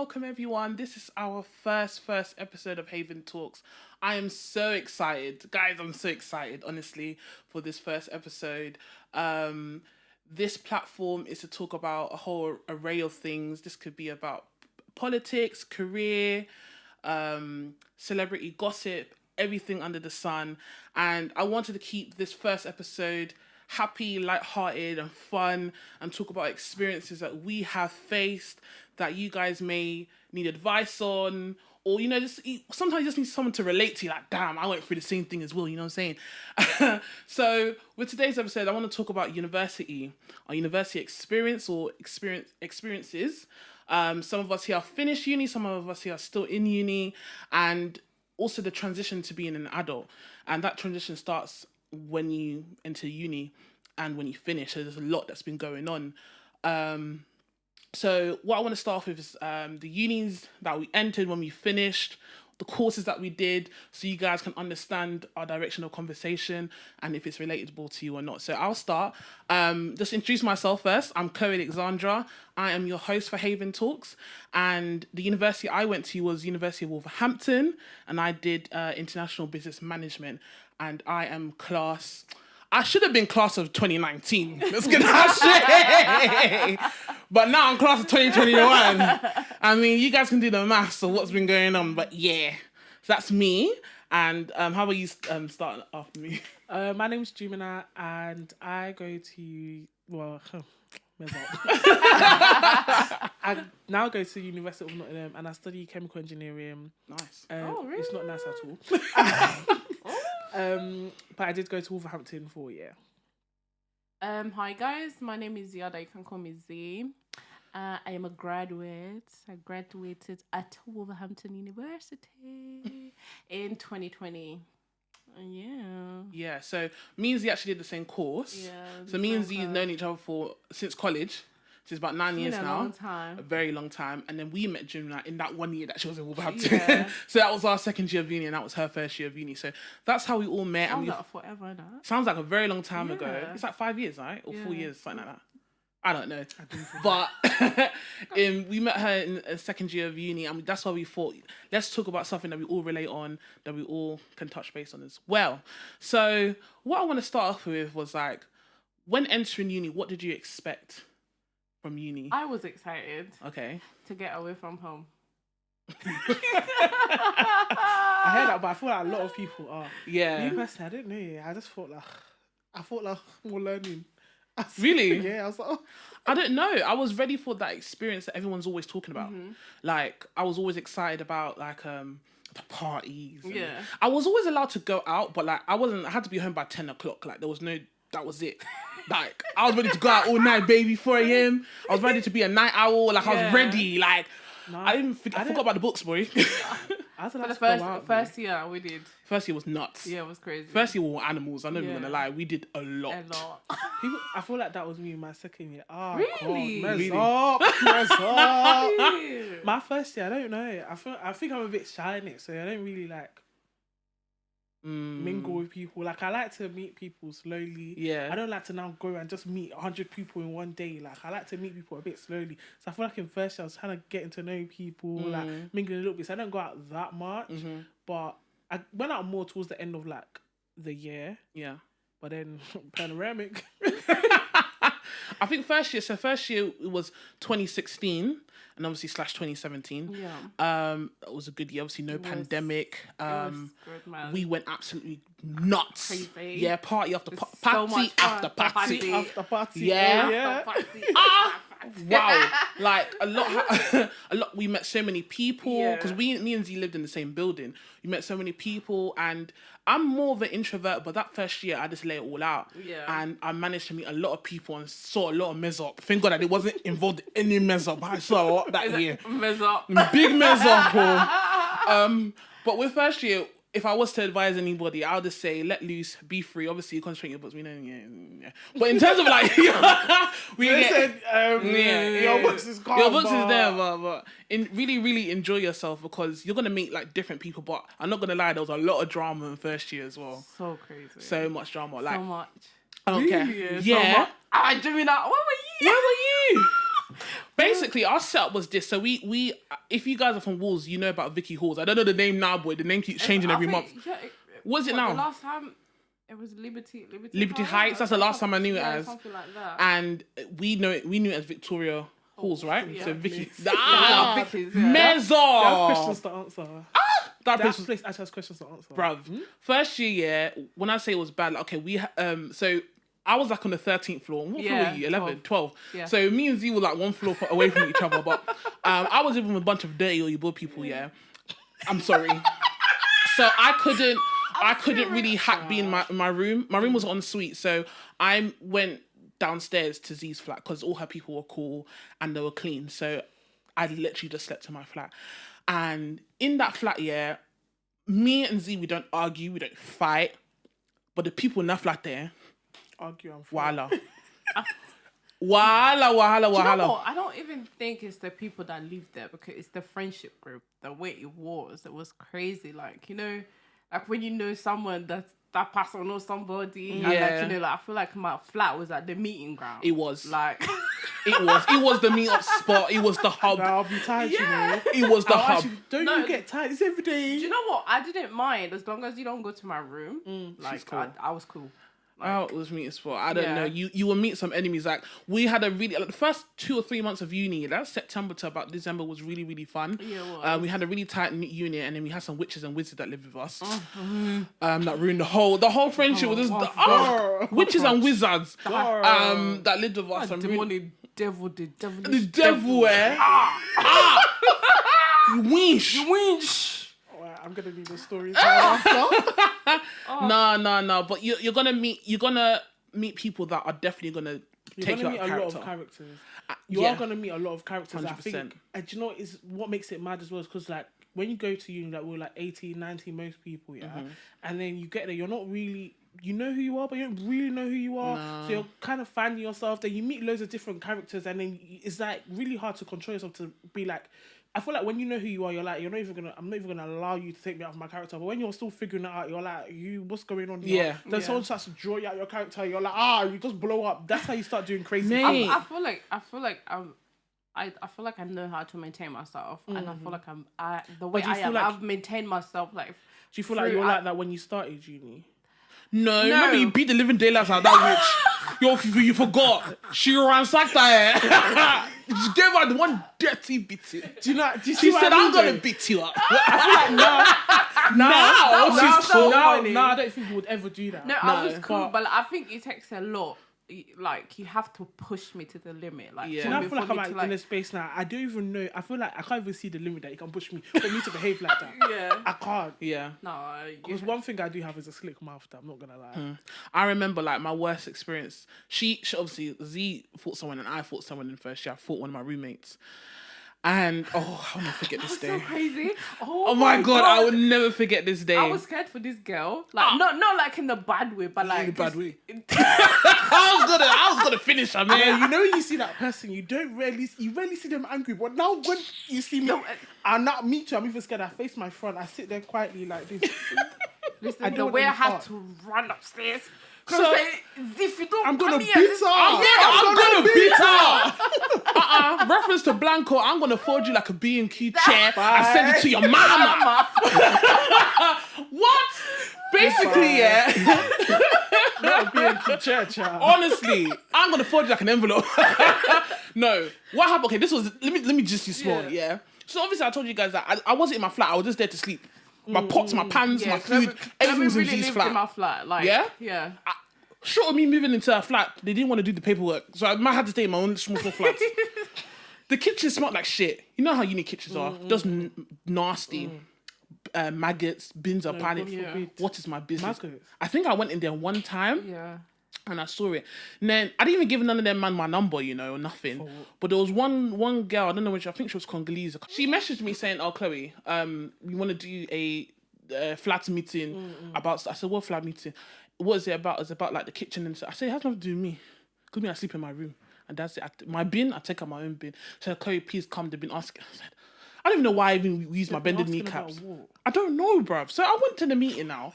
welcome everyone. This is our first episode of Haven Talks. I am so excited. Guys, I'm so excited, honestly, for this first episode. This platform is to talk about a whole array of things. This could be about politics, career, celebrity gossip, everything under the sun. And I wanted to keep this first episode happy, light-hearted and fun, and talk about experiences that we have faced that you guys may need advice on, or, just sometimes you just need someone to relate to. Like, damn, I went through the same thing as well, you know what I'm saying? So with today's episode, I want to talk about university, our university experience or experiences. Some of us here have finished uni, some of us here are still in uni, and also the transition to being an adult. And that transition starts when you enter uni and when you finish. So there's a lot that's been going on. So what I want to start off with is the unis that we entered when we finished, the courses that we did, so you guys can understand our direction of conversation and if it's relatable to you or not. So I'll start. Just introduce myself first. I'm Chloe Alexandra. I am your host for Haven Talks, and the university I went to was University of Wolverhampton, and I did international business management, and I am class... I should have been class of 2019. Let's get that shit. But now I'm class of 2021. I mean, you guys can do the maths of what's been going on. But yeah, so that's me. And how about you start after me? My name's Jumina, and I go to, I now go to University of Nottingham, and I study chemical engineering. Nice. Really? It's not nice at all. But I did go to Wolverhampton for a year. Hi guys, my name is Ziada. You can call me Z. I am a graduate. I graduated at Wolverhampton University in 2020. Yeah, so me and Z actually did the same course. Yeah. So me and Z have known each other since college. Since about 9 years now. A long time. A very long time. And then we met June in that 1 year that she was in Wolverhampton. Yeah. So that was our second year of uni, and that was her first year of uni. So that's how we all met. Sounds like forever, no? Sounds like a very long time ago. It's like 5 years, right? Or 4 years, something like that. I don't know. But we met her in a second year of uni, and that's why we thought, let's talk about something that we all relate on, that we all can touch base on as well. So what I want to start off with was like, when entering uni, what did you expect from uni? I was excited. Okay. To get away from home. I heard that, but I feel like a lot of people are. Yeah. Me personally, I didn't know. I just thought like more learning. Really? Yeah, I was like, oh. I don't know. I was ready for that experience that everyone's always talking about. Mm-hmm. Like, I was always excited about like the parties. Yeah. I was always allowed to go out, but like I had to be home by 10 o'clock. Like that was it. Like, I was ready to go out all night, baby, 4 a.m. I was ready to be a night owl. Like, I was ready. Like, I forgot about the books, boy. I for the first year, we did. First year was nuts. Yeah, it was crazy. First year we were animals. I'm not even going to lie. We did a lot. I feel like that was me in my second year. Oh, really? God, mess up. My first year, I don't know. I think I'm a bit shy in it, so I don't really like mingle with people. Like, I like to meet people slowly. Yeah. I don't like to now go and just meet 100 people in one day. Like, I like to meet people a bit slowly. So I feel like in first year I was kind of getting to know people, like mingling a little bit. So I don't go out that much, but I went out more towards the end of like the year. Yeah. But then panoramic. I think first year it was 2016 and obviously / 2017. Yeah. It was a good year. Obviously no pandemic. It was good, man. We went absolutely nuts. Crazy. Yeah, party after party so after party. After party. Yeah. After party. Wow. Like a lot. We met so many people because me and Z lived in the same building. We met so many people, and I'm more of an introvert, but that first year I just lay it all out. Yeah. And I managed to meet a lot of people and saw a lot of mess up. Thank God that it wasn't involved in any mess up. I saw a lot that year. Mess up. Big mess up. But with first year, if I was to advise anybody, I would just say let loose, be free. Obviously, you concentrate your books. We know, yeah. But in terms of like, your books is gone. Your books is there, but really, really enjoy yourself because you're gonna meet like different people. But I'm not gonna lie, there was a lot of drama in first year as well. So crazy. So much drama. Like, so much. I don't care. Yeah. Yeah. I dreaming out. Where were you? Basically, our setup was this. So we if you guys are from Wolves, you know about Vicky Halls. I don't know the name now, boy. The name keeps changing every month. Yeah, What is it now? The last time it was Liberty Heights. That's the last time I knew it as. Something like that. And we knew it as Victoria Halls, right? Yeah. So Vicky. Vicky's, yeah. Mezzo. They have questions to answer. That That place, place actually has questions to answer. bruv. First year, yeah. When I say it was bad, like, okay, we so I was like on the 13th floor. What floor Yeah, were you? 11, 12. Yeah. So me and Z were like one floor away from each other. But I was even with a bunch of dirty Oyibo people, yeah. I'm sorry. So I couldn't really hack being in my room. My room was en suite. So I went downstairs to Z's flat because all her people were cool and they were clean. So I literally just slept in my flat. And in that flat, yeah, me and Z, we don't argue, we don't fight. But the people in that flat there, Argue and fight. Wala. Wala. Do you know what? I don't even think it's the people that live there because it's the friendship group. The way it was crazy. Like, you know, like when you know someone that person knows somebody. And like, you know, like I feel like my flat was like the meeting ground. It was. Like It was the meet-up spot. It was the hub. Nah, I'll be tired, Yeah. you know. It was the I'll hub. actually, don't you get tired? It's every day. do you know what? I didn't mind as long as you don't go to my room. Like cool. I was cool. Oh, it was meeting spot. I don't Yeah. know. You will meet some enemies. Like we had a really the first 2 or 3 months of uni. That September to about December was really really fun. Yeah, it was. We had a really tight knit unit, and then we had some witches and wizards that lived with us. That ruined the whole friendship. Was just witches and wizards that lived with us. And Demonic devil, the devil, eh? You winch. Alright, I'm gonna need the stories after. No. But you're gonna meet people that are definitely gonna You're take you gonna out meet a of lot character. of characters. You yeah. are gonna meet a lot of characters. 100%. I think, and do you know what is what makes it mad as well? Is because like when you go to uni, like we're like 18, 19, most people, yeah, and then you get there, you're not really. You know who you are, but you don't really know who you are. No. So you're kind of finding yourself. Then you meet loads of different characters, and then it's like really hard to control yourself to be like. I feel like when you know who you are, you're like, I'm not even gonna allow you to take me out of my character. But when you're still figuring it out, you're like, what's going on here? Yeah. Then someone starts to draw you out your character. You're like, you just blow up. That's how you start doing crazy. Mate. stuff. I feel like I know how to maintain myself, and I feel like the way do you I feel am, like- I've maintained myself. Like, Do you feel like you're like that when you started uni? No, remember you beat the living daylights out of that witch. You forgot. She ransacked her hair. She gave her the one dirty beating. Do you She see what said, I mean, I'm going to though? beat you up. That was so funny. I don't think you would ever do that. no, I was cool, but- but I think it takes a lot. Like you have to push me to the limit. Like, Yeah. for And I me- feel like for I'm me like, to, in a space now. I don't even know. I feel like I can't even see the limit that you can push me for me to behave like that. Yeah. I can't. Yeah. No, Because one thing I do have is a slick mouth. That I'm not gonna lie. I remember like my worst experience. She obviously, Z fought someone and I fought someone in first year. I fought one of my roommates. And I'll never forget this so day. crazy. Oh my God, I would never forget this day. I was scared for this girl. Like not like in the bad way, but like In a bad way. I was gonna finish her, man. Yeah, you know when you see that person, you rarely see them angry. But now when you see me, and not me too, I'm even scared. I face my front. I sit there quietly like this. Listen, I the don't way I wanna had fart. to run upstairs. So- If you don't, I'm gonna come beat here, this- her. I'm gonna beat her. Reference to Blanco, I'm gonna fold you like a B&Q chair and send it to your mama. What? Basically, yeah. Not being to church. Honestly, I'm gonna fold you like an envelope. No, what happened? Okay, this was. Let me just use small. Yeah. So obviously, I told you guys that I wasn't in my flat. I was just there to sleep. My pots, my pans, my food, everything was in really Z's lived flat. in my flat. Like, Yeah? Short of me moving into a flat, they didn't want to do the paperwork, so I might have to stay in my own small flat. The kitchen smelled like shit. You know how uni kitchens are, just nasty. Maggots, bins are panic. Yeah. What is my business? Maggots? I think I went in there one time. Yeah. And I saw it. And then I didn't even give none of them man my number, you know, or nothing. But there was one girl, I don't know which, I think she was Congolese. She messaged me saying, "Oh, Chloe, we want to do a flat meeting about." I said, "What flat meeting? What is it about?" It's about like the kitchen and stuff. I said, "It has nothing to do with me. Because me, I sleep in my room, and that's it. My bin, I take out my own bin." She said, "Chloe, please come." They've been asking. I said, "I don't even know why I even use my bended asking kneecaps. about what? I don't know, bruv." So I went to the meeting now,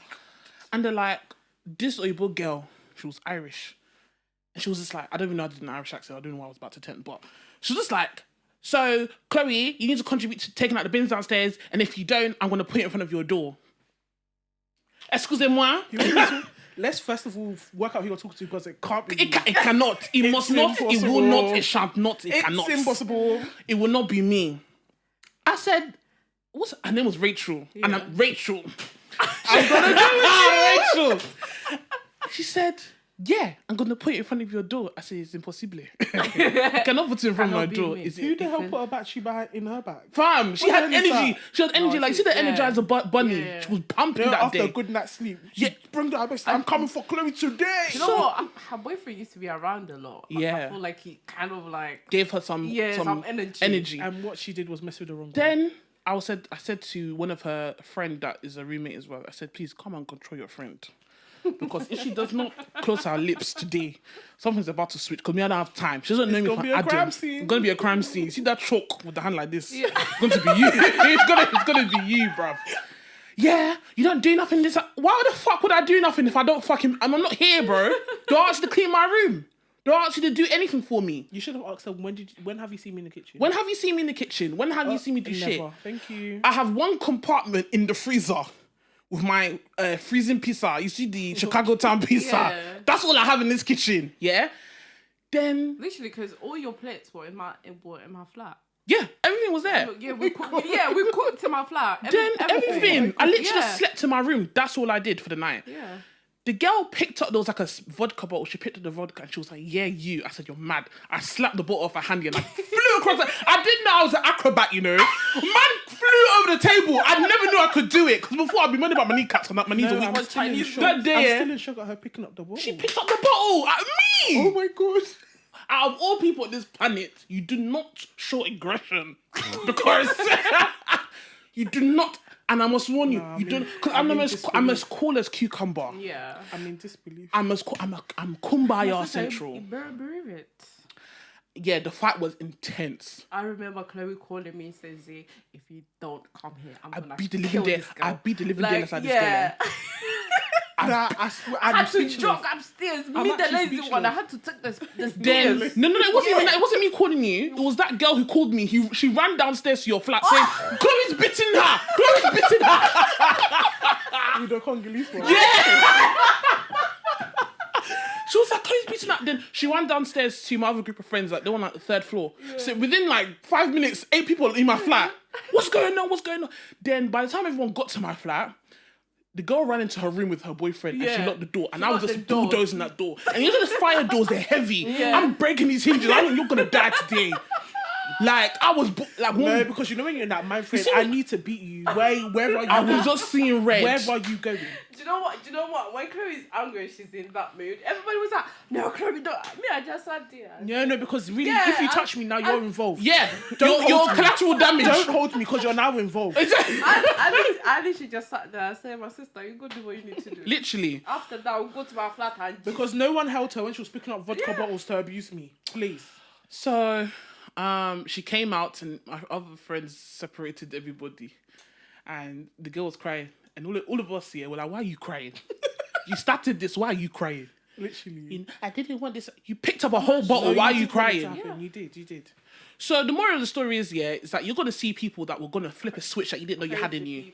and they're like, "This Oyibo girl, she was Irish." And she was just like, I don't even know how to do an Irish accent. I don't know what I was about to attempt, but She was just like, so, Chloe, you need to contribute to taking out the bins downstairs, and if you don't, I'm going to put it in front of your door. Excusez-moi. Let's first of all work out who you're talking to because it can't be. It cannot. It must not. It will not. It shan't not. It cannot. It's impossible. It will not be me. I said, her name was Rachel. Yeah. And I'm Rachel. I'm going to do it, Rachel. She said, yeah, I'm going to put it in front of your door. I said, it's impossible. I cannot put it in front of my door. Who the hell put a battery in her bag? Fam, she had energy. She had energy. Like, see the Energizer bunny? Yeah. She was pumping that after day. a good night's sleep. Bring that best. I'm coming for Chloe today. You know what? Her boyfriend used to be around a lot. Like, Yeah. I feel like he kind of like Gave her some energy. And what she did was mess with the wrong guy. Then I said to one of her friend that is a roommate as well, I said, please come and control your friend. Because if she does not close her lips today, something's about to switch. Because me, I don't have time. She doesn't know me from Adam. It's gonna be a crime scene. See that chalk with the hand like this? Yeah. It's going to be you. it's gonna be you, bruv. Yeah, you don't do nothing. Why the fuck would I do nothing if I don't fucking? I'm not here, bro. Don't ask you to clean my room. Don't ask you to do anything for me. You should have asked her when have you seen me in the kitchen? When have you seen me in the kitchen? When have you seen me do shit? Thank you. I have one compartment in the freezer with my freezing pizza. You see the Chicago Town pizza? Yeah. That's all I have in this kitchen. Yeah. Then literally because all your plates were in my flat. yeah, everything was there. Yeah, we cooked in my flat. Everything. I literally just slept in my room. That's all I did for the night. Yeah. The girl picked up, there was like a vodka bottle. She picked up the vodka and she was like, yeah, you. I said, you're mad. I slapped the bottle off her hand and I flew across I didn't know I was an acrobat, you know. Man flew over the table. I never knew I could do it. Because before I'd be moaning about my kneecaps and my knees are weak. I'm still in shock at her picking up the bottle. She picked up the bottle at me. Oh my God. Out of all people on this planet, you do not show aggression. Because you do not. And I must warn you, don't, because I'm as cool as cucumber. Yeah. I'm in disbelief. I'm kumbaya central. Believe it. Yeah, the fight was intense. I remember Chloe calling me and saying, "Z, if you don't come here, I'm gonna beat the kill living this girl." I beat the living dead inside this girl. Yeah. I swear, I had to jog upstairs. Me, the lazy one. I had to take the stairs. No, it wasn't even that. It wasn't me calling you. It was that girl who called me. She ran downstairs to your flat saying, Chloe's bitten her. Chloe's bitten her. With the Congolese one. Yeah. She was like, Chloe's beating her. Then she ran downstairs to my other group of friends, like they were on like the third floor. Yeah. So within like 5 minutes, 8 people in my flat. What's going on? Then by the time everyone got to my flat, the girl ran into her room with her boyfriend and she locked the door. And I was just bulldozing that door. And you know those fire doors, they're heavy. Yeah. I'm breaking these hinges. I know you're going to die today. Like, I was... No, because you know when you're in that mind frame, I need to beat you. Where are you? I was just seeing red. Where are you going? Do you know what? When Chloe's angry, she's in that mood. Everybody was like, no, Chloe, don't. Me, I just sat there. No, because really, if you touch me now, you're involved. Yeah. You're collateral damage. Don't hold me because you're now involved. I literally just sat there and said, my sister, you go do what you need to do. Literally. After that, we'll go to my flat and... Because no one held her when she was picking up vodka bottles to abuse me. Please. So... she came out and my other friends separated everybody, and the girl was crying, and all of us here were like, "Why are you crying? You started this. Why are you crying?" Literally. I didn't want this. You picked up a whole bottle. Why are you crying? Yeah. You did. So the moral of the story is, is that you're gonna see people that were gonna flip a switch that you didn't know you had in you.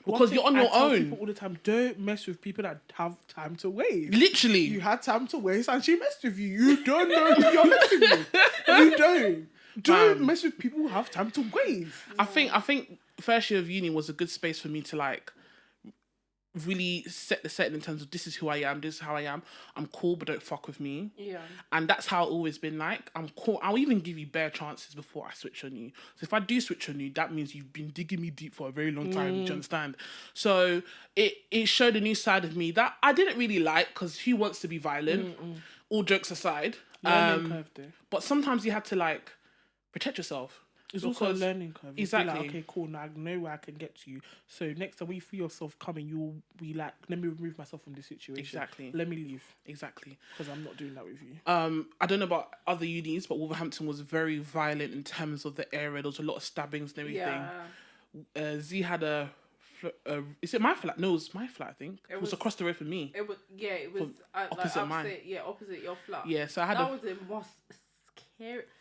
Because you're on your own. People all the time, don't mess with people that have time to waste. Literally. You had time to waste and she messed with you. You don't know who you're messing with. You don't. Don't mess with people who have time to waste. I think first year of uni was a good space for me to like really set the setting in terms of this is who I am, this is how I am. I'm cool, but don't fuck with me. Yeah. And that's how it's always been like. I'm cool. I'll even give you bare chances before I switch on you. So if I do switch on you, that means you've been digging me deep for a very long time. Do you understand? So it showed a new side of me that I didn't really like, because who wants to be violent? All jokes aside. But sometimes you had to like protect yourself. It's also a learning curve. Exactly. Like, okay, cool. Now I know where I can get to you. So next time when you feel yourself coming, you'll be like, let me remove myself from this situation. Exactly. Let me leave. Exactly. Because I'm not doing that with you. I don't know about other unis, but Wolverhampton was very violent in terms of the area. There was a lot of stabbings and everything. Yeah. Z had a... is it my flat? No, it was my flat, I think. It was across the road from me. It was opposite mine. Opposite your flat. Yeah, so I had that was the most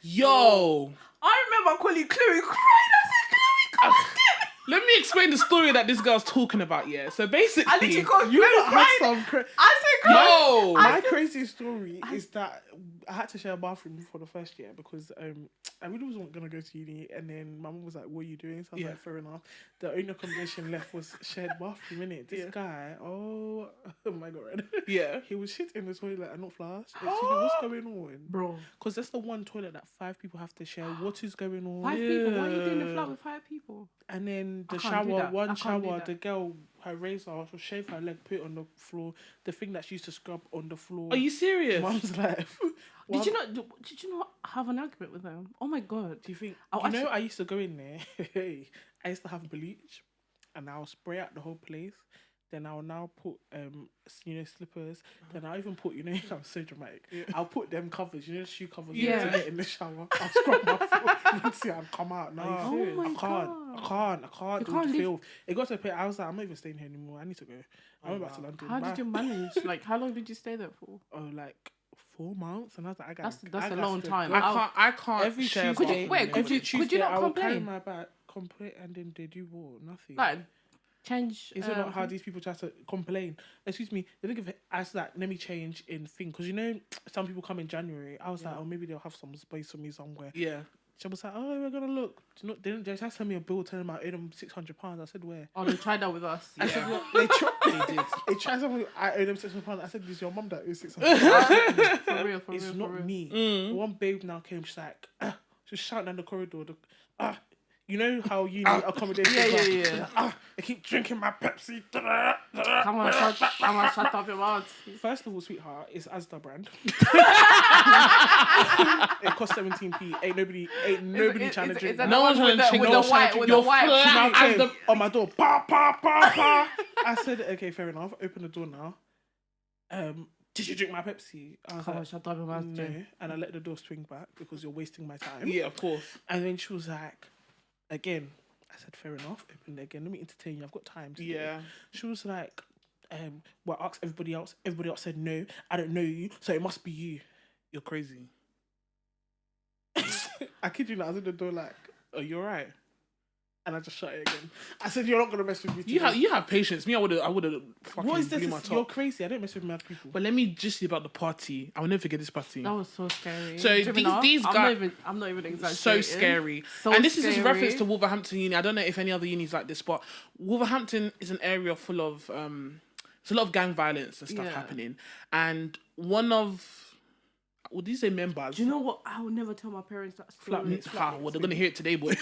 Yo. I remember calling Chloe crying. I said, Chloe, come and get me. Let me explain the story that this girl's talking about, yeah? So basically... I literally called You Chloe lot crying. had some I said, Chloe. Yo. My crazy story is that I had to share a bathroom for the first year because I really wasn't going to go to uni, and then my mum was like, what are you doing? So I was like, fair enough. The only accommodation left was shared bathroom, innit? This guy, oh my God. Yeah. He was shit in the toilet and not flush. Excuse me, what's going on? Bro. Because that's the one toilet that 5 people have to share. What is going on? 5 people? Why are you doing a flat with 5 people? And then the I can't do shower, that. one I can't do shower, that. the girl, her razor, she'll shave her leg, put it on the floor. The thing that she used to scrub on the floor. Are you serious? Mum's like, Did you not have an argument with them? Oh my God. Do you think? Oh, You know, I used to go in there. I used to have bleach, and I'll spray out the whole place. Then I'll now put slippers. Then I'll even put I'm so dramatic. Yeah. I'll put them covers, the shoe covers. Yeah. To get in the shower. I'll scrub my foot. You can see I'll come out now. Oh my I can't do the filth. It got to a point I was like, I'm not even staying here anymore. I need to go. I went back to London. How did you manage? Like, how long did you stay there for? Oh, like 4 months, and I was like, That's a long time. I can't Every share Tuesday, could you not I will carry complain? my bag, complain, and then they do what? Nothing. Like, change. Is it not how these people try to complain? Excuse me. They don't give. I was like, let me change in thing because some people come in January. I was like, oh, maybe they'll have some space for me somewhere. Yeah. She was like, oh, we're gonna look. They didn't just send me a bill telling me I owe them £600. I said, where? Oh, they tried that with us. I said, well, they did. They tried something. I owe them £600. I said, this is your mum that owes £600. For real. It's not me. One babe now came. She's like, she was shouting down the corridor. You know how you need accommodation? Yeah. I keep drinking my Pepsi. Come on, shut up your mouth. First of all, sweetheart, it's Asda brand. It costs 17p. Ain't nobody trying to drink. No one's trying to drink. With the white. She now as came on my door. Pa pa pa pa. I said, okay, fair enough. Open the door now. Did you drink my Pepsi? I was like, shut up your mouth. no. And I let the door swing back because you're wasting my time. Yeah, of course. And then she was like, again, I said, fair enough, open it again. Let me entertain you. I've got time today. Yeah. She was like, well, ask everybody else. Everybody else said, no, I don't know you, so it must be you. You're crazy. I kid you not, I was in the door like, oh, you're right. And I just shut it again. I said, you're not going to mess with me today. You have patience. Me, I would have fucking What is this? blew my top. You're crazy. I don't mess with mad people. But let me just see about the party. I will never forget this party. That was so scary. So these guys, I'm not even exaggerating. so scary. So and this is just scary. reference to Wolverhampton Uni. I don't know if any other unis like this, but Wolverhampton is an area full of there's a lot of gang violence and stuff happening. And one of would you say members? Do you know what? I will never tell my parents that story. Well, they're gonna hear it today, boy.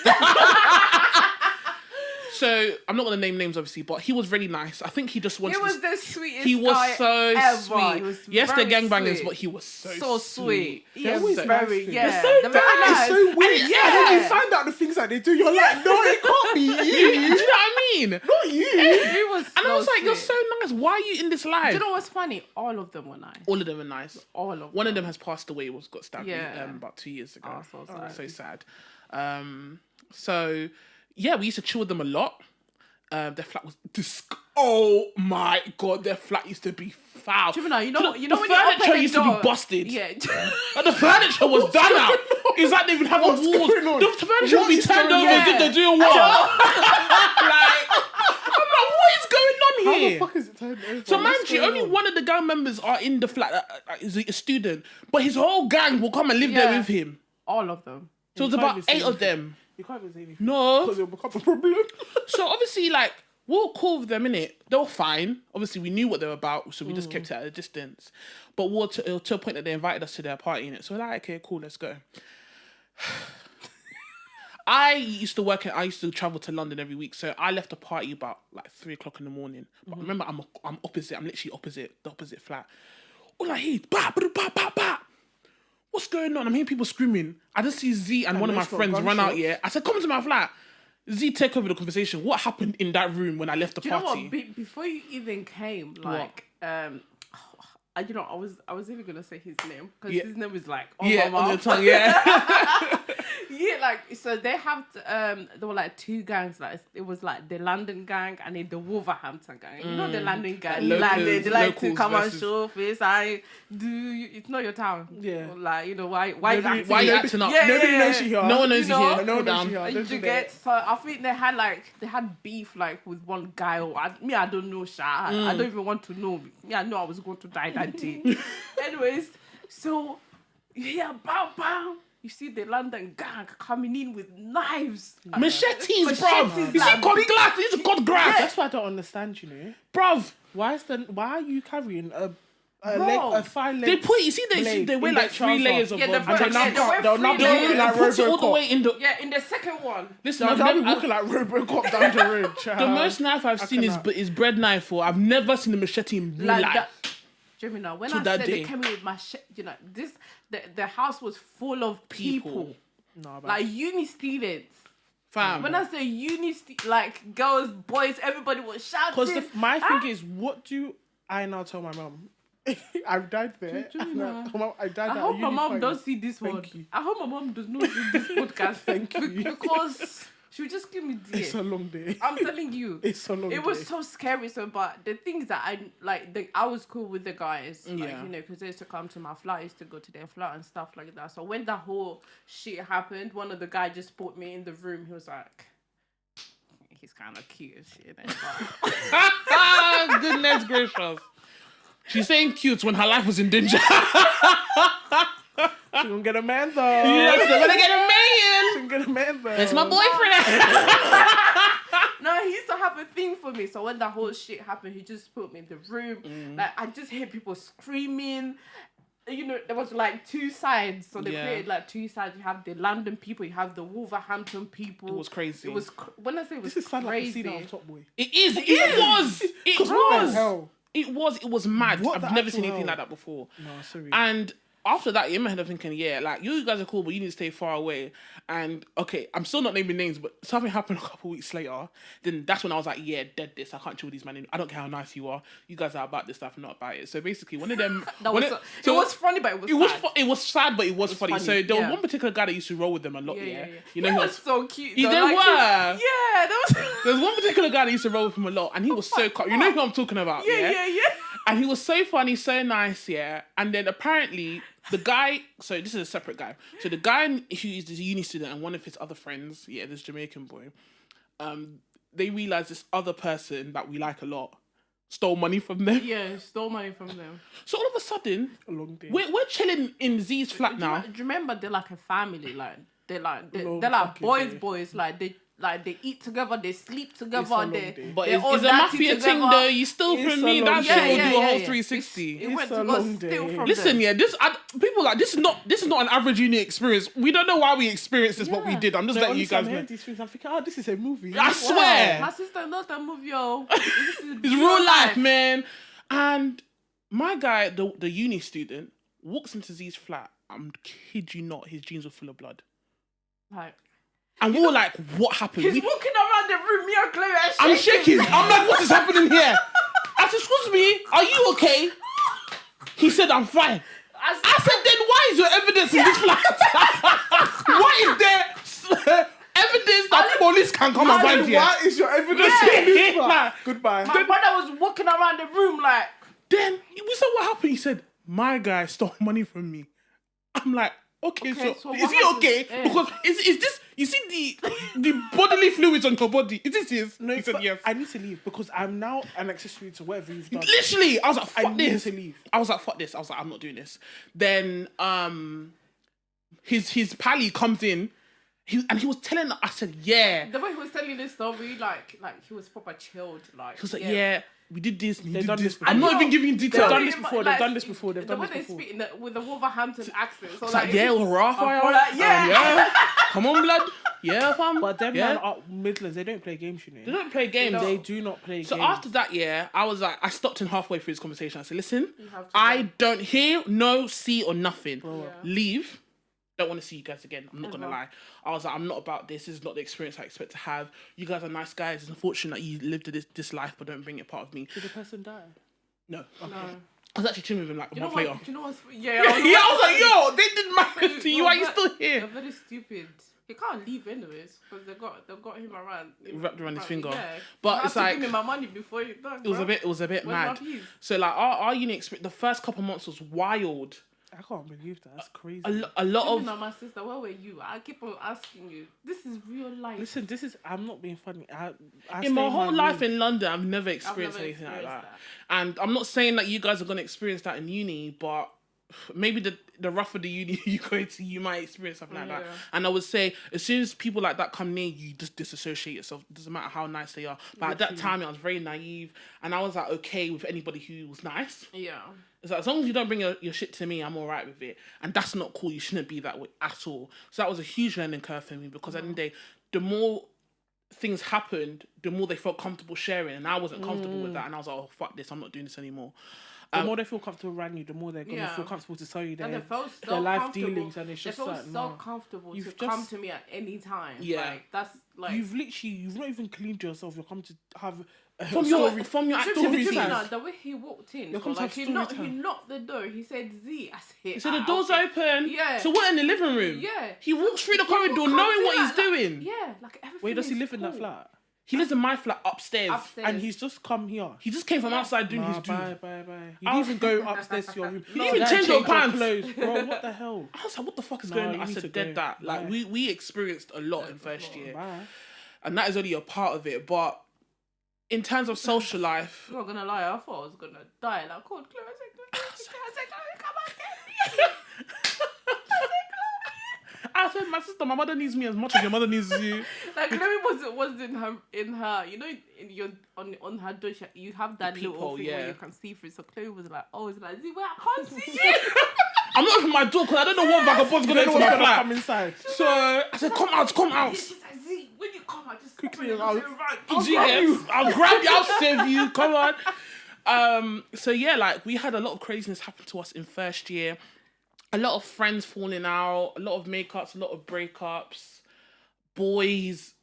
So I'm not gonna name names, obviously, but he was really nice. I think he just wanted. He was the sweetest. He was guy so ever. sweet. He was yes, they're very gangbangers, sweet. but he was so sweet. They're Yes, always very. nice. Yeah, They're so they're very nice. It's so weird. And And then you find out the things that they do. You're like, no, it can't be Do you. you know what I mean? Not you. He was. And I was like, you're so sweet. nice. Why are you in this life? Do you know what's funny? All of them were nice. All of them are nice. All of them. One of them has passed away. Got stabbed Yeah. about 2 years ago. Oh, so sad. So sad. So yeah, we used to chill with them a lot. Their flat was oh my god, their flat used to be foul. Juvenile, you know the when you furniture open the used door, to be busted. Yeah. And the furniture was done out. It's like they would have What's a walls. going on? The furniture would What be is turned going over on? as if they're doing what? Like, I'm like, what is going on How here? the fuck is it turned over? So mind What's you, going only on? one of the gang members are in the flat that is a student, but his whole gang will come and live there Yeah. with him. All of them. So it's You can't about even say 8 of anything. them. You can't even say anything. No. Because it'll become a problem. So obviously, like, we'll call them, innit? They were fine. Obviously, we knew what they were about, so we just kept it at a distance. But we're to a point that they invited us to their party, innit? So we're like, okay, cool, let's go. I used to travel to London every week, so I left the party about like 3 o'clock in the morning. But remember, I'm opposite. I'm literally opposite the opposite flat. All I hear, bah, bah, bah, bah, bah. What's going on? I'm hearing people screaming. I just see Z and one of my those got friends run out. gunshots. Yeah, I said, "Come to my flat." Z take over the conversation. What happened in that room when I left the Do you know party? what? Before you even came, like, I you know, I was even gonna say his name because Yeah. his name is like on Yeah, my on mouth. the tongue, yeah. Yeah, like so they have there were like two gangs, like it was like the London gang and then the Wolverhampton gang. You know the London gang, Like they like to locals come and versus- show face. It's not your town. Yeah. Or like, you know, why you Why you acting up? Yeah, Nobody yeah, knows yeah. you here. No one knows You you know, here. No Cool one knows down. you here. Don't You do get that. so I think they had beef like with one guy or I don't know, Sha. I don't even want to know. Me, I know I was going to die that day. Anyways, so you hear bow bow. You see the London gang coming in with knives. Machetes, bruv. Machetes, You see like- cut glass. You see cut grass, That's what I don't understand, you know. bruv. Why are you carrying a Bro. 5 leg? They put. You see, blade they wear in like their 3 layers trouser? of. Yeah, the of- first- and yeah, they they wear they'll three not be layers. looking like put it all the Robocop. way in the. Yeah, in the second one. Listen, They'll I've be never, walking like Robocop down the road. the most knife I've seen cannot. is bread knife. Or I've never seen a machete in real Like life. that. Gemini, when I that said day. they came in with my you know, the house was full of people. No, but Like uni students. Fam. When I say like girls, boys, everybody was shouting. because my thing is, what do I now tell my mum? I died there. Do you know? I died I at a hope my uni mom party. don't see this one. you. I hope my mom does not see this podcast. Thank you. Because she would just give me It's dear. a long day. I'm telling you. It's a long It was day. so scary. So, but the things that I was cool with the guys, like, Yeah. you know, because they used to come to my flat, I used to go to their flat and stuff like that. So when that whole shit happened, one of the guys just put me in the room. He was like, he's kind of cute and shit. And Goodness gracious. She's saying cute when her life was in danger. She gonna get a man though. Yes, they're gonna get a man. She gonna get a man though. It's my boyfriend. no, he used to have a thing for me. So when that whole shit happened, he just put me in the room. Like I just hear people screaming. You know, there was like 2 sides. So they Yeah. created like 2 sides. You have the London people, you have the Wolverhampton people. It was crazy. It was when I say it was This is sound like a crazy. scene out of Top Boy. It is. It was. It What the was. hell? It was mad. What I've the never seen actual anything hell? like that before. No, sorry. And after that, in my head, I'm thinking, yeah, like, you guys are cool, but you need to stay far away. And, okay, I'm still not naming names, but something happened a couple weeks later. Then that's when I was like, yeah, dead this. I can't chill with these men. I don't care how nice you are. You guys are about this stuff, not about it. So basically, one of them... That one was of- it was funny, but it was sad. It was sad, but it was funny. funny, So there yeah. was one particular guy that used to roll with them a lot, yeah. You know, he he was so cute. He- though, they like, were. yeah, that was. There was one particular guy that used to roll with him a lot, and he was so... You know who I'm talking about, yeah. And he was so funny, so nice, yeah. And then apparently the guy, so this is a separate guy. So the guy who is this uni student and one of his other friends, yeah, this Jamaican boy, they realized this other person that we like a lot stole money from them. Yeah, stole money from them. So all of a sudden, A long day. we're chilling in Z's flat Do now. you remember they're like a family, like they're like Long they're like fucking boys, day. like they eat together, they sleep It's a together, long they day. But they're it's all a dirty mafia thing together. though. You steal It's from a me, long that day. shit will do a whole yeah. 360. It went It's to a go long steal day. from Listen, them. yeah, people like this is not an average uni experience. We don't know why we experienced this, what we Yeah. did. I'm just So letting you honestly, guys I'm know. hearing these things. I'm thinking, oh, this is a movie. I swear. My sister knows that movie, yo. This is It's real life, man. And my guy, the uni student, walks into Z's flat. I'm kid you not, his jeans were full of blood. Like, And we were like, what happened? he's walking around the room, me and Chloe are I'm shaking. I'm like, what is happening here? I said, excuse me, are you okay? He said, I'm fine. I said, then why is your evidence in this flat? Why is there evidence that police can come and find you? Why is your evidence in this flat? Goodbye. My brother was walking around the room like, Then we said, what happened? He said, my guy stole money from me. I'm like, okay, Okay, so so is what he happened? okay? Yeah. Because is this, you see the bodily fluids on your body, is this his? No, He said, but yes. I need to leave because I'm now an accessory to whatever you've done. Literally, I was like, I fuck need this. to leave. I was like, fuck this. I was like, I'm not doing this. Then his pally comes in, and he was telling, I said, yeah. the way he was telling this story, like he was proper chilled. Like, He was like, yeah, we did this, we They've did done this. this before. I'm not And even you know, giving They've details. done this before. They've done this before. They've the done way this they before. speak with the Wolverhampton accent. So It's like, yeah, it's- Raphael. like, yeah. yeah. Come on, blood. Yeah, fam. But them yeah. man up Midlands, they don't play games, you know. They don't play games. They do not play So games. after that, yeah, I was like, I stopped him halfway through his conversation. I said, listen, have to I go. don't hear, no, see, or nothing. Yeah. Leave. Don't want to see you guys again. I'm not going to Uh-huh. lie. I was like, I'm not about this. This is not the experience I expect to have. You guys are nice guys. It's unfortunate that you lived this life, but don't bring it part of me. Did the person die? No. No. I was actually chilling with him like a You know month what? later. You know what's Yeah, I was like, yo, they did matter to you. Why are you still They're here? very stupid. He can't leave anyways because they've got him around. Wrapped around his finger. Yeah. But I it's have to like give me my money before you done. it was a bit Where's my mad. peas? So like our uni experience, the first couple months was wild. I can't believe that. That's crazy. A lot Even of though my sister, where were you? I keep on asking you. This is real life. Listen, I'm not being funny. I in my stay whole life room. in London, I've never experienced never anything like experienced that. that. And I'm not saying that you guys are gonna experience that in uni, but maybe the rougher the uni you go to, you might experience something like that. Yeah. And I would say, as soon as people like that come near you, just disassociate yourself. It doesn't matter how nice they are. But at that time, I was very naive, and I was like okay with anybody who was nice. Yeah. It's like, as long as you don't bring your shit to me, I'm all right with it. And that's not cool. You shouldn't be that way at all. So that was a huge learning curve for me because at the end of the day, the more things happened, the more they felt comfortable sharing. And I wasn't comfortable with that. And I was like, oh, fuck this. I'm not doing this anymore. The more they feel comfortable around you, the more they're gonna Yeah. feel comfortable to tell you And they their felt so their life comfortable. dealings, and it's They just felt like so no. comfortable You've to come just- to me at any time. Yeah. Like, that's like... You've not even cleaned yourself. You're coming to have a From your activities. time. The way he walked in, You're so coming to like have he knocked story time. the door. He said, "Z." I said, So the door's open. Yeah. So we're in the living room. Yeah. He walks through the People corridor come knowing to what that, he's doing. Yeah, like everything. Where does he is live in that cool. flat? He lives in my flat upstairs. Upstairs. And he's just come here. He just came from outside doing his Nah, due. bye. You didn't even go upstairs to your room. You didn't even change your pants. clothes, bro. What the hell? I was like, what the fuck is No, going on? you I need said, to dead go. that. Like, Bye. we experienced a lot in first year. Bye. And that is only a part of it. But in terms of social life, I'm not gonna lie, I thought I was gonna die. Like, called Chloe. I said, Chloe, come and get me. I said, my sister, my mother needs me as much as your mother needs you. Like Chloe was in her you know in your on her door you have that The little peephole, thing yeah. where you can see through. So Chloe was like, oh, it's like, Z, where I can't see you. I'm not opening my door because I don't know what vagabond's going to enter my flat. Come inside. So I said, come out. She's like, Z, when you come, I just Quickly, open it I'll- and say, right, I'll grab you, I'll save you, come on. So yeah, like we had a lot of craziness happen to us in first year. A lot of friends falling out, a lot of makeups, a lot of breakups. Boys,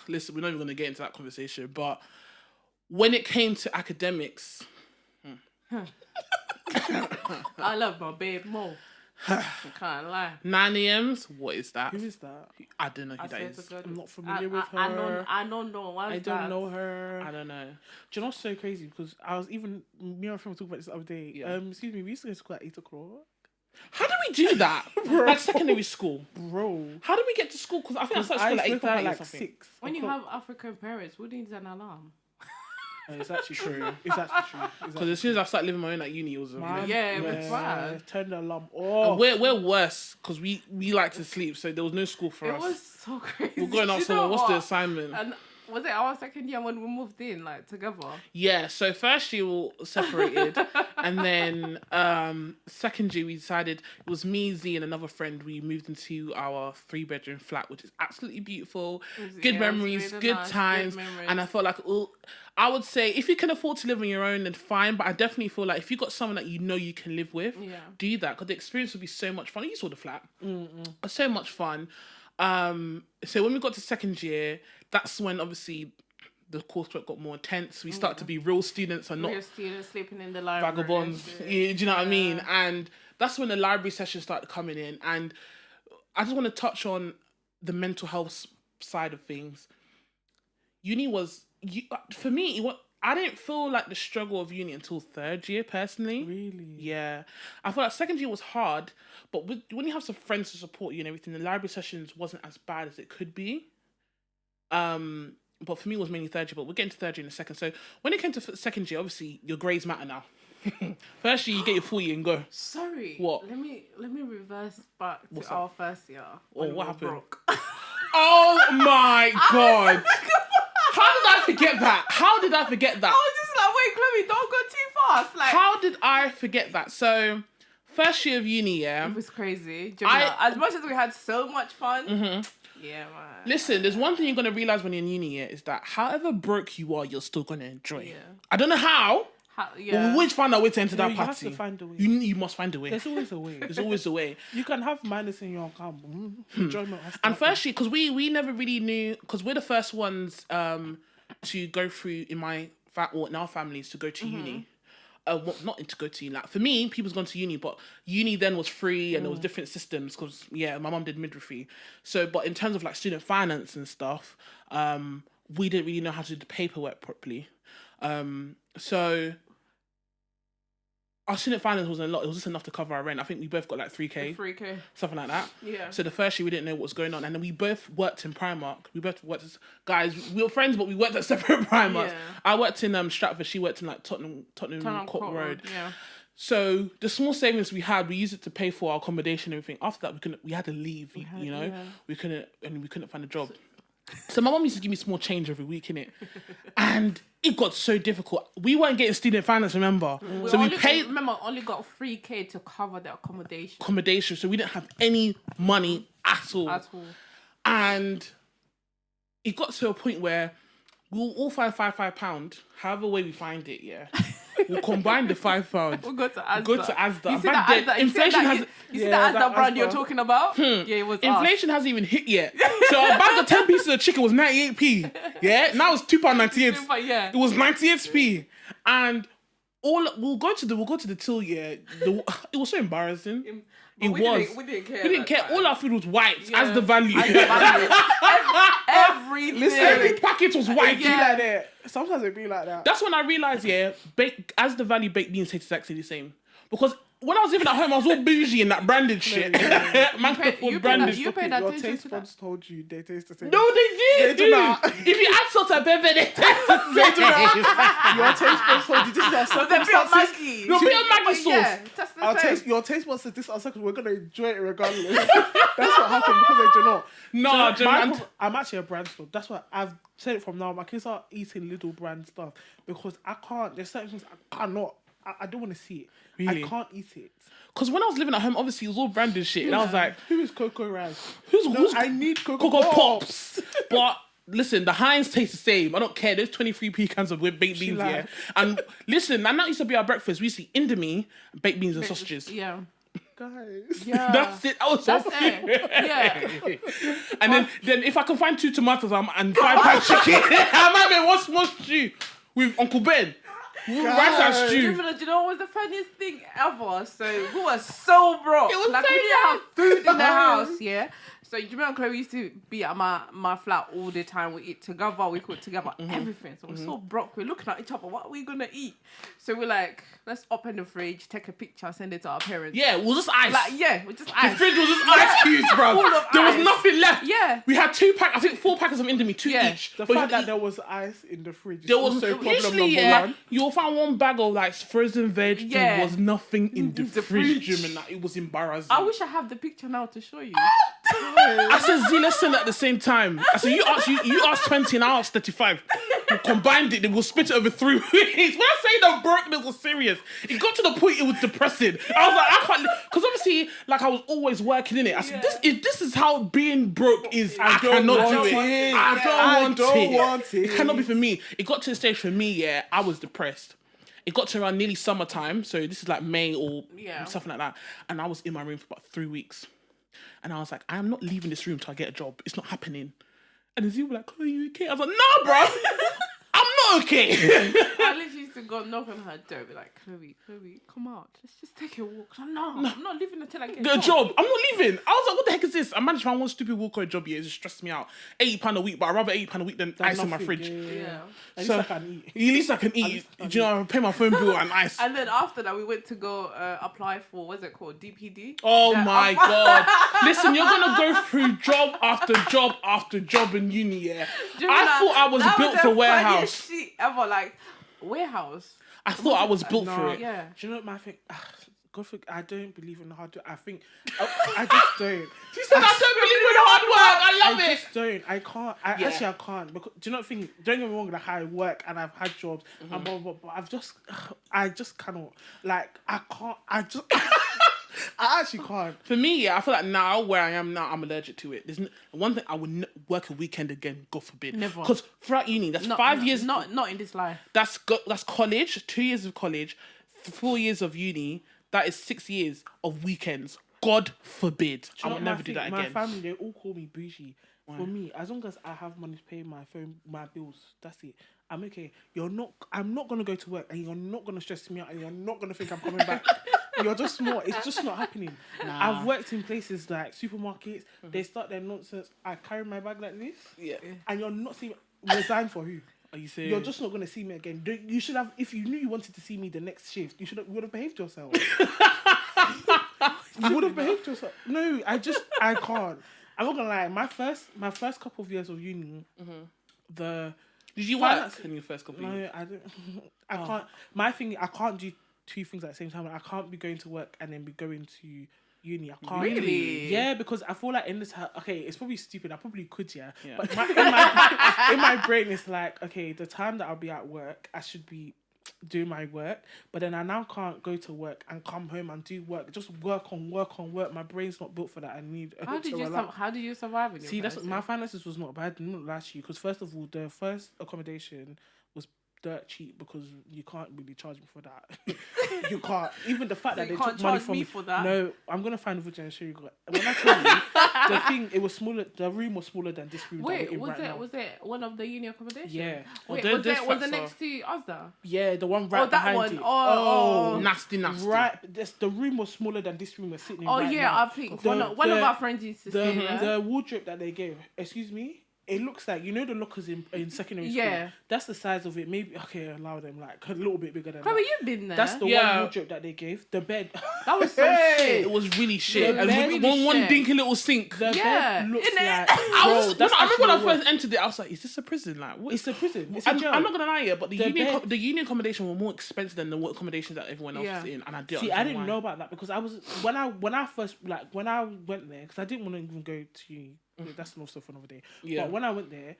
listen, we're not even going to get into that conversation, but when it came to academics, I love my babe more. I can't lie. 9 a.m.s, what is that? Who is that? I don't know who I that swear is. to God. I'm not familiar with I her. I don't know. What's I don't know her. I don't know. Do you know what's so crazy? Because I was even me and my friend were talking about this the other day. Yeah. Excuse me, we used to go to school at 8 o'clock. How do we do that? Like secondary school. Bro. How do we get to school? Because I think I started school at used to wake up 8:30 or like something. 6. When you have African parents, who needs an alarm? It's actually true. It's actually true. Because as soon as I started living my own at uni, it was Yeah, it was bad. Turn the alarm And off. we're worse because we like to sleep, so there was no school for It us. was so crazy. We're going You out know somewhere. What's the what? assignment? And was it our second year when we moved in, like, together? Yeah, so first year we all separated, and then second year we decided it was me, Z, and another friend. We moved into our 3-bedroom flat, which is absolutely beautiful. Good Yeah, memories, really good nice, good times, memories. and I felt like I would say if you can afford to live on your own, then fine. But I definitely feel like if you got someone that you can live with, Yeah. do that because the experience would be so much fun. You saw the flat, so much fun. So when we got to second year, that's when obviously the coursework got more intense. We started to be real students and not Real students sleeping in the library. vagabonds. and shit. Yeah, do you know what I mean? And that's when the library sessions started coming in. And I just want to touch on the mental health side of things. Uni was for me. I didn't feel like the struggle of uni until third year, personally. Really? Yeah. I feel like second year was hard, but when you have some friends to support you and everything, the library sessions wasn't as bad as it could be. But for me, it was mainly third year, but we'll get into third year in a second. So when it came to second year, obviously, your grades matter now. First year, you get your full year and go. Sorry. What? Let me reverse back to What's our first year. Oh, when we what were happened? broke. Oh my God. How did I forget that? How did I forget that? I was just like, wait, Chloe, don't go too fast. Like, How did I forget that? So, first year of uni, yeah. it was crazy. Gemma, as much as we had so much fun, yeah, man. Listen, there's one thing you're gonna realize when you're in uni, yeah, is that however broke you are, you're still gonna enjoy. Yeah. I don't know how, Yeah. but we'll find a way to enter that You party. have to find a way. You must find a way. There's always a way. There's always a way. You can have minus in your account. Enjoyment has to And happen. firstly, because we never really knew, because we're the first ones to go through in our families to go to uni. not to go to uni. Like for me, people's gone to uni, but uni then was free and there was different systems because my mum did midwifery. So, but in terms of like student finance and stuff, we didn't really know how to do the paperwork properly. So our student finance wasn't a lot. It was just enough to cover our rent. I think we both got like 3K. 3K. Something like that. Yeah. So the first year we didn't know what was going on. And then we both worked in Primark. We both worked as... Guys, we were friends, but we worked at separate Primarks. Yeah. I worked in Stratford. She worked in like Tottenham Court Road. Yeah. So the small savings we had, we used it to pay for our accommodation and everything. After that, we had to leave, We couldn't find a job. So my mum used to give me small change every week, innit? And it got so difficult. We weren't getting student finance, remember? So we paid... Remember, only got 3K to cover the accommodation. So we didn't have any money at all. And it got to a point where we'll all find £5, however way we find it, yeah. We'll combine the £5. We'll go to Asda. You see that inflation has... You see that Asda brand you're talking about? Yeah, it was inflation hasn't even hit yet. So a bag of 10 pieces of chicken was 98p. Yeah? Now it's £2.98. Yeah. It was 98p. And we'll go to the till, yeah. It was so embarrassing. We didn't care. All our food was white as the value. Everything. Listen, every packet was white. Yeah. Sometimes it be like that. That's when I realised, as the value baked beans tastes exactly the same. Because when I was living at home, I was all bougie in that branded shit. You paid Your taste buds told you they taste the same. No, they did. They do not. If you add salt and pepper, they taste the same. They do not. Your taste buds told you this is our circumstances. No, put your Maggi sauce. Your taste buds said this is our circumstances. We're gonna enjoy it regardless. That's what happened because they do not. No, so I'm actually a brand store. That's why I've said it from now. My kids are eating little brand stuff because I can't. There's certain things I cannot. I don't want to see it. Really? I can't eat it. Because when I was living at home, obviously it was all branded shit. And I was like... Who is Cocoa Rice? I need Cocoa Pops. But listen, the Heinz tastes the same. I don't care. There's 23p cans of baked beans here. And listen, and that used to be our breakfast. We used to eat Indomie, baked beans and sausages. Yeah. Guys. Yeah. That's it. That's it. Yeah. And then if I can find 2 tomatoes and 5 pound chicken, I might make one small stew with Uncle Ben. Rice and stew. Do you know what was the funniest thing ever? So we were so broke. It was like so we didn't have food in the house, yeah. So you remember Chloe used to be at my flat all the time. We eat together, we cook together, everything. So we're so broke. We're looking at each other. What are we gonna eat? So we're like, let's open the fridge, take a picture, send it to our parents. Yeah, it was just ice. We're just ice. The fridge was just ice cubes, bro. There was nothing left. Yeah. We had 2 packs. I think 4 packets of Indomie, 2 each. The fact that there was ice in the fridge. There was also problem usually, number one. You'll find one bag of like frozen veg. Yeah. There was nothing in the fridge. And it was embarrassing. I wish I have the picture now to show you. I said, Z, let's send at the same time. I said, you asked 20 and I asked 35. We combined it, then we'll split it over 3 weeks. When I say the brokenness was serious, it got to the point it was depressing. I was like, I can't, because obviously, like I was always working in it. I said, this is how being broke is. I cannot do it. I don't want it. It cannot be for me. It got to the stage for me, I was depressed. It got to around nearly summertime, so this is like May or something like that. And I was in my room for about 3 weeks. And I was like, I am not leaving this room till I get a job. It's not happening. And then he was like, are you okay? I was like, no, bro. I'm not okay. I literally used to go knock on her door, be like, Chloe, come out. Let's just take a walk. I'm not leaving until I get a job. I'm not leaving. I was like, what the heck is this? I managed to find one stupid walk or a job here. It just stressed me out. £80 a week, but I'd rather £80 a week than ice in my fridge. Yeah. At least I can eat. At least I can eat. Do you know, I pay my phone bill and ice. And then after that, we went to go apply for, what's it called? DPD? Oh my God. Listen, you're going to go through job after job after job in uni, yeah. I thought I was built for warehouse. Shit ever, like, warehouse. I thought I was built for it. Yeah. Do you know what my thing? I don't believe in hard work. I think I just don't. She said I don't believe in hard work. I love it. I just don't. I can't. Actually, I can't. Because do you not think? Don't get me wrong. Like I work and I've had jobs and blah, blah, blah, but I just cannot. Like I can't. I actually can't. For me, I feel like now where I am now, I'm allergic to it. There's one thing I would work a weekend again. God forbid. Never. Because throughout uni, that's 5 years. Not in this life. That's college. 2 years of college, 4 years of uni. That is 6 years of weekends. God forbid. I will never do that again. My family, they all call me bougie. Why? For me, as long as I have money to pay my phone, my bills, that's it. I'm okay. I'm not gonna go to work, and you're not gonna stress me out, and you're not gonna think I'm coming back. You're just not. It's just not happening. Nah. I've worked in places like supermarkets. They start their nonsense. I carry my bag like this, and you're not seeing. Resign for who? Are you serious? You're just not gonna see me again. You should have. If you knew you wanted to see me the next shift, you would have behaved yourself. You would have behaved yourself. No, I can't. I'm not gonna lie. My first couple of years of uni, Did you work in your first couple of years? No, I don't. I can't. My thing, I can't do two things at the same time. I can't be going to work and then be going to uni. I can't. Really? Yeah, because I feel like in this house, okay, it's probably stupid. I probably could, but in my brain, it's like, okay, the time that I'll be at work, I should be doing my work, but then I now can't go to work and come home and do work. Just work on work. My brain's not built for that. I need. How did you survive in your See, that's my finances was not bad. Not last year, because first of all, the first accommodation was dirt cheap because you can't really charge me for that. You can't. Even the fact So that you they can't took money charge from me me for that? No, I'm gonna find a video and show you. When I tell you, the thing, it was smaller. The room was smaller than this room. Wait, that we're in was it one of the uni accommodations? Yeah. Wait, Well, was those it facts next to Asda? Yeah, the one right Oh, that behind one. it. Oh. Nasty. Right, the room was smaller than this room we're sitting in. Oh right yeah, now. I think one of our friends used to say that. The wardrobe that they gave. Excuse me. It looks like, you know, the lockers in secondary school. Yeah. That's the size of it. Maybe allow them like a little bit bigger than Chloe, that. you've been there. That's the Yeah. one wardrobe that they gave. The bed. That was so shit. It was really shit. The And bed with really one shit. dinky little sink. The Yeah. bed looks Innit? like. I Bro, that's remember when I actually first entered it, I was like, is this a prison? Like, what? It's a prison. It's a jail. I'm not gonna lie, but the bed- union accommodation were more expensive than the accommodations that everyone else was in, and I didn't. See, I didn't know about that because I was when I first when I went there, because I didn't want to even go to uni. That's another stuff for another day. Yeah. But when I went there,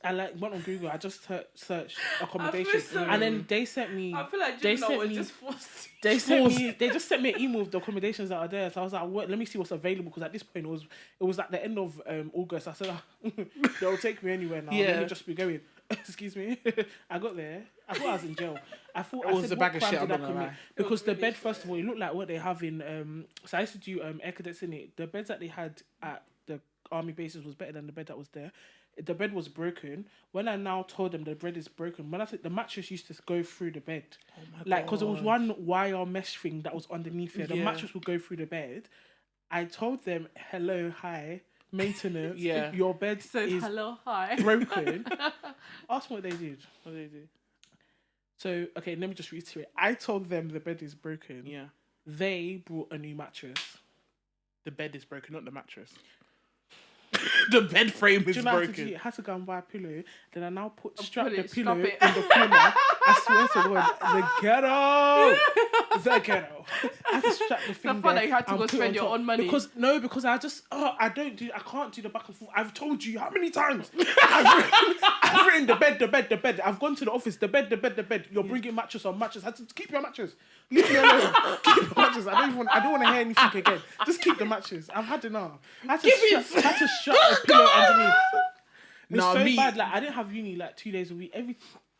I went on Google. I just searched accommodation, so- and then they sent me. I feel like they Gemini sent was me. just forced. They just sent me an email with the accommodations that are there. So I was like, let me see what's available, because at this point it was like the end of August. I said, they'll take me anywhere now. Let Yeah. me just be going. Excuse me. I got there. I thought I was in jail. I thought It was said, a bag what of crime shit, did I'm I not gonna commit? lie. Because the bed, first of all, it looked like what they have in. So I used to do air cadets in it. The beds that they had at the army bases was better than the bed that was there. The bed was broken. When I now told them the bed is broken, when I said the mattress used to go through the bed, because it was one wire mesh thing that was underneath here. The Yeah. mattress would go through the bed. I told them, hello, hi, maintenance. Yeah. Your bed Said is hello, hi. broken. Ask me what they did. What did they do? So, okay, let me just reiterate. I told them the bed is broken. Yeah. They brought a new mattress. The bed is broken, not the mattress. The bed frame Do is you know how to do broken. it? I had to go and buy a pillow. Then I now strap pull the it, pillow strap in it. the corner. I swear to God, the ghetto. The ghetto. I had to strap the thing fun there that you had to and go put it spend on your top. own money. Because I just, I can't do the back and forth. I've told you how many times. I've written the bed. I've gone to the office, the bed. You're bringing mattress on mattress. I had to keep your mattress. Leave me alone. Keep your mattress. I don't want to hear anything again. Just keep the mattress. I've had enough. I had to strap the pillow underneath. It's so bad. Like, I didn't have uni like 2 days a week. Every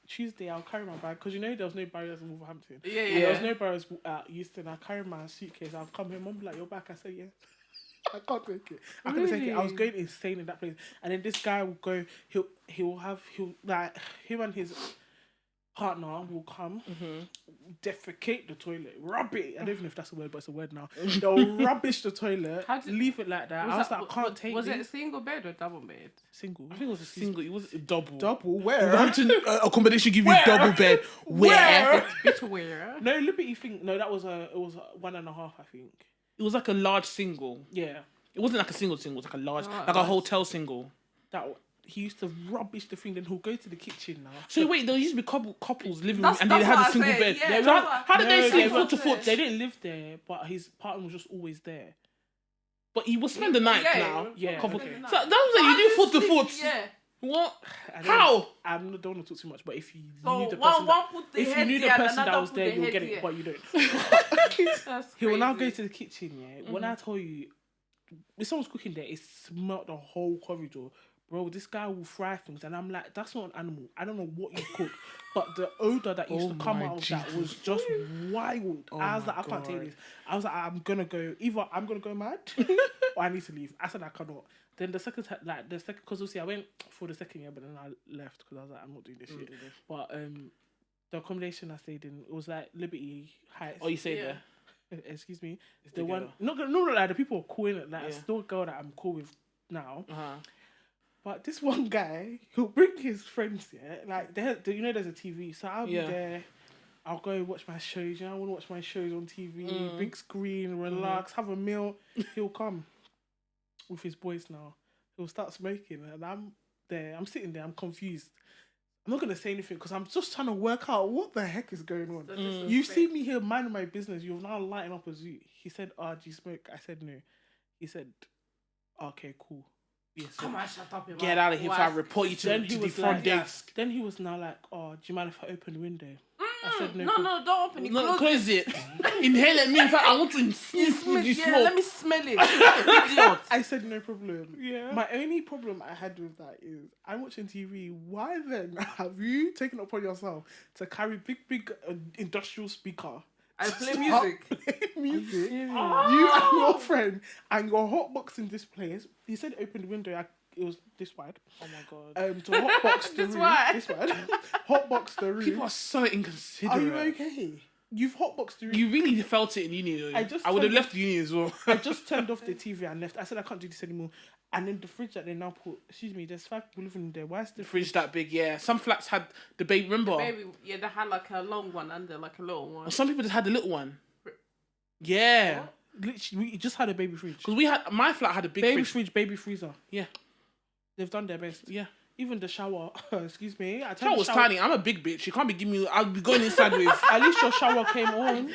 Tuesday I'll carry my bag, because you know there was no barriers in Wolverhampton. Yeah. There was no barriers at Euston. I carry my suitcase. I'll come home. Mum be like, "You're back." I say, "Yeah." I can't take it. I couldn't take it. I was going insane in that place. And then this guy will go. He'll like him and his partner will come, defecate the toilet, rub it. I don't even know if that's a word, but it's a word now. They'll rubbish the toilet, leave it like that. I was like, I can't take it. Was it a single bed or double bed? Single. I think it was a single. It was double. Double? Where? Wolverhampton accommodation give you double bed. Where? Bit where? No, Liberty thing. No, that was it was 1.5, I think. It was like a large single. Yeah. It wasn't like a single. It was like a large, Oh, like a hotel single. He used to rubbish the thing, then he'll go to the kitchen now. So wait, there used to be couples living That's- and they that's had what a I single said, bed. yeah, So that's what- how did they No, sleep they foot to were- foot? They didn't live there, but his partner was just always there. But he would spend the night Yeah, now. Yeah. Couple. Okay. So that was like you do foot to foot. Yeah. What? I How? I don't want to talk too much, but if you So knew the one person, that, put the if you head knew the there and person that another was put there, the you'll head get it, here. but you don't. That's He will now go crazy. to the kitchen. Yeah, when I tell you, if someone's cooking there, it smelled the whole corridor. bro, this guy will fry things, and I'm like, that's not an animal. I don't know what you cooked, but the odor that used to come out of that was just wild. I was like, I can't take this. I was like, I'm gonna go. Either I'm gonna go mad, or I need to leave. I said I cannot. Then the second, because obviously I went for the second year, but then I left because I was like, I'm not doing this shit. But the accommodation I stayed in, it was like Liberty Heights. Oh, you say there? Excuse me. It's the together. one, no, like the people are cool in it. Like a still girl that I'm cool with now. But this one guy, he'll bring his friends. Yeah, like there's a TV, so I'll be there. I'll go watch my shows. I want to watch my shows on TV, big screen, relax, have a meal. He'll come with his boys now. He'll start smoking, and I'm there. I'm sitting there. I'm confused. I'm not gonna say anything because I'm just trying to work out what the heck is going on. You see me here minding my business. You're now lighting up a zoo. He said, "Do you smoke?" I said, "No." He said, "Okay, cool." Yes, Come on, shut up. Get out of here if I report you to the front desk. Then he was now like, "Oh, do you mind if I open the window?" I said, No, don't open it. No, close it. Inhale it. Me, in fact, I want to smoke. Let me smell it. Idiot. I said, no problem. Yeah. My only problem I had with that is I'm watching TV. Why then have you taken it upon yourself to carry big industrial speaker and play music? Play music. You and your friend and your hotboxing this place. He said open the window. It was this wide. Oh my god. To hotbox the room. This wide. Hotbox the room. People are so inconsiderate. Are you okay? You've hotboxed the room. You really felt it in uni though. I would have left uni as well. I just turned off the TV and left. I said I can't do this anymore. And then the fridge that they now put, excuse me, there's 5 people living in there. Why is the fridge that big? Yeah. Some flats had the baby, remember? They had like a long one under, like a little one. Or some people just had the little one. Yeah. What? Literally, we just had a baby fridge. Because my flat had a big baby fridge. Baby freezer. Yeah. They've done their best. Yeah. Even the shower, excuse me. Shower was tiny. I'm a big bitch. You can't be giving me. I'll be going in sideways. At least your shower came on.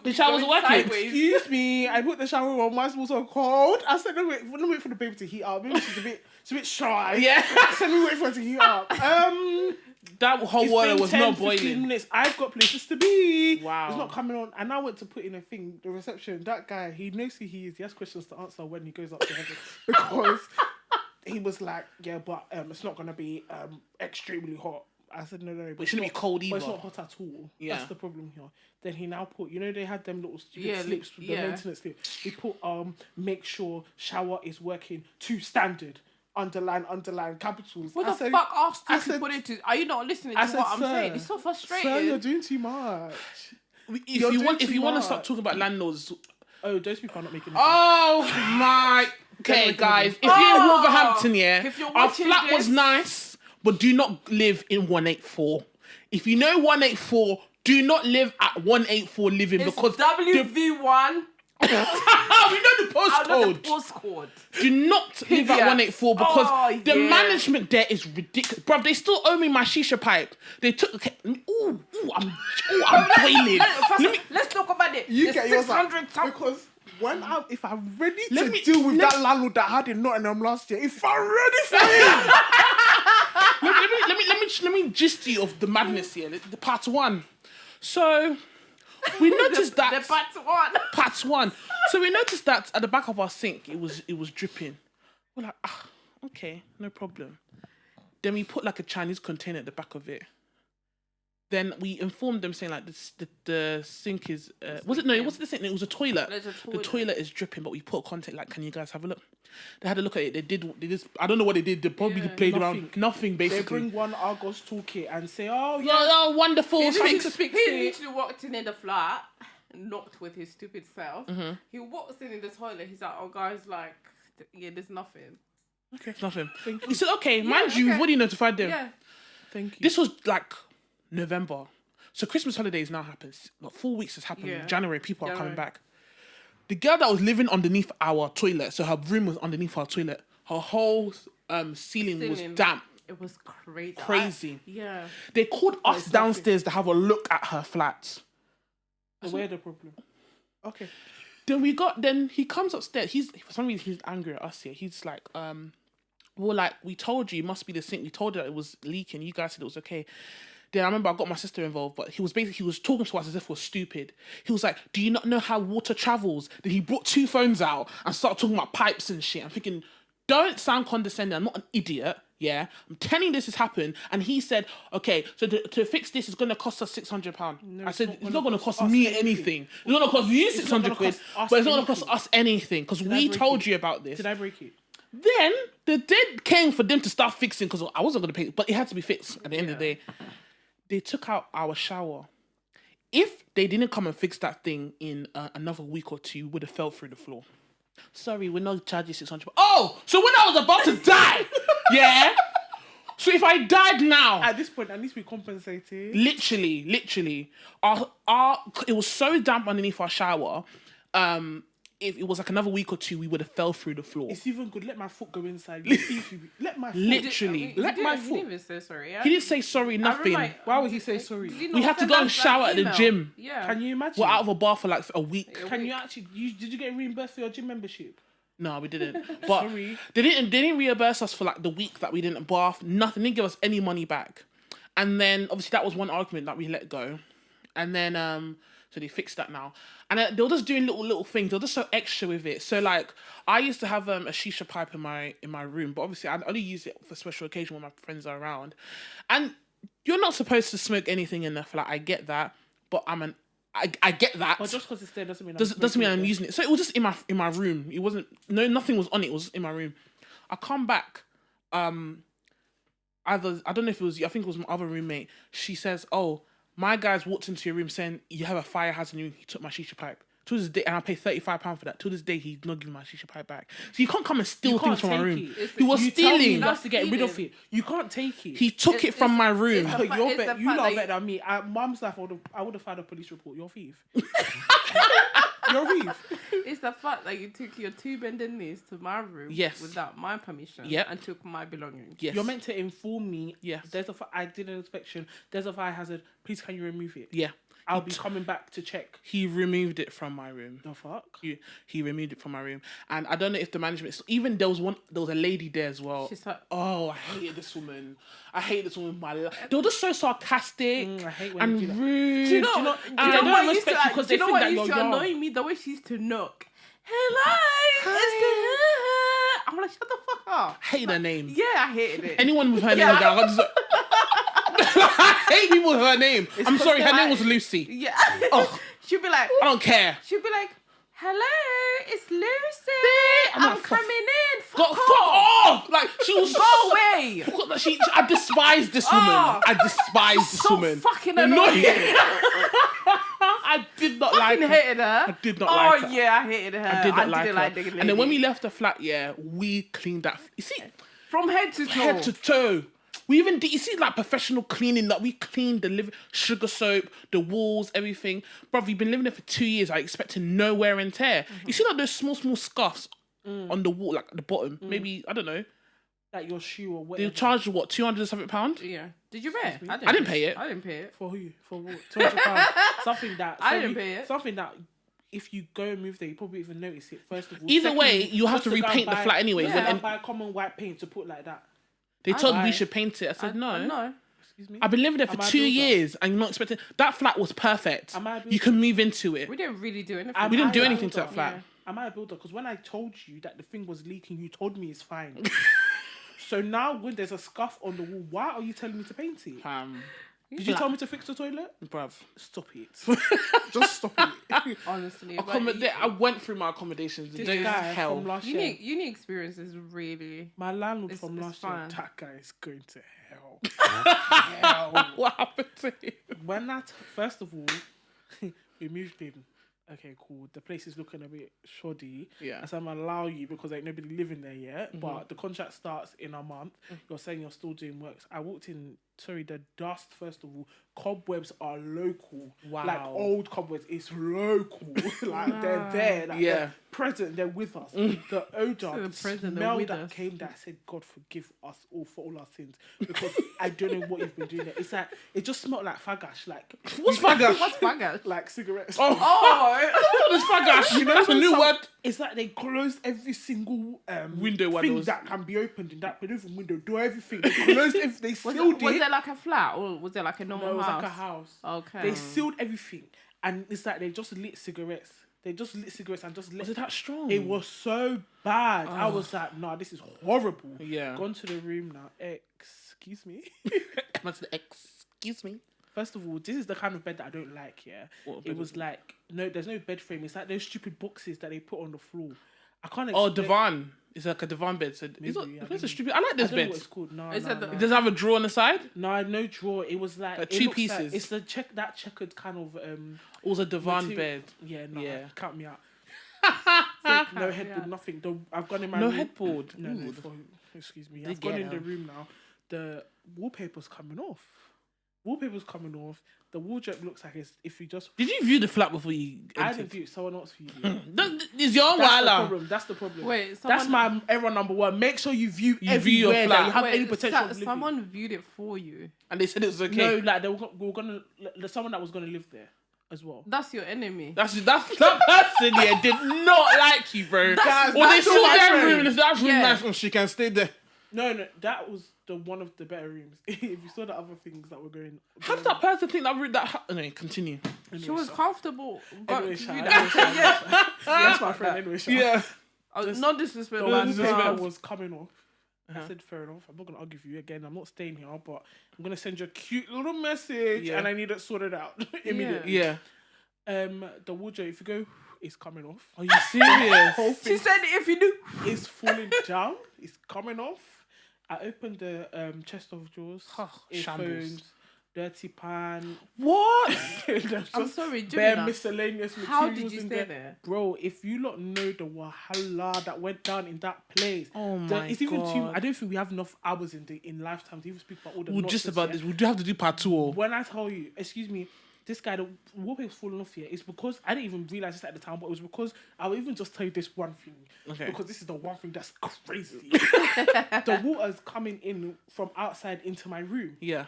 The shower was working. Sideways. Excuse me. I put the shower on. My was so cold. I said, let me wait for the baby to heat up. Maybe she's a bit shy. Yeah. I said, let me wait for her to heat up. That whole water was 10, not 15 boiling. minutes. I've got places to be. Wow. It's not coming on. And I went to put in a thing. The reception. That guy. He knows who he is. He has questions to answer when he goes up to heaven because. He was like, yeah, but it's not going to be extremely hot. I said, no. But it shouldn't be cold either. But it's not hot at all. Yeah. That's the problem here. Then he now put, they had them little stupid slips with the maintenance slip. He put, make sure shower is working to standard. Underline, capitals. What the fuck else did you put it to? Are you not listening to what I'm saying? It's so frustrating. Sir, you're doing too much. If you want to stop talking about landlords... Oh, those people are not making it. Oh my... Okay, guys. If you're in Wolverhampton, our flat was nice, but do not live in 184. If you know 184, do not live at 184 living because... WV1. We know the postcode. I know the postcode. Do not live at 184 because the management there is ridiculous. Bruv, they still owe me my shisha pipe. They took... Okay, I'm boiling. Let's talk about it. You get yours up. Because... if I'm ready to deal with that landlord that had in Nottingham last year, if I'm ready for him, let me gist you of the madness here. The part 1. So we noticed that the part 1. So we noticed that at the back of our sink, it was dripping. We're like, okay, no problem. Then we put like a Chinese container at the back of it. Then we informed them saying like the sink is was it no? It wasn't the sink. It was a toilet. The toilet is dripping, but we put contact like, can you guys have a look? They had a look at it. They just I don't know what they did. They probably played around. Nothing basically. They bring one Argos toolkit and say, oh yeah, oh wonderful. He literally walked in the flat, knocked with his stupid self. Mm-hmm. He walks in the toilet. He's like, oh guys, like there's nothing. Okay, nothing. He said, okay, mind you, we've already notified them. Yeah, thank you. This was like November. So Christmas holidays now happens. Like 4 weeks has happened. In January, people are coming back. The girl that was living underneath our toilet, so her room was underneath our toilet, her whole ceiling was damp. It was crazy. Yeah. They called us downstairs to have a look at her flat. So where's the problem? Okay. Then he comes upstairs. For some reason he's angry at us here. He's like, we told you it must be the sink. We told you that it was leaking. You guys said it was okay. Then I remember I got my sister involved, but he was talking to us as if we're stupid. He was like, do you not know how water travels? Then he brought 2 phones out and started talking about pipes and shit. I'm thinking, don't sound condescending. I'm not an idiot. Yeah, I'm telling you this has happened. And he said, okay, so to fix this, it's going to cost us £600. I said, it's not going to cost me anything. It's not going to cost you 600 quid, but it's not going to cost us anything because we told you about this. Did I break it? Then the day came for them to start fixing because I wasn't going to pay, but it had to be fixed at the end of the day. They took out our shower. If they didn't come and fix that thing in another week or two, we would have fell through the floor. Sorry, we're not charging 600. Oh, so when I was about to die, yeah. So if I died now, At this point, at least we compensated. literally, our it was so damp underneath our shower. If it was like another week or two, we would have fell through the floor. It's even good. Let my foot go inside. Let my foot. Literally. Let my He foot. didn't even say sorry. Yeah? He didn't say sorry, nothing. Why would he say sorry? Did he We not had to send go and us that shower at the email? gym. Yeah. Can you imagine? We're out of a bar for like a week. Can you actually? Did you get reimbursed for your gym membership? No, we didn't. But Sorry. they didn't reimburse us for like the week that we didn't bath. Nothing. They didn't give us any money back. And then obviously that was one argument that we let go. And then so they fixed that now. And they were just doing little things. They were just so extra with it. So like I used to have a shisha pipe in my room, but obviously I only use it for special occasion when my friends are around. And you're not supposed to smoke anything in the flat. I get that, but I get that. But just because it's there doesn't mean Doesn't mean I'm using it. So it was just in my room. It wasn't nothing was on it. It was in my room. I come back. Either I don't know if it was. I think it was my other roommate. She says, "Oh, my guy's walked into your room saying you have a fire hazard in your room. He took my shisha pipe." To this day, and I paid £35 for that. To this day, he's not giving my shisha pipe back. So you can't come and steal things from my room. He was You tell me stealing. not to get rid of stealing. it. You can't take it. He took it from my room. it's the fact- You're the bet, you fact lot that better than me. At Mum's life, I would have filed a police report. You're a thief. You're a thief. It's the fact that you took your two bending knees to my room Yes. without my permission Yep. and took my belongings. Yes. You're meant to inform me. Yes. I did an inspection. There's a fire hazard. Please, can you remove it? Yeah. I'll be coming back to check. He removed it from my room. The fuck? He removed it from my room, and I don't know if the management. Even there was a lady there as well. She's like, oh, I hated this woman. I hate this woman with my life. They were just so sarcastic I hate when and they do that. rude. do you know, do you know do you know they what don't used to, respect you 'cause do you they know think what that used to you're young. annoy me? The way she used to knock. Hello, it's I'm like, shut the fuck up. Hate her name. Yeah, I hated it. Anyone with her name, Yeah. I just- I hate people with her name. I'm sorry, her name was Lucy. Yeah. Oh. She'd be like, I don't care. hello, it's Lucy. I'm I'm like, coming in. Fuck off! Like she was Go away. I despise this woman. Oh. I despise this So woman. fucking annoying. I did not like fucking her. hated her. I did not like her. Oh yeah, I hated her. I did not like her. the And then when we lady. left the flat, yeah, we cleaned that. You see, from head to toe. head to toe. We even did, you see, like professional cleaning. Like we cleaned the living, sugar soap, the walls, everything. Bruv, we've been living there for 2 years. I expected no wear and tear. You see, like those small scuffs on the wall, like at the bottom. Maybe I don't know. Like your shoe or They whatever. charged what, £200 Yeah. Did you pay? I didn't pay it. I didn't pay it. For who? For what? £200. Something that. I didn't pay it. Something that. If you go and move there, you probably even notice it. First of all, Either way, secondly, you have just to go and repaint the buy- flat anyway. just Yeah. go When- and buy common white paint to put like that. They told me we Why? should paint it. I said no. No. Excuse me. I've been living there for Am I a 2 builder? years and you're not expecting. That flat was perfect. Am I a You can move into it. We didn't really do anything. Am We didn't I do a anything to builder? that flat. Yeah. Am I a builder? Because when I told you that the thing was leaking, you told me it's fine. So now when there's a scuff on the wall, why are you telling me to paint it? Did you tell me to fix the toilet? Bruv. Stop it. Just stop it. Honestly. but I went through my accommodations. This Those guy hell. from last year, uni experience is really. my landlord It's- from it's last year, fun. that guy is going to hell. Hell. What happened to him? When first of all, we moved in. Okay, cool. The place is looking a bit shoddy. Yeah. So I'm gonna allow you because ain't nobody living there yet. But the contract starts in a month. You're saying you're still doing works. I walked in. Sorry, the dust. First of all, cobwebs are local. Wow. Like old cobwebs, it's local. Like they're there. Like Yeah. they're present. They're with us. The odor, the present, they're smell with that us. came there. I said, God forgive us all for all our sins because I don't know what you've been doing there. It's like it just smelled like fagash. Like What's fagash? What's faggot? like cigarettes. Oh, What's fagash? You know, that's a new word. It's like they closed every single Window thing windows. that can be opened in that bedroom window. Do everything. They closed everything. They sealed was it. it like a flat or was it like a No, normal it was house? like a house. Okay. They sealed everything, and it's like they just lit cigarettes. They just lit cigarettes and just Was lit. it that strong? It was so bad. I was like, nah, this is horrible. Yeah. Gone to the room now. Excuse me. Excuse me. First of all, this is the kind of bed that I don't like, yeah. What bed It is was it? like, no, there's no bed frame. It's like those stupid boxes that they put on the floor. I can't Oh, explain. divan. It's like a divan bed. So Maybe, it's I not, don't it's know. a stupid. I like I this don't know bed. what it's called. No, Is no, that no. the- Does it have a drawer on the side? No drawer. It was like Two it looks pieces. Like, it's the checkered kind of Or was a divan material. bed? Yeah, no, Yeah. count me out. No headboard, nothing. I've gone in my No room. headboard. No, Ooh, excuse me. the I've gone in the ghetto. room now. The wallpaper's coming off. Wallpaper's coming off. The wardrobe looks like it's if you just. Did you view the flat before you I entered? didn't view it. Someone else viewed it. Is your own That's the wala? problem. That's the problem. Wait, That's someone- my error number one. Make sure you view You view your everywhere flat. that you have Wait, any potential of living. someone viewed it for you. And they said it was okay. No, like we were gonna. There's someone that was gonna live there as well. That's your enemy. That person here did not like you, bro. That's- Or they that's saw all my their friend. room and it's that's really Yeah. nice and she can stay there. No, that was the one of the better rooms. If you saw the other things that were going. How did that person think that room that? Anyway, continue. She was comfortable. But Anyway, to Sha, view that that- was- yeah. That's my friend anyway. Sha. Yeah. Just- Not disrespect, The man. wallpaper was coming off. Uh-huh. I said, fair enough. I'm not going to argue with you again. I'm not staying here, but I'm going to send you a cute little message Yeah. and I need it sorted out immediately. Yeah. The wardrobe, if you go, it's coming off. Are you serious? Whole She thing said if you do. is falling down. It's coming off. I opened the chest of drawers. Shambles. Earphones, dirty pan. What? There's I'm just sorry, bare Jimena. miscellaneous materials How did you in stay there? Bro, if you lot know the wahala that went down in that place. Oh my It's even too. God. I don't think we have enough hours in lifetime to even speak about all the We'll just nonsense, about yeah? this. We do have to do part 2. Or... When I tell you, excuse me, this guy, the wallpaper's falling off here. It's because I didn't even realize this at the time, but it was because I will even just tell you this one thing. Okay. Because this is the one thing that's crazy. The water's coming in from outside into my room. Yeah.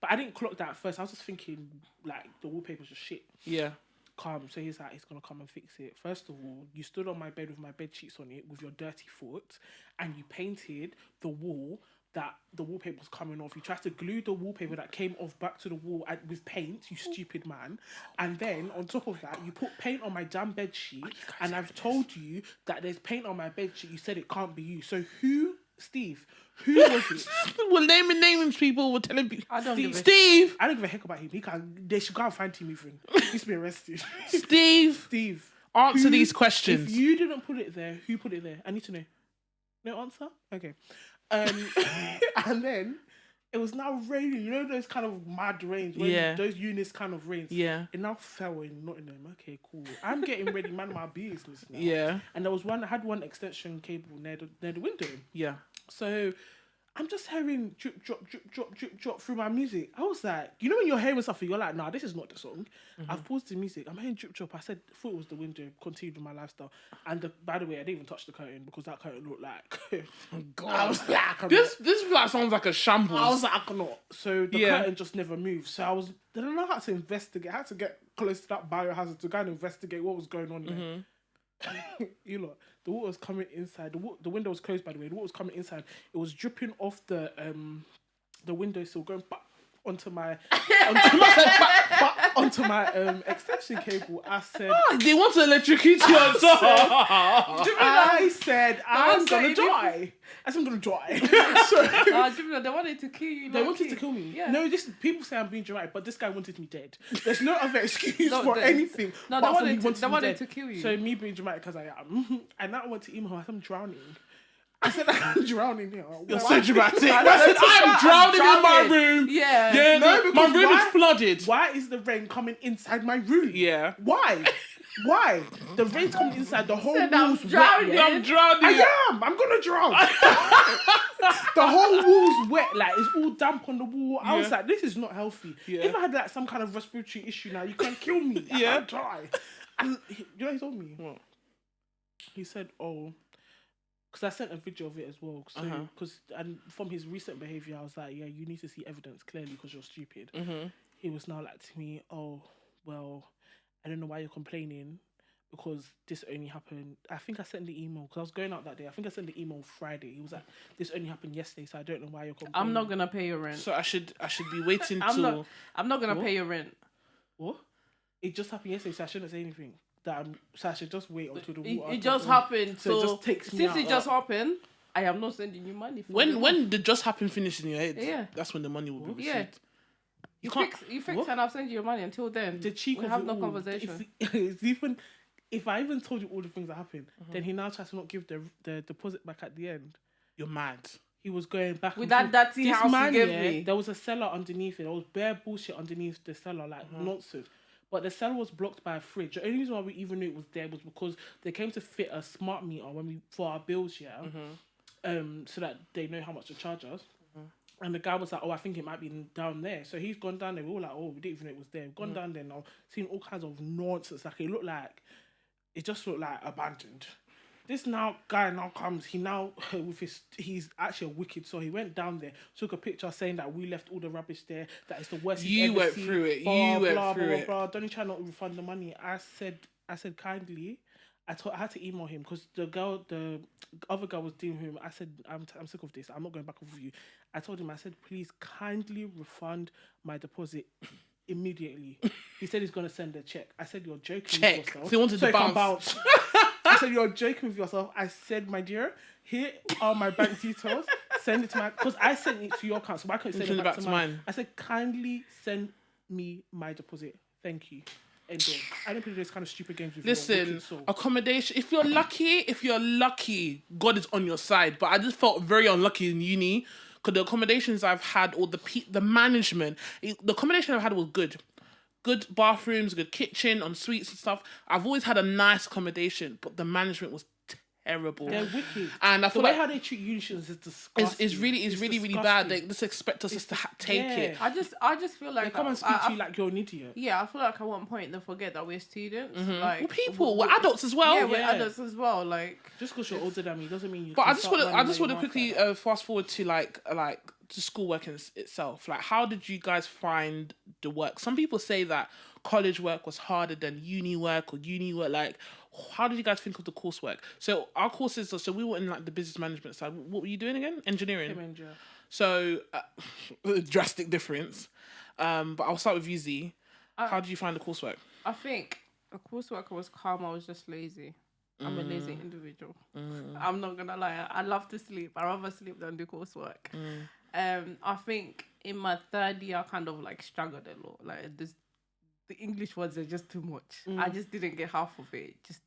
But I didn't clock that at first. I was just thinking, like, the wallpaper's just shit. Yeah. Calm. So he's like, he's going to come and fix it. First of all, you stood on my bed with my bed sheets on it with your dirty foot and you painted the wall that the wallpaper was coming off. You tried to glue the wallpaper that came off back to the wall with paint, you stupid man. And then on top of that, you put paint on my damn bed sheet. And I've told you that there's paint on my bed sheet. You said it can't be you. So Steve, who was it? We're naming names, people. We're telling people. I don't give a Steve! I don't give a heck about him. They should go and find him even. He's been arrested. Steve! Steve. Answer who- these questions. If you didn't put it there, who put it there? I need to know. No answer? Okay. And then it was now raining. You know those kind of mad rains? When Yeah. Those Eunice kind of rains. Yeah. It now fell in Nottingham. Okay, cool. I'm getting ready, man, my business now. Yeah. And there was one, I had one extension cable near the window. Yeah. So I'm just hearing drip, drop, drip, drop, drip, drop through my music. I was like, you know when you're hearing something, you're like, nah, this is not the song. I've paused the music. I'm hearing drip, drop. I thought it was the window, continued with my lifestyle. And by the way, I didn't even touch the curtain because that curtain looked like... I was like, I cannot. This flat sounds like a shambles. I was like, I cannot. So the Yeah. curtain just never moved. So then I had to investigate. I had to get close to that biohazard to go and investigate what was going on there. You lot, the water was coming inside. The window was closed, by the way. The water was coming inside. It was dripping off the windowsill, going back onto my onto my extension cable. I said, They want to electrocute you on top. I said, I'm was gonna saying, die. I said, I'm gonna die. So, Jimena, they wanted to kill you. they low wanted key. to kill me. Yeah. No, people say I'm being dramatic, but this guy wanted me dead. There's no other excuse No, for they- anything. No, they apart from he wanted me to dead. kill you. So me being dramatic as I am, and now I went to email her, I'm drowning. I said I'm drowning here. You're Why? so dramatic. I said, I'm drowning in my room. Yeah. Yeah, No, no, my because room why- is flooded. Why is the rain coming inside my room? Yeah. Why? Why? The rain's coming inside. The whole Said I'm wall's wet. drowning. yeah? I'm drowning. I am. I'm gonna drown. The whole wall's wet. Like it's all damp on the wall. I was Yeah. like, this is not healthy. Yeah. If I had like some kind of respiratory issue now, you can kill me. I Yeah. can't die. And you know what he told me? What? He said, "Oh." Because I sent a video of it as well. So, and from his recent behaviour, I was like, yeah, you need to see evidence clearly because you're stupid. He was now like to me, oh, well, I don't know why you're complaining because this only happened. I think I sent the email because I was going out that day. I think I sent the email Friday. He was like, this only happened yesterday, so I don't know why you're complaining. I'm not gonna pay your rent. So I should be waiting I'm till. not gonna pay your rent. What? It just happened yesterday, so I shouldn't say anything. that so I should just wait until the water. It just happened. So So, it just takes me since out. it just happened, I am not sending you money. For the month. When the just happen finish in your head, Yeah. that's when the money will be Yeah. received. You fix and I'll send you your money. Until then, The cheek we of have it no all, conversation. It's even if I even told you all the things that happened, then he now tries to not give the deposit back at the end. You're mad. He was going back With and that forth. dirty This house man, you gave yeah, me. there was a seller underneath it. There was bare bullshit underneath the seller, like nonsense. But the seller was blocked by a fridge. The only reason why we even knew it was there was because they came to fit a smart meter for our bills, so that they know how much to charge us. And the guy was like, "Oh, I think it might be down there." So he's gone down there. We were like, "Oh, we didn't even know it was there." We've gone down there now, seen all kinds of nonsense. Like it just looked like abandoned. This guy comes. He now he's actually a wicked. So he went down there, took a picture saying that we left all the rubbish there. That it's the worst. You went through it. You went through it. Don't you try not to refund the money? I said kindly. I had to email him because the other girl was dealing with him. I said, I'm sick of this. I'm not going back with you. I told him, I said, please kindly refund my deposit immediately. He said he's going to send a check. I said, you're joking with yourself. So he wanted to bounce. I said, you're joking with yourself. I said, my dear, here are my bank details. Send it to my... Because I sent it to your account, so I couldn't send it back to mine. I said, kindly send me my deposit. Thank you. I don't play those kind of stupid games with you. Listen, accommodation. If you're lucky, God is on your side. But I just felt very unlucky in uni because the accommodations I've had, or the management, the accommodation I've had was good. Good bathrooms, good kitchen, en suites and stuff. I've always had a nice accommodation, but the management was terrible. They're wicked. And I feel the way like how they treat uni students is disgusting. It's really bad. They just expect us to take it. I just feel like they come and speak to you like you're an idiot. Yeah, I feel like at one point they forget that we're students. Like We're adults as well. Yeah, we're adults as well. Like just because you're older than me doesn't mean you. But I just want to quickly fast forward to like to schoolwork in itself. Like, how did you guys find the work? Some people say that college work was harder than uni work or uni work. Like, how did you guys think of the coursework? So our courses, so we were in like the business management side. What were you doing again? Engineering. So drastic difference. But I'll start with you, Z. How did you find the coursework? I think the coursework was calm. I was just lazy. I'm a lazy individual. I'm not gonna lie. I love to sleep. I rather sleep than do coursework. I think in my third year, I kind of like struggled a lot. Like the English words are just too much. I just didn't get half of it. Just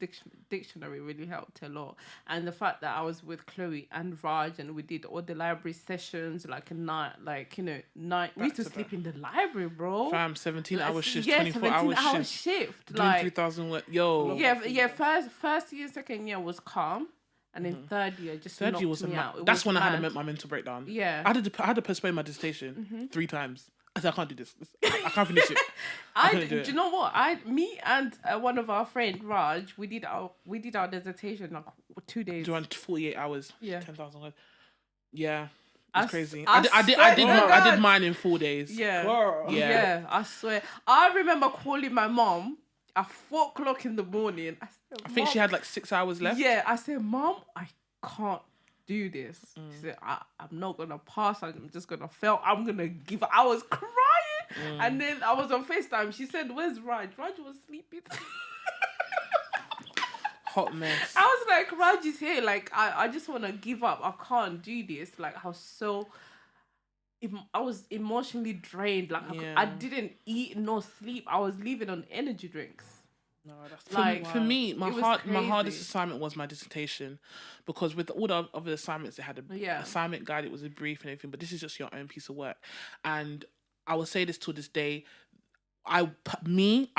dictionary really helped a lot. And the fact that I was with Chloe and Raj and we did all the library sessions, like a night, we used to sleep in the library, bro. Fam, 17-hour shifts, yeah, 24-hour shift. Doing like 3,000 work. Yo. Yeah. First year, second year was calm. And then third year just knocked me out. That's when I had my mental breakdown. Yeah. I had to postpone my dissertation 3 times. I said, I can't do this. I can't finish it. Do you know what? Me and one of our friends, Raj, we did our dissertation like 2 days. Around 48 hours. Yeah. 10,000 words. Yeah. It's crazy. I did mine in 4 days. Yeah. Girl. Yeah. I swear. I remember calling my mom at 4:00 in the morning. I think she had like 6 hours left. Yeah. I said, Mom, I can't do this. She said, I'm not gonna pass. I'm just gonna fail. I'm gonna give. I was crying, and then I was on FaceTime. She said, "Where's Raj?" Raj was sleeping. Hot mess. I was like, Raj is here. Like, I just want to give up. I can't do this. Like, I was emotionally drained. Like, I didn't eat nor sleep. I was living on energy drinks. No, that's like for me, my hardest assignment was my dissertation, because with all the other assignments, they had a assignment guide, it was a brief and everything, but this is just your own piece of work. And I will say this to this day, I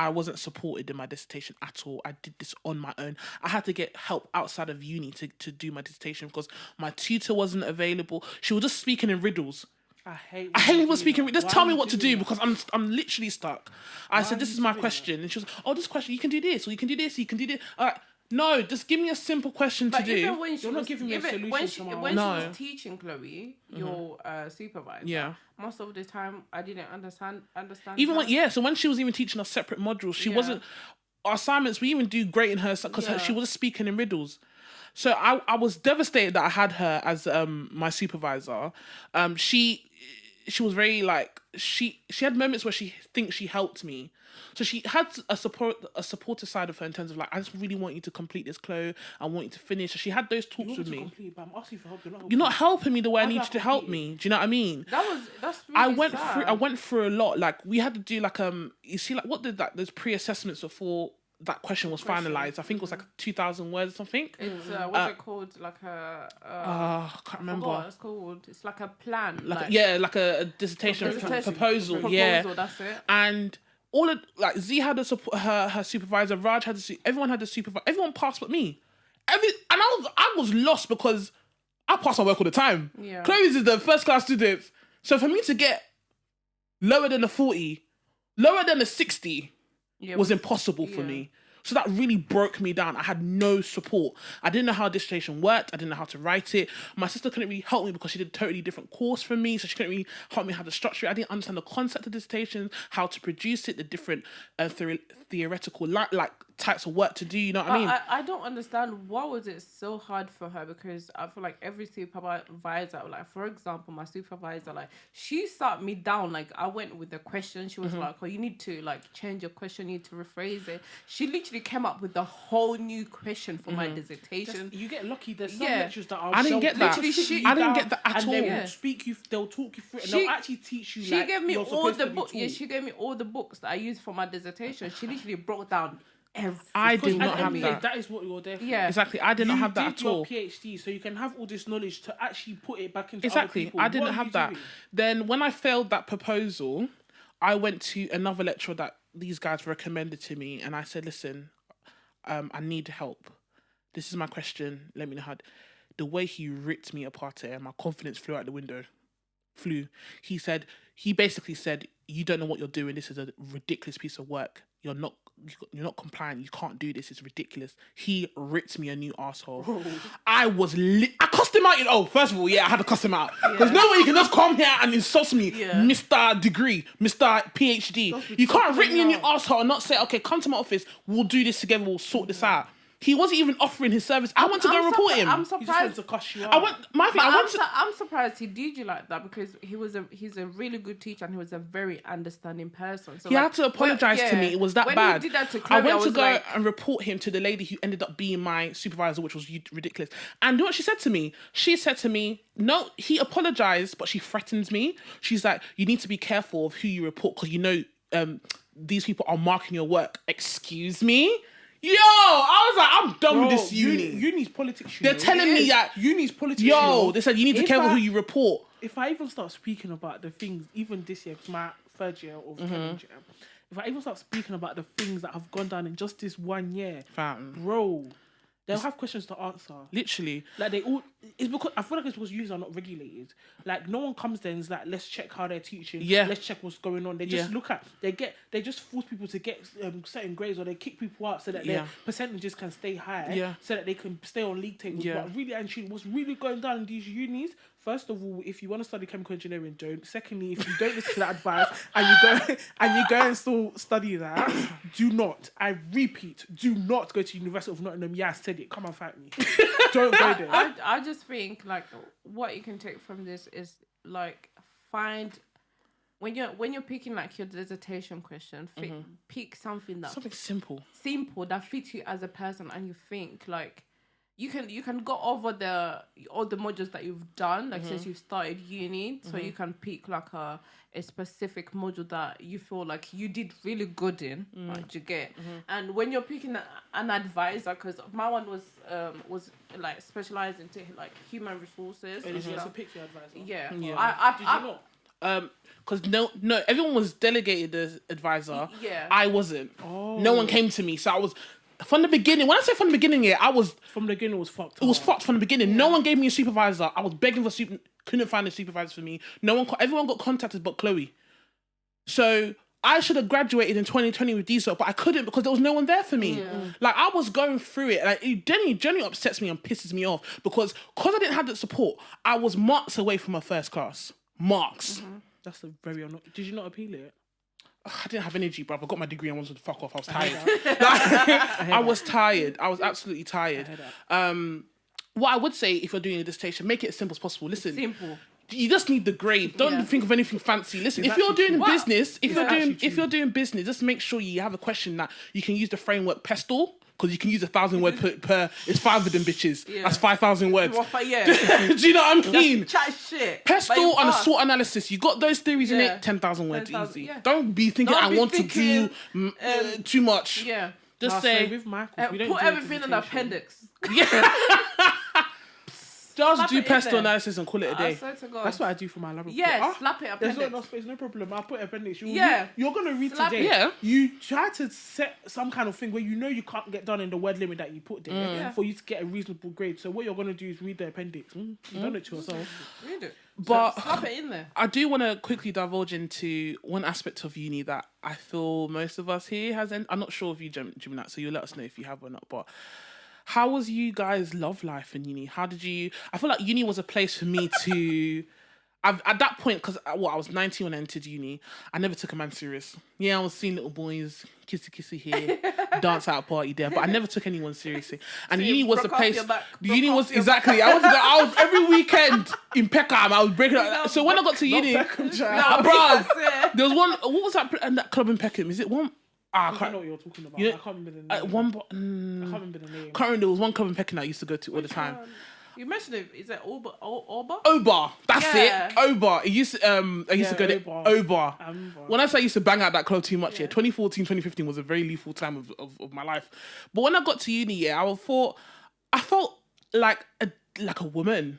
wasn't supported in my dissertation at all. I did this on my own. I had to get help outside of uni to do my dissertation because my tutor wasn't available. She was just speaking in riddles. I hate people speaking. Just tell me what to do because I'm literally stuck. I said, "This is my question," and she was, "Oh, this question, you can do this, or you can do this, you can do this." No, just give me a simple question to do. Even when she You're was not giving me a solution. when she was teaching Chloe, your supervisor, most of the time I didn't understand. Even when she was even teaching us separate modules, she wasn't. Our assignments, we even do great in her because she was speaking in riddles. So I was devastated that I had her as my supervisor. She was very like she had moments where she thinks she helped me. So she had a supportive side of her in terms of like, I just really want you to complete this, Chloe. I want you to finish. So she had those talks with me. Complete, but I'm asking for help. You're not helping me the way I need you to help me. Do you know what I mean? That's really sad. I went through a lot. Like we had to do like you see like what did that? There's pre-assessments before that question was finalized. I think it was like 2,000 words or something. It's what's it called? Like a I can't remember what it's called. It's like a plan. like a dissertation proposal. Yeah, that's it. And all of like Z had her supervisor, Raj had everyone had the supervisor. Everyone passed but me. And I was lost because I pass my work all the time. Yeah. Chloe's is the first class student. So for me to get lower than a 40, lower than a 60 was impossible for me. So that really broke me down. I had no support. I didn't know how dissertation worked. I didn't know how to write it. My sister couldn't really help me because she did a totally different course from me. So she couldn't really help me how to structure it. I didn't understand the concept of dissertation, how to produce it, the different theoretical like types of work to do. You know what I mean? I don't understand why was it so hard for her, because I feel like every supervisor, like for example, my supervisor, like she sat me down. Like I went with the question. She was like, "Oh, you need to like change your question. You need to rephrase it." She literally came up with a whole new question for my dissertation. You get lucky. There's some lectures that are I didn't get that. I didn't get that at all. They'll talk you through it. And they'll actually teach you. She gave me all the books. Yeah, she gave me all the books that I used for my dissertation. She literally broke down everything. I did not have that. That is what you're there for. Yeah, exactly. I did not have that at all. You did your PhD, so you can have all this knowledge to actually put it back into other people. I didn't have that. Then when I failed that proposal, I went to another lecturer that these guys recommended to me, and I said, "Listen, I need help. This is my question. Let me know how." The way he ripped me apart there, my confidence flew out the window. He basically said, "You don't know what you're doing. This is a ridiculous piece of work. You're not compliant. You can't do this. It's ridiculous." He ripped me a new asshole. I was I cussed him out. First of all, I had to cuss him out. There's no way you can just come here and insult me, Mr. Degree, Mr. PhD. You can't rip me a new asshole and not say, "Okay, come to my office. We'll do this together. We'll sort this out." He wasn't even offering his service. I went to go report him. I'm surprised. He just wanted to cuss you out. I'm surprised he did you like that, because he's a really good teacher and he was a very understanding person. So he had to apologize to me. It was that bad. When he did that to Chloe, I went to go and report him to the lady who ended up being my supervisor, which was ridiculous. And you know what she said to me? She said to me, "No, he apologized, but she threatens me. She's like, you need to be careful of who you report because these people are marking your work." Excuse me? Yo, I was like, I'm done with this uni. Uni's politics. They're telling me that uni's politics. They said you need to be careful who you report. If I even start speaking about the things, even this year, my third year of college, if I even start speaking about the things that have gone down in just this 1 year, bro, they'll have questions to answer. Literally. Like I feel like it's because unis are not regulated. Like no one comes there and is like, let's check how they're teaching. Yeah. Let's check what's going on. They just they just force people to get certain grades, or they kick people out so that their percentages can stay high. Yeah. So that they can stay on league tables. Yeah. But really and truly, what's really going down in these unis, first of all, if you want to study chemical engineering, don't. Secondly, if you don't listen to that advice and you go and still study that, do not. I repeat, do not go to University of Nottingham. Yeah, I said it. Come and fight me. Don't go there. I just think like what you can take from this is like find when you're picking like your dissertation question, pick something simple that fits you as a person, and you think like you can go over all the modules that you've done like since you've started uni, so you can pick like a specific module that you feel like you did really good in, like you get. And when you're picking an advisor, because my one was like specialized into like human resources. Did you also pick your advisor? Yeah. Did you not? Because no, everyone was delegated as advisor. Yeah. I wasn't. No one came to me, so I was. From the beginning, when I say from the beginning, from the beginning it was fucked. It was fucked from the beginning. No one gave me a supervisor. I was begging for couldn't find a supervisor for me. Everyone got contacted but Chloe. So I should have graduated in 2020 with DSOC, but I couldn't because there was no one there for me. Yeah. Like I was going through it. Like it genuinely upsets me and pisses me off because I didn't have the support. I was marks away from a first class. Marks. That's a very Did you not appeal it? I didn't have energy, bruv. I got my degree and wanted to fuck off. I was tired. I was tired. I was absolutely tired. What I would say if you're doing a dissertation, make it as simple as possible. Listen. Simple. you just need the grade. Don't think of anything fancy. Listen, if you're doing business, if you're doing business, just make sure you have a question that you can use the framework Pestle. Because you can use 1,000 word per. It's 5 of them bitches. Yeah. That's 5,000 words. Well, Do you know what I mean? Chat shit. Pestle and a SWOT analysis. You got those theories in it. 10,000 words easy. Yeah. Don't be thinking I want to do too much. Yeah. Just say with Michael, put everything in the appendix. Yeah. Just do Pestle analysis and call it a day. That's what I do for my lab report. Yeah, slap it appendix. There's no space, no problem. I'll put appendix. You're going to read slap today. Yeah. You try to set some kind of thing where you know you can't get done in the word limit that you put there for you to get a reasonable grade. So what you're going to do is read the appendix. You've done it to yourself. Read it. But slap it in there. I do want to quickly divulge into one aspect of uni that I feel most of us here hasn't. I'm not sure if you jumped that, so you let us know if you have or not. But how was you guys' love life in uni? How did you... I feel like uni was a place for me to... at that point, because I was 19 when I entered uni, I never took a man serious. Yeah, I was seeing little boys, kissy here, dance out party there, but I never took anyone seriously. And so uni was the place... Uni was... Exactly. I was every weekend in Peckham, I was breaking out. So when I got to uni... There was one... What was that club in Peckham? Is it one... I don't know what you're talking about. I can't remember the name. I can't remember the name. Currently, there was one club in Peckham I used to go to all the time. You mentioned it. Is it Oba? Oba. That's it. Oba. I used to go to Oba. When I say I used to bang out that club too much, 2014, 2015 was a very lethal time of my life. But when I got to uni, I felt like a woman.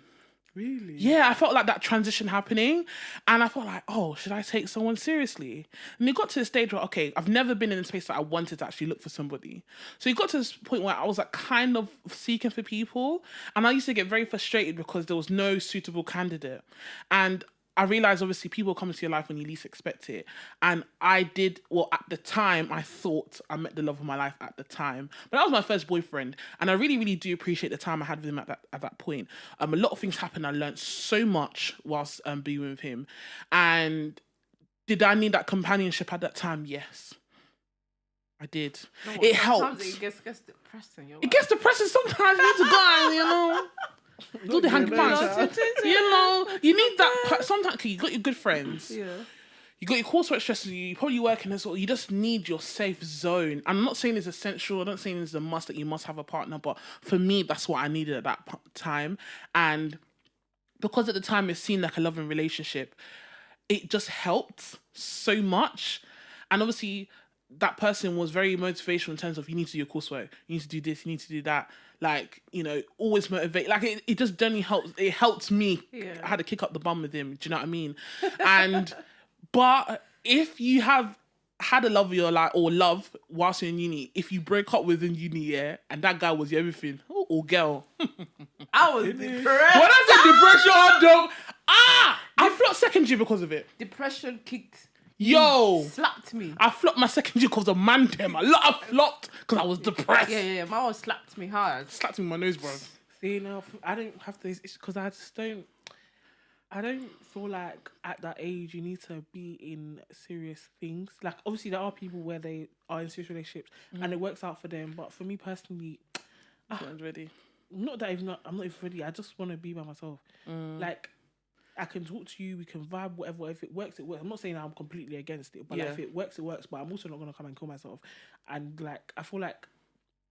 Really? Yeah, I felt like that transition happening, and I felt like, oh, should I take someone seriously? And it got to the stage where, okay, I've never been in a space that I wanted to actually look for somebody. So it got to this point where I was like kind of seeking for people, and I used to get very frustrated because there was no suitable candidate. And I realized, obviously, people come into your life when you least expect it. And I did, well, at the time, I thought I met the love of my life at the time. But that was my first boyfriend. And I really, really do appreciate the time I had with him at that point. A lot of things happened. I learned so much whilst being with him. And did I need that companionship at that time? Yes. I did. No, it helped. It gets depressing. It gets depressing sometimes. You need to go, you know. Do the hanky punch. You know, you need that. Sometimes you got your good friends. Yeah. You got your coursework stresses. You probably working as well. You just need your safe zone. I'm not saying it's essential. I'm not saying it's a must that you must have a partner. But for me, that's what I needed at that time. And because at the time it seemed like a loving relationship, it just helped so much. And obviously, that person was very motivational in terms of you need to do your coursework, you need to do this, you need to do that. Like, you know, always motivate. Like, it just generally helps. It helped me. Yeah. I had to kick up the bum with him. Do you know what I mean? And, but if you have had a love of your life or love whilst you're in uni, if you break up within uni, and that guy was your everything, or girl. I was depressed. When I said depression, I flopped secondary because of it. Depression kicked. Yo, slapped me. I flopped my second year because of man them. I flopped because I was depressed. Yeah. My one slapped me hard. Slapped me in my nose, bro. See, no, I don't have this. It's because I just don't. I don't feel like at that age you need to be in serious things. Like, obviously there are people where they are in serious relationships and it works out for them. But for me personally, I'm ready. Not that I'm not even ready. I just want to be by myself. Like, I can talk to you, we can vibe, whatever. If it works, it works. I'm not saying I'm completely against it, but like, if it works, it works. But I'm also not going to come and kill myself. And like, I feel like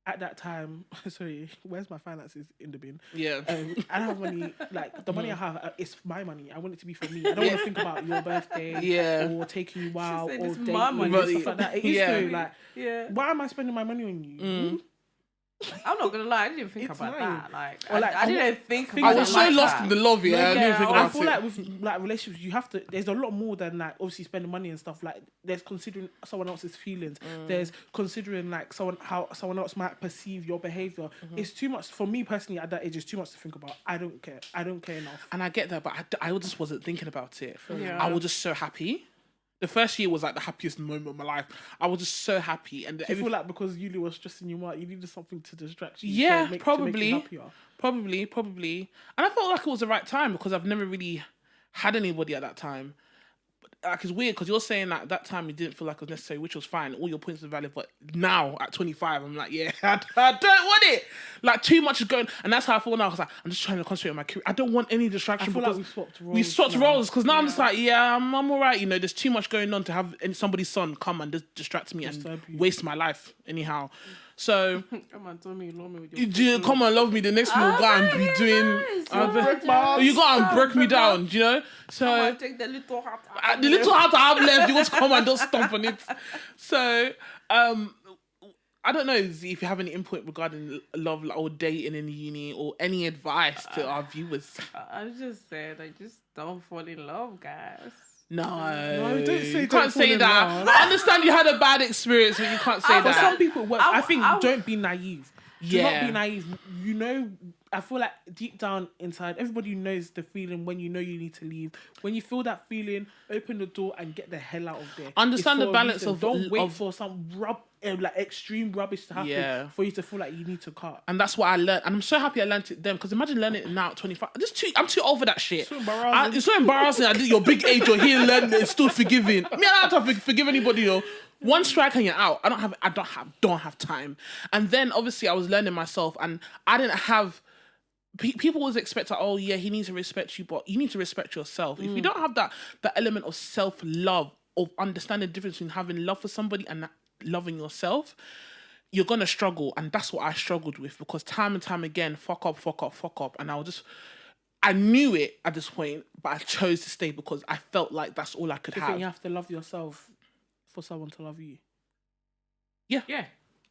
at that time, sorry, where's my finances in the bin? Yeah. I don't have money. Like, the money I have, it's my money. I want it to be for me. I don't want to think about your birthday or taking you out or dating my money and stuff like that. It is though. Like, why am I spending my money on you? I'm not gonna lie, I didn't think about that. Like, I didn't think about it. I was so lost in the love, I didn't think about it. I feel like with like relationships, you have to. There's a lot more than like obviously spending money and stuff. Like, there's considering someone else's feelings. There's considering like how someone else might perceive your behavior. It's too much for me personally. At that age, it's too much to think about. I don't care. I don't care enough. And I get that, but I just wasn't thinking about it. I was just so happy. The first year was like the happiest moment of my life. I was just so happy. And I feel like because Yuli was stressing you out, you needed something to distract you. Yeah, to make probably. you happier. Probably. And I felt like it was the right time because I've never really had anybody at that time. But like it's weird because you're saying that at that time you didn't feel like it was necessary, which was fine. All your points are valid, but now at 25, I'm like, yeah, I don't want it. Like too much is going, and that's how I feel now. Cause like, I'm just trying to concentrate on my career. I don't want any distraction. I feel like because we swapped roles. because now I'm just like, yeah, I'm all right. You know, there's too much going on to have somebody's son come and just distract me and waste my life anyhow. So come on, tell me you love me with your come on, love me. The next will go and be doing. You go and break me down, you know. So take the little hat. the little heart I have left, you want to come and just stomp on it. So I don't know if you have any input regarding love or dating in the uni or any advice to our viewers. I just said, I just don't fall in love, guys. No, don't say you can't say that. I understand you had a bad experience, but you can't say that. For some people, I think don't be naive. Do not be naive. You know, I feel like deep down inside, everybody knows the feeling when you know you need to leave. When you feel that feeling, open the door and get the hell out of there. Understand the balance of don't wait for some like extreme rubbish to happen for you to feel like you need to cut. And that's what I learned, and I'm so happy I learned it then. Because imagine learning it now at 25. I'm too old for that shit. So embarrassing. It's so embarrassing. I did your big age. You're here learning it, still forgiving. I mean, I don't have to forgive anybody though. One strike and you're out. I don't have time. And then obviously I was learning myself, and I didn't have. People always expect that, oh yeah, he needs to respect you, but you need to respect yourself. If you don't have that element of self-love, of understanding the difference between having love for somebody and loving yourself, you're gonna struggle. And that's what I struggled with, because time and time again, fuck up. And I knew it at this point, but I chose to stay because I felt like that's all I could You have. think you have to love yourself for someone to love you? Yeah.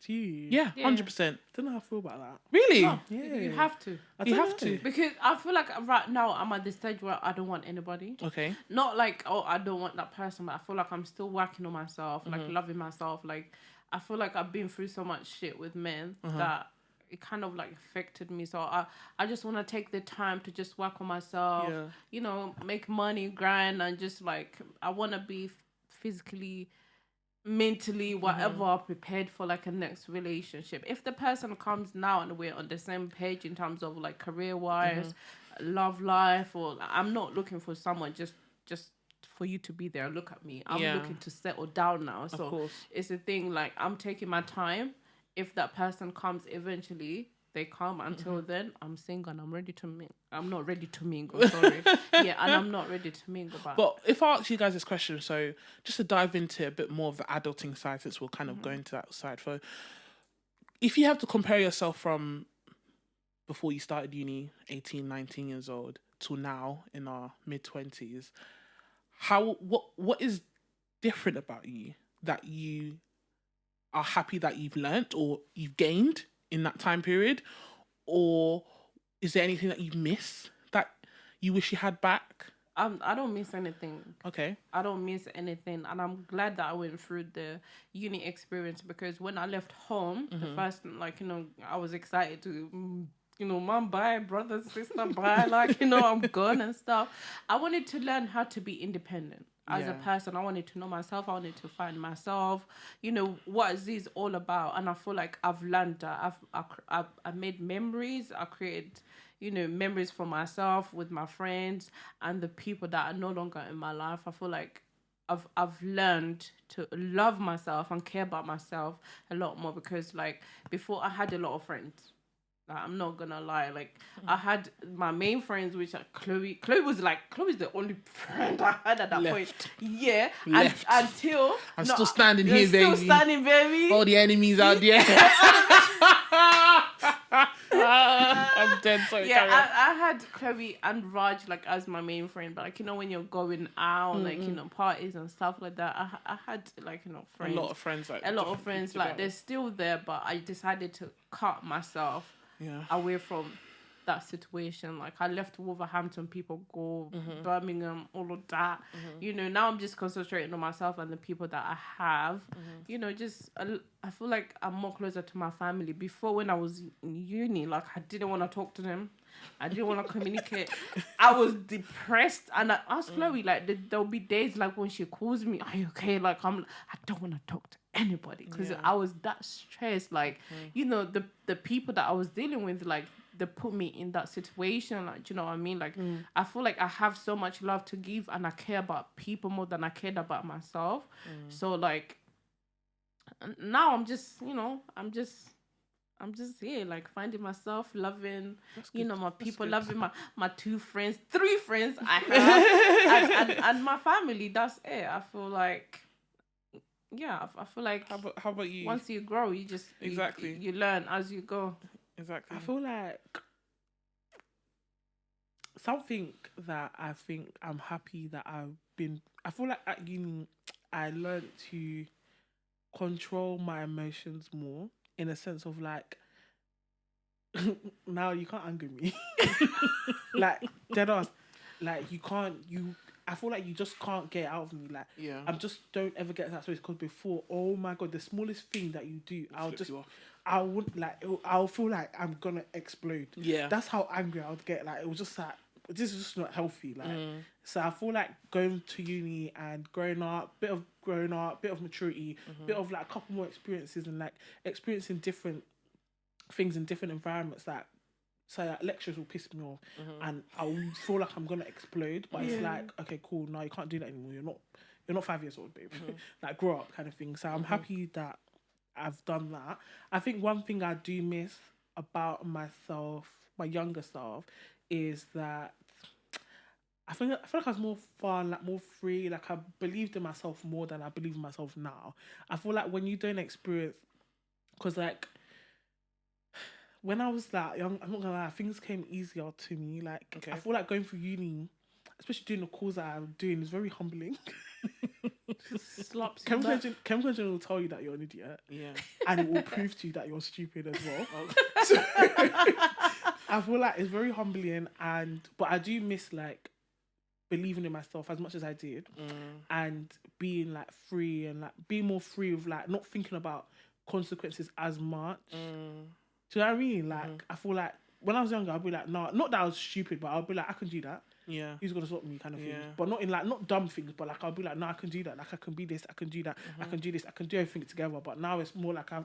Yeah, 100%. I don't know how I feel about that. Really? No, Yeah. you have to. You have to. Because I feel like right now I'm at the stage where I don't want anybody. Okay. Not like, oh, I don't want that person, but I feel like I'm still working on myself, like loving myself. Like, I feel like I've been through so much shit with men that it kind of like affected me. So I just want to take the time to just work on myself, you know, make money, grind, and just like, I want to be physically, mentally, whatever, prepared for like a next relationship. If the person comes now and we're on the same page in terms of like career wise, love life, or I'm not looking for someone just for you to be there. Look at me, I'm looking to settle down now. So it's a thing, like, I'm taking my time. If that person comes eventually, they come. Until then, I'm single and I'm ready to mingle. I'm not ready to mingle, sorry. And I'm not ready to mingle. But if I ask you guys this question, so just to dive into a bit more of the adulting side, since we're kind of going to that side. So if you have to compare yourself from before you started uni, 18, 19 years old, to now in our mid-20s, what is different about you that you are happy that you've learnt or you've gained in that time period? Or is there anything that you miss that you wish you had back? I don't miss anything. Okay. I don't miss anything. And I'm glad that I went through the uni experience, because when I left home, the first, like, you know, I was excited to, you know, mom, bye, brother, sister, bye, like, you know, I'm gone and stuff. I wanted to learn how to be independent. As a person, I wanted to know myself. I wanted to find myself. You know, what is this all about? And I feel like I've learned that. I made memories. I created, you know, memories for myself with my friends and the people that are no longer in my life. I feel like I've learned to love myself and care about myself a lot more, because, like, before I had a lot of friends. I'm not gonna lie. Like, I had my main friends, which are Chloe. Chloe's the only friend I had at that point. Yeah. Left. Until I'm still standing here, baby. Still standing, baby. All the enemies out there. I'm dead. Sorry. Yeah, I had Chloe and Raj, like, as my main friend. But, like, you know, when you're going out, like, you know, parties and stuff like that, I had, like, you know, friends. A lot of friends. Like, they're still there, but I decided to cut myself away from that situation. Like, I left Wolverhampton, people go, Birmingham, all of that. You know, now I'm just concentrating on myself and the people that I have. You know, just, I feel like I'm more closer to my family. Before, when I was in uni, like, I didn't want to talk to them. I didn't want to communicate. I was depressed, and I asked Chloe, like, there'll be days, like, when she calls me, are you okay? Like, I don't want to talk to anybody, because I was that stressed. Like, you know, the people that I was dealing with, like, they put me in that situation. Like, do you know what I mean? Like, I feel like I have so much love to give, and I care about people more than I cared about myself. So like, now I'm just, I'm just here, like finding myself, loving, my people, loving my 2 friends, 3 friends I have, and my family. That's it. I feel like, I feel like. How about you? Once you grow, you just exactly you learn as you go. Exactly. I feel like something that I think I'm happy that I feel like at uni I learned to control my emotions more, in a sense of like, now you can't anger me. Like, dead ass. Like, I feel like you just can't get it out of me. Like, I just don't ever get that space, because before, oh my God, the smallest thing that you do, I wouldn't, like, I'll feel like I'm gonna explode. Yeah. That's how angry I would get. Like, it was just like, this is just not healthy. Like, so I feel like going to uni and growing up, bit of maturity, bit of like a couple more experiences, and like experiencing different things in different environments, that so that lectures will piss me off, and I'll feel like I'm gonna explode. But it's like, okay, cool, no, you can't do that anymore. You're not 5 years old, babe. Like, grow up, kind of thing. So I'm happy that I've done that. I think one thing I do miss about myself, my younger self, is that I feel like I was more fun, like more free. Like, I believed in myself more than I believe in myself now. I feel like when you don't experience, because like, when I was that young, I'm not gonna lie, things came easier to me. Like, I feel like going through uni, especially doing the course that I'm doing, is very humbling. Slaps Chemical engineering will tell you that you're an idiot. Yeah. And it will prove to you that you're stupid as well. So, I feel like it's very humbling, but I do miss like believing in myself as much as I did, and being like free, and like being more free with like not thinking about consequences as much. Do you know what I mean? Like, I feel like when I was younger, I'd be like, no, not that I was stupid, but I'd be like, I can do that. Yeah. Who's gonna stop me, kind of thing? But not in like, not dumb things, but like, I'll be like, no, I can do that. Like, I can be this, I can do that, I can do this, I can do everything together. But now it's more like I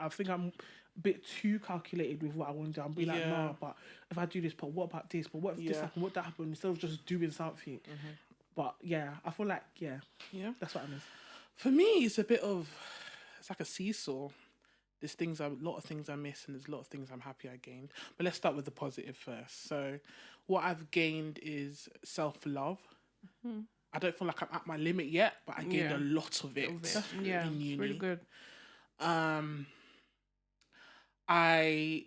think I'm a bit too calculated with what I want to do. I'll be like, nah, but if I do this, but what about this? But what if this happened? What that happened? Instead of just doing something. But yeah, I feel like, that's what I miss. For me, it's like a seesaw. There's a lot of things I miss, and there's a lot of things I'm happy I gained. But let's start with the positive first. So what I've gained is self-love. I don't feel like I'm at my limit yet, but I gained a lot of it in uni. It's really good. I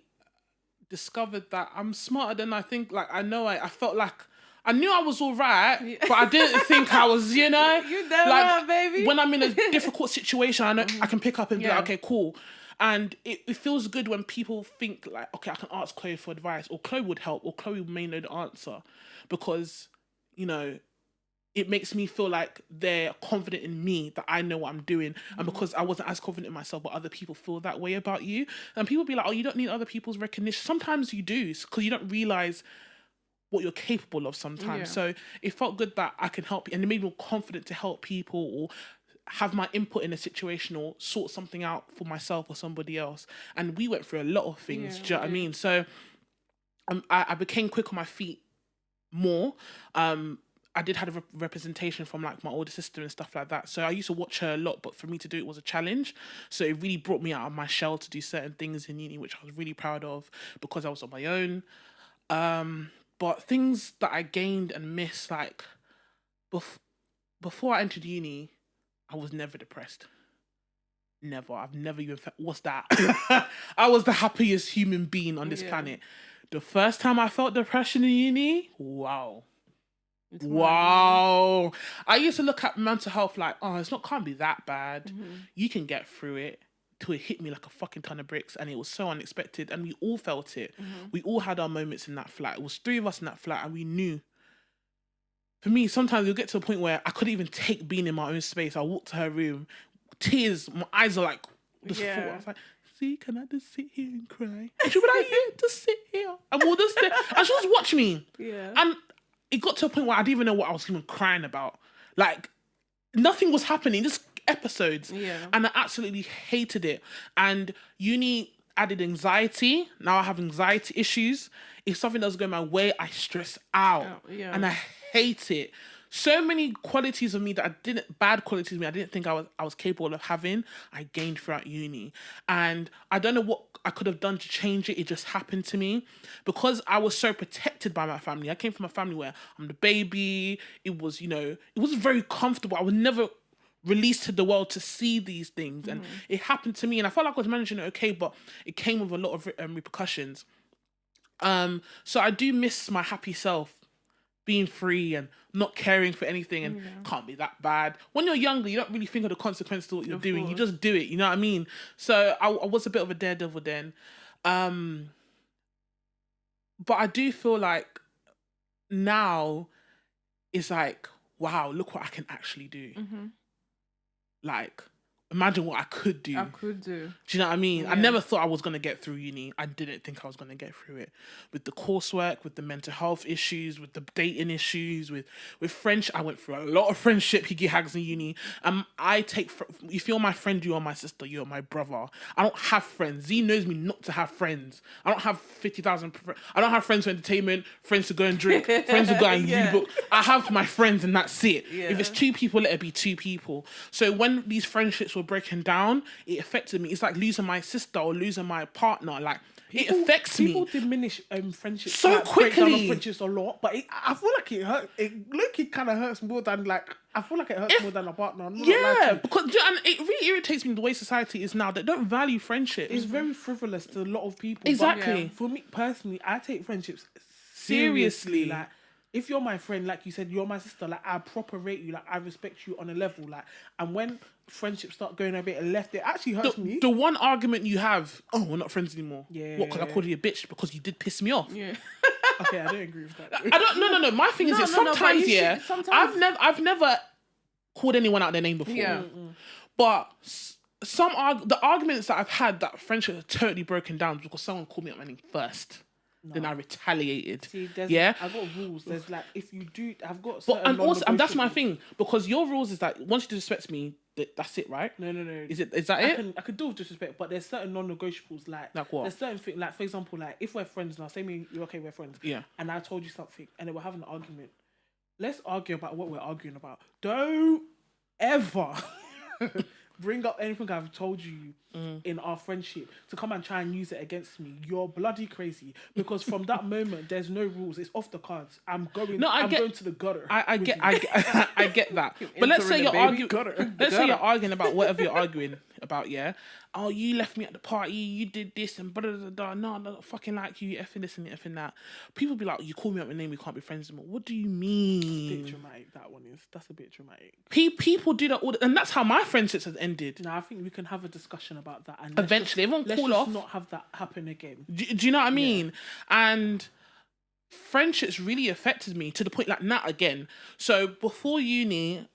discovered that I'm smarter than I think. Like, I felt like I knew I was all right, but I didn't think I was, You never like, baby. when I'm in a difficult situation, I know I can pick up and be like, okay, cool. And it feels good when people think like, okay, I can ask Chloe for advice, or Chloe would help, or Chloe may know the answer, because, it makes me feel like they're confident in me, that I know what I'm doing. And because I wasn't as confident in myself, but other people feel that way about you. And people be like, oh, you don't need other people's recognition. Sometimes you do, because you don't realise what you're capable of sometimes. Yeah. So it felt good that I can help, and it made me more confident to help people, or have my input in a situation, or sort something out for myself or somebody else. And we went through a lot of things, do you know what I mean? So I became quick on my feet more. I did have a representation from like my older sister and stuff like that. So I used to watch her a lot, but for me to do it was a challenge. So it really brought me out of my shell to do certain things in uni, which I was really proud of, because I was on my own. But things that I gained and missed, like before I entered uni, I was never depressed. Never. I've never even felt, what's that? I was the happiest human being on this planet. The first time I felt depression in uni, wow. Wow. I used to look at mental health like, oh, can't be that bad. You can get through it. Till it hit me like a fucking ton of bricks, and it was so unexpected, and we all felt it. We all had our moments in that flat. It was 3 of us in that flat, and we knew. For me, sometimes you'll get to a point where I couldn't even take being in my own space. I walked to her room, tears, my eyes are like, just full. I was like, see, can I just sit here and cry? And she'll be like, yeah, just sit here. And we'll just sit. And she'll just watch me. Yeah. And it got to a point where I didn't even know what I was even crying about. Like, nothing was happening, just episodes. Yeah. And I absolutely hated it. And uni, added anxiety. Now I have anxiety issues. If something doesn't go my way, I stress out. Yeah. And I hate it. So many qualities of me that bad qualities of me I didn't think I was capable of having, I gained throughout uni. And I don't know what I could have done to change it. It just happened to me. Because I was so protected by my family. I came from a family where I'm the baby. It was, it wasn't very comfortable. I was never released to the world to see these things. And it happened to me. And I felt like I was managing it okay, but it came with a lot of repercussions. So I do miss my happy self, being free and not caring for anything, and can't be that bad. When you're younger, you don't really think of the consequences of what you're doing. You just do it, you know what I mean? So I was a bit of a daredevil then. But I do feel like now it's like, wow, look what I can actually do. Like, imagine what I could do. Do you know what I mean? Yeah. I never thought I was going to get through uni. I didn't think I was going to get through it. With the coursework, with the mental health issues, with the dating issues, with friendship. I went through a lot of friendship, higgy hags in uni. If you're my friend, you're my sister, you're my brother. I don't have friends. Z knows me not to have friends. I don't have 50,000. I don't have friends for entertainment, friends to go and drink, friends to go and read book. I have my friends and that's it. Yeah. If it's 2 people, let it be 2 people. So when these friendships were breaking down, it affected me. It's like losing my sister or losing my partner. Like, it affects me. People diminish friendships so quickly. Friendships a lot, but I feel like it hurt. It kind of hurts more than I feel like it hurts more than a partner. Because and it really irritates me the way society is now. They don't value friendship. It's very frivolous to a lot of people. Exactly. For me personally, I take friendships seriously. Like, if you're my friend, like you said, you're my sister, like, I proper rate you, like, I respect you on a level, like, and when friendships start going a bit left, it actually hurts me. The one argument you have, we're not friends anymore. Yeah. What, because I called you a bitch? Because you did piss me off. Yeah. Okay, I don't agree with that. No. My thing is, sometimes, I've never called anyone out their name before. Yeah. But the arguments that I've had that friendship are totally broken down because someone called me out my name first. No. Then I retaliated. See, I've got rules. There's like, if you do, I've got. And also, that's my thing, because your rules is that once you disrespect me, that's it, right? No. Is that it? I could do with disrespect, but there's certain non-negotiables. Like what? There's certain things. Like, for example, like, if we're friends now, say me, you're okay, we're friends. Yeah. And I told you something, and then we're having an argument. Let's argue about what we're arguing about. Don't ever bring up anything I've told you in our friendship to come and try and use it against me. You're bloody crazy, because from that moment there's no rules. It's off the cards. I'm going to the gutter. I get that. But let's say you're arguing. Let's say you're arguing about whatever you're arguing about. Yeah. Oh, you left me at the party. You did this and blah blah blah. No, I don't fucking like you. You effing this and you effing that. People be like, you call me up my name. We can't be friends anymore. What do you mean? It's a bit dramatic. That one is. That's a bit dramatic. People do that and that's how my friendships have ended. No, I think we can have a discussion about that, and eventually everyone let's cool just off. Not have that happen again. Do you know what I mean? Yeah. And friendships really affected me to the point like that again. So before uni,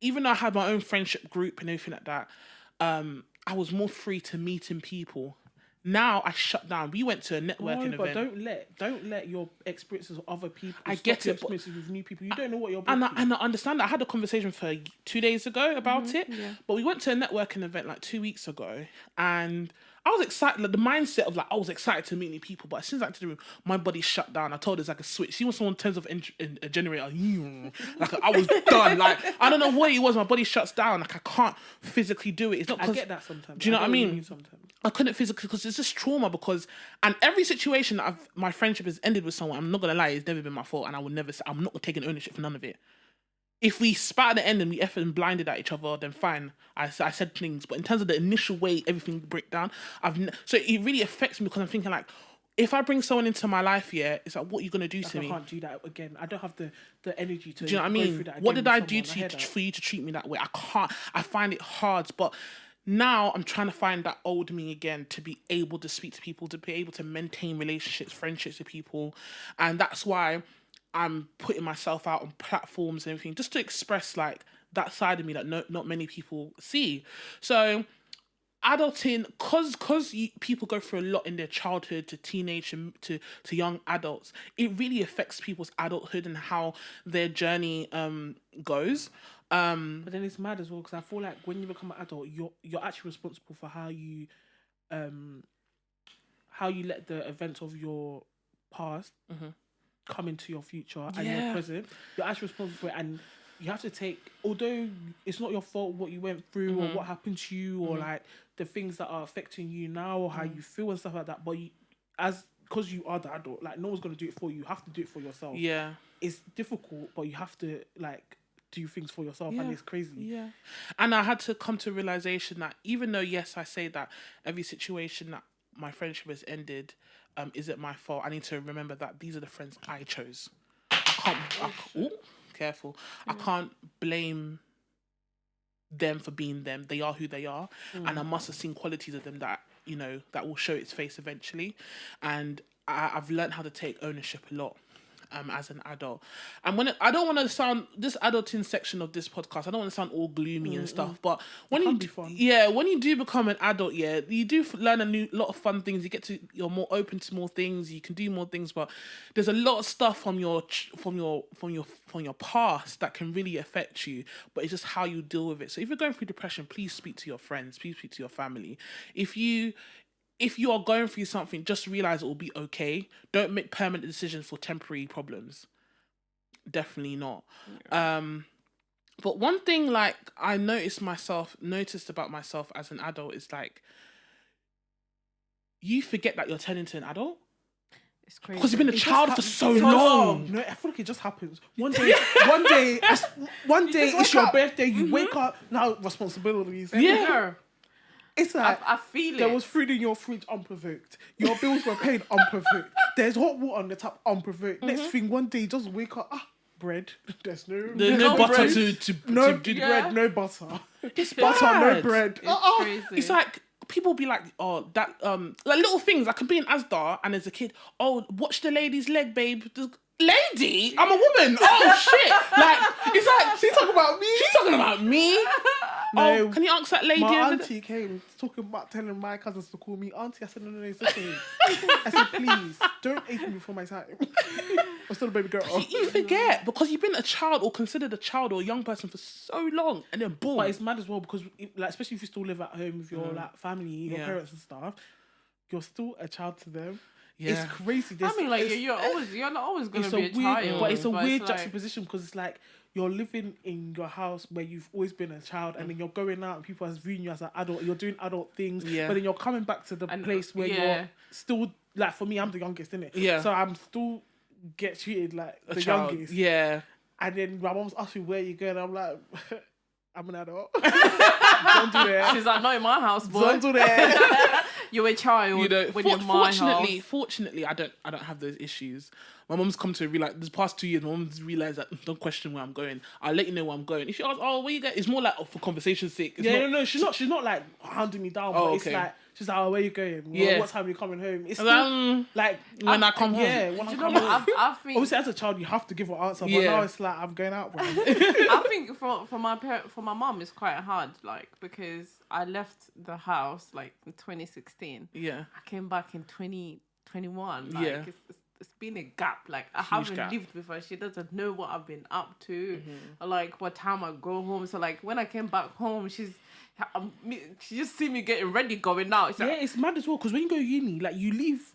even though I had my own friendship group and everything like that, I was more free to meeting people. Now I shut down. We went to a networking event. But don't let your experiences of other people. I get it. Experiences with new people. You don't know what you're. And I understand that. I had a conversation with her 2 days ago about it. Yeah. But we went to a networking event like 2 weeks ago, and I was excited. Like, the mindset of like I was excited to meet new people, but as soon as I entered the room, my body shut down. I told her it's like a switch. She was someone in terms of a generator. Like, I was done. Like, I don't know what it was. My body shuts down. Like, I can't physically do it. It's not. I get that sometimes. Do you know what I mean? Sometimes I couldn't physically, because it's just trauma. And every situation that my friendship has ended with someone, I'm not gonna lie, it's never been my fault, and I'm not taking ownership for none of it. If we spat at the end and we effed and blinded at each other, then fine. I said things, but in terms of the initial way everything break down, so it really affects me, because I'm thinking like, if I bring someone into my life, it's like, what are you gonna do to me? I can't do that again. I don't have the energy to. Do you know what I mean? What did I do to you for you to treat me that way? I can't. I find it hard, but now I'm trying to find that old me again, to be able to speak to people, to be able to maintain relationships, friendships with people, and that's why I'm putting myself out on platforms and everything, just to express like that side of me that not many people see. So adulting, cause people go through a lot in their childhood to teenage and to young adults, it really affects people's adulthood and how their journey goes. But then it's mad as well, because I feel like when you become an adult, you're actually responsible for how you how you let the events of your past come into your future and your present. You're actually responsible for it, and you have to take, although it's not your fault what you went through or what happened to you or like the things that are affecting you now or how you feel and stuff like that, but you, because you are the adult, like no one's going to do it for you. You have to do it for yourself. Yeah. It's difficult, but you have to like do things for yourself, and it's crazy. Yeah. And I had to come to a realization that even though, yes, I say that every situation that my friendship has ended isn't my fault, I need to remember that these are the friends I chose. Careful. I can't blame them for being them. They are who they are. And I must have seen qualities of them that, you know, that will show its face eventually. And I've learned how to take ownership a lot as an adult. And when I don't want to sound, this adulting section of this podcast, I don't want to sound all gloomy and stuff, but when you when you do become an adult, you do learn a lot of fun things. You're more open to more things. You can do more things, but there's a lot of stuff from your past that can really affect you. But it's just how you deal with it. So if you're going through depression, please speak to your friends. Please speak to your family. If you are going through something, just realize it will be okay. Don't make permanent decisions for temporary problems. Definitely not. Yeah. But one thing like I noticed about myself as an adult is like, you forget that you're turning into an adult. It's crazy. Because you've been a child for so long. No, I feel like it just happens. One day it's your birthday, you wake up, now responsibilities. Yeah. It's like I feel there was food in your fridge unprovoked. Your bills were paid unprovoked. There's hot water on the tap unprovoked. Next thing, one day you just wake up, bread. There's no butter bread. to do the bread, no butter. It's butter, bad. no bread. It's crazy. It's like people be like, oh, that like little things. I can be in Asda and as a kid, oh, watch the lady's leg, babe. Lady, I'm a woman. Oh shit! Like it's like she's talking about me. She's talking about me. No, can you ask that lady? My auntie came talking about telling my cousins to call me auntie. I said no, it's okay. I said please don't age me before my time. I'm still a baby girl. You forget because you've been a child or considered a child or a young person for so long, and then boom. But it's mad as well because like especially if you still live at home with your like family, your parents and stuff, you're still a child to them. Yeah. It's crazy. I mean, like you're not always gonna be a child, but it's a weird juxtaposition because it's like you're living in your house where you've always been a child, and then you're going out and people are viewing you as an adult. You're doing adult things, but then you're coming back to the place where you're still like. For me, I'm the youngest, innit? Yeah. So I'm still get treated like the youngest. Yeah. And then my mom's asking me where you going. I'm like, I'm an adult. Don't do that. She's like, not in my house, boy. Don't do that. You're a child. You know, when you're in my house. Fortunately, I don't have those issues. My mom's come to realize this past 2 years. My mom's realized that don't question where I'm going. I'll let you know where I'm going. If you ask, where you going? It's more like for conversation's sake. No. She's not like hounding me down. But it's like she's like, where you going? What time are you coming home? It's still, like when I come home. Yeah, when I come home. I think obviously as a child you have to give an answer, but now it's like I'm going out. Bro. I think for my mom it's quite hard, like because I left the house like in 2016. Yeah, I came back in 2021. Like, it's been a gap. Like I haven't lived with her. She doesn't know what I've been up to, or like what time I go home. So like when I came back home, she just see me getting ready, going out. Like, it's mad as well because when you go uni, like you leave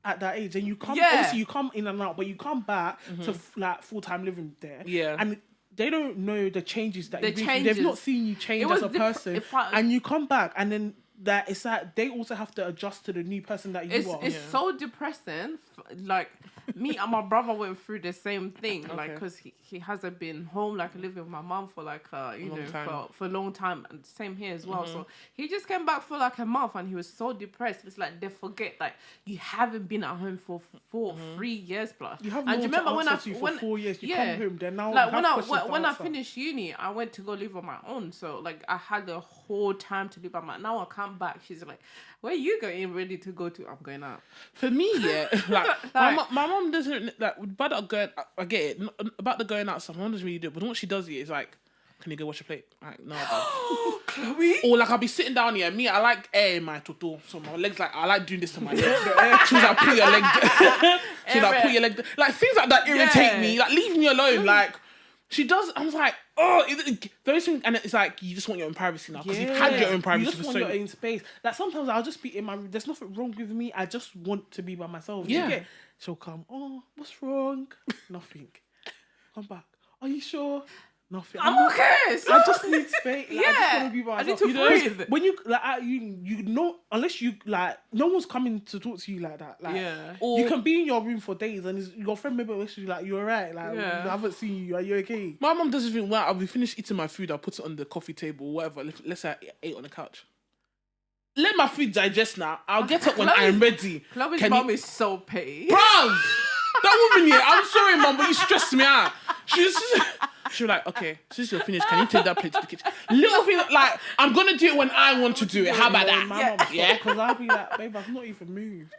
at that age and you come. Obviously, you come in and out, but you come back to like full-time living there. Yeah, and they don't know the changes that they've not seen you change as a person, and you come back and then. That it's like they also have to adjust to the new person that you are. It's so depressing. Like me and my brother went through the same thing. Like because he hasn't been home, like living with my mum for like for a long time, and same here as well. So he just came back for like a month, and he was so depressed. It's like they forget like you haven't been at home for 3 years plus. You have no one to answer to for 4 years. You come home, then now like when I finished uni, I went to go live on my own. So like I had the whole time to live by my. Now I come back. She's like, "Where are you going? Ready to go to?" I'm going out. For me, like my mom doesn't like about the going. I get it about the going out stuff. My mom doesn't really do it, but what she does is like, "Can you go wash your plate?" Like, no, Chloe. Or like I'll be sitting down here. Me, I like air in my toto, so my legs like I like doing this to my legs. She was like, "Put your leg." She was like, "Put your leg." Like things like that irritate me. Like leave me alone. Like she does. I was like, those things, and it's like you just want your own privacy now because you've had your own privacy You just for want so. your own space. Like sometimes I'll just be in my room. There's nothing wrong with me. I just want to be by myself. Yeah. You get, she'll come. Oh, what's wrong? Nothing. Come back. Are you sure? Nothing. I'm okay. So I just need space. Like, I just Yeah, want to be by I need myself. to You know, breathe. when you like, you know, unless you like, no one's coming to talk to you like that. Like, Yeah. you can be in your room for days, and your friend member will you like, "You alright? Like, Yeah. I haven't seen you. Are you okay?" My mum doesn't think. Well, I'll be finished eating my food. I'll put it on the coffee table, whatever. Let's say I ate on the couch. Let my food digest now. I'll get up when I am ready. Chloe's Can mom you- is so petty. Bruv! That woman here, I'm sorry, mum, but you stressed me out. She was like, okay, since you're finished, can you take that plate to the kitchen? Little thing like, I'm gonna do it when I want to do it. How about that? My mum, Yeah. because I'll be like, babe, I've not even moved.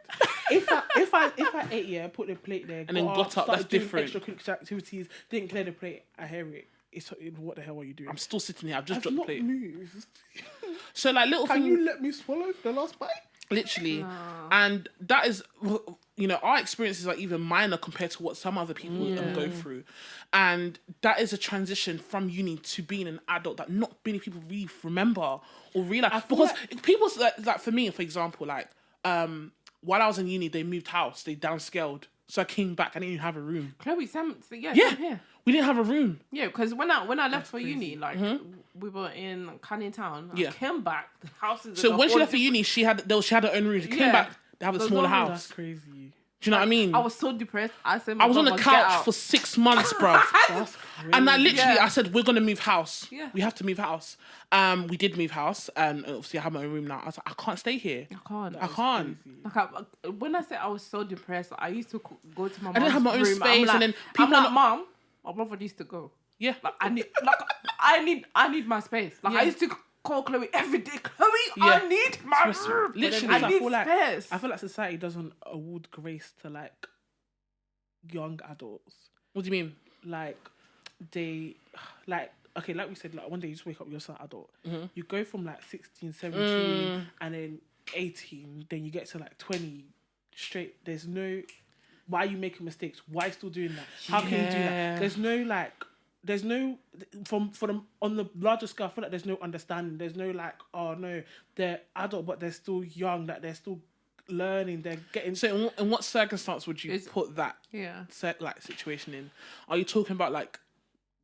If I ate, put the plate there, And then got up, started that's doing different. Extra activities, didn't clear the plate. I hear it. It's what the hell are you doing? I'm still sitting here. I've just I've dropped the not plate. moved. So like little Can things, you let me swallow the last bite? literally, and that is, you know, our experiences are even minor compared to what some other people go through, and that is a transition from uni to being an adult that not many people really remember or realize because people like for me, for example, like while I was in uni, they moved house, they downscaled, so I came back. I didn't even have a room. Chloe, same Yeah, here. we didn't have a room. Yeah, because when I left for uni, like we were in Canning Town. I Yeah. came back. The house is So when she left for uni, she had her own room. She came Yeah. back. They have a There's smaller no room. house. That's crazy. Do you know what I mean? I was so depressed. I said, I was on the "Get couch out." for 6 months, bruv. That's crazy. And I literally, Yeah. I said, we're going to move house. Yeah. We have to move house. We did move house. And obviously I have my own room now. I was like, I can't stay here. I can't. I can't. Like when I said I was so depressed, I used to go to my mom's didn't have my own room. space, I'm like, and then I'm people are like, Mom, my brother needs to go. Yeah. Like I need my space. Like I used to call Chloe every day. Chloe, Yeah. I need my room. Literally. I need feel like space. I feel like society doesn't award grace to like young adults. What do you mean? Like they like okay, like we said, like one day you just wake up, you're an adult. You go from like 16, 17 and then 18, then you get to like 20 straight. There's no why are you making mistakes? Why still doing that? How can you do that? There's no for them on the larger scale. I feel like there's no understanding. There's no like, oh no, they're adult but they're still young. That they're still learning. They're getting. So in what circumstance would you put that situation in? Are you talking about like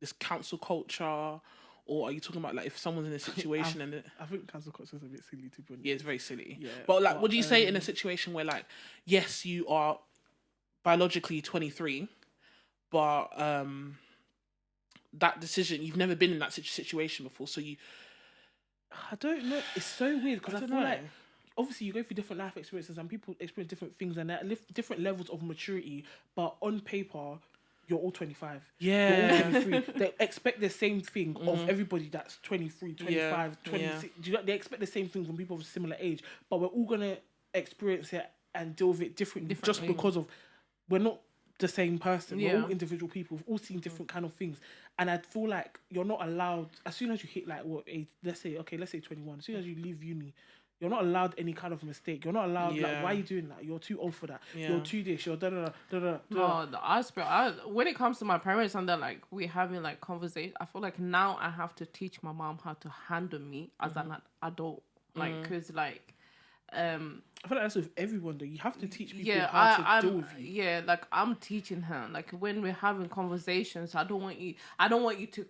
this council culture, or are you talking about like if someone's in a situation and I think cancel culture is a bit silly to be honest. yeah, it's very silly. Yeah, but like, what do you say in a situation where like, yes, you are biologically 23, but that decision, you've never been in that situation before, so you. I don't know. It's so weird because I don't feel know. like obviously you go through different life experiences and people experience different things and they're different levels of maturity. But on paper, you're all 25. Yeah. You're all 23. They expect the same thing of everybody that's 23, 25, 26. Do you know, they expect the same thing from people of a similar age. But we're all going to experience it and deal with it differently just because of we're not the same person. We're all individual people. We've all seen different kind of things. And I feel like you're not allowed, as soon as you hit like what age, let's say 21, as soon as you leave uni, you're not allowed any kind of mistake. You're not allowed, like, why are you doing that? You're too old for that. You're too this, you're da-da-da. No, the aspect, when it comes to my parents and they're like, we're having like conversation, I feel like now I have to teach my mom how to handle me as an adult. Like, because like, I feel like that's with everyone though. You have to teach people yeah, how to deal with you. Yeah, like I'm teaching her. Like when we're having conversations, I don't want you to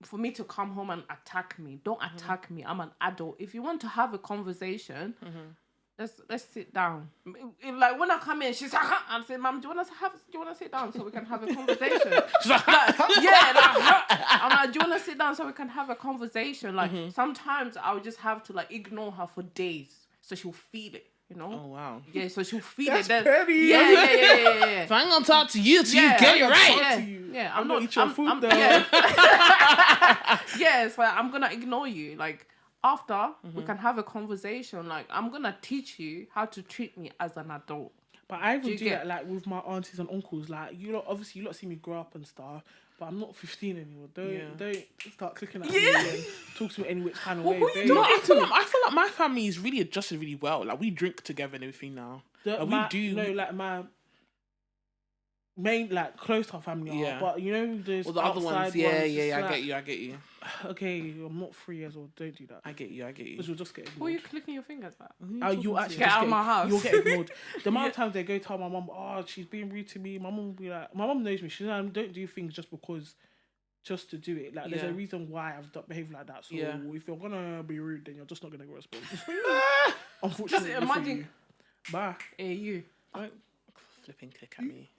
for me to come home and attack me. Don't attack me. I'm an adult. If you want to have a conversation, let's sit down. Like when I come in, she's like, I'm saying, Mom, do you want to sit down so we can have a conversation? She's like, I'm like, do you want to sit down so we can have a conversation? Like sometimes I would just have to like ignore her for days so she'll feel it. You know? Oh wow. Yeah, so she'll feel That's it. petty. Yeah. So I ain't gonna talk to you till you get it right. Yeah, to you. yeah. I'm not eat your food though. Yeah. Yeah, so I'm gonna ignore you. Like after we can have a conversation. Like I'm gonna teach you how to treat me as an adult. But I would you do get- that like with my aunties and uncles. Like obviously you lot see me grow up and stuff, but I'm not 15 anymore. Don't start clicking at me and talk to me any which kind of way. who you babe. No, I feel like my family is really adjusted really well. Like we drink together and everything now. Like, we do. No, like my main like close to our family Yeah. are, but you know those Well, the other ones, outside yeah, ones, yeah, it's I like, get you. okay, I'm not 3 years old. Don't do that. I get you. Because you'll just get Who are you ignored. clicking your fingers at? You actually Get just out of my house. You'll get ignored. The amount of times they go tell my mum, oh, she's being rude to me. My mum will be like, my mum knows me. She's like, don't do things just to do it. Like, there's Yeah. a reason why I've behaved like that. So Yeah. if you're gonna be rude, then you're just not gonna respond. Just Unfortunately, for imagine. you. Bye. Hey, you. Flipping click at me.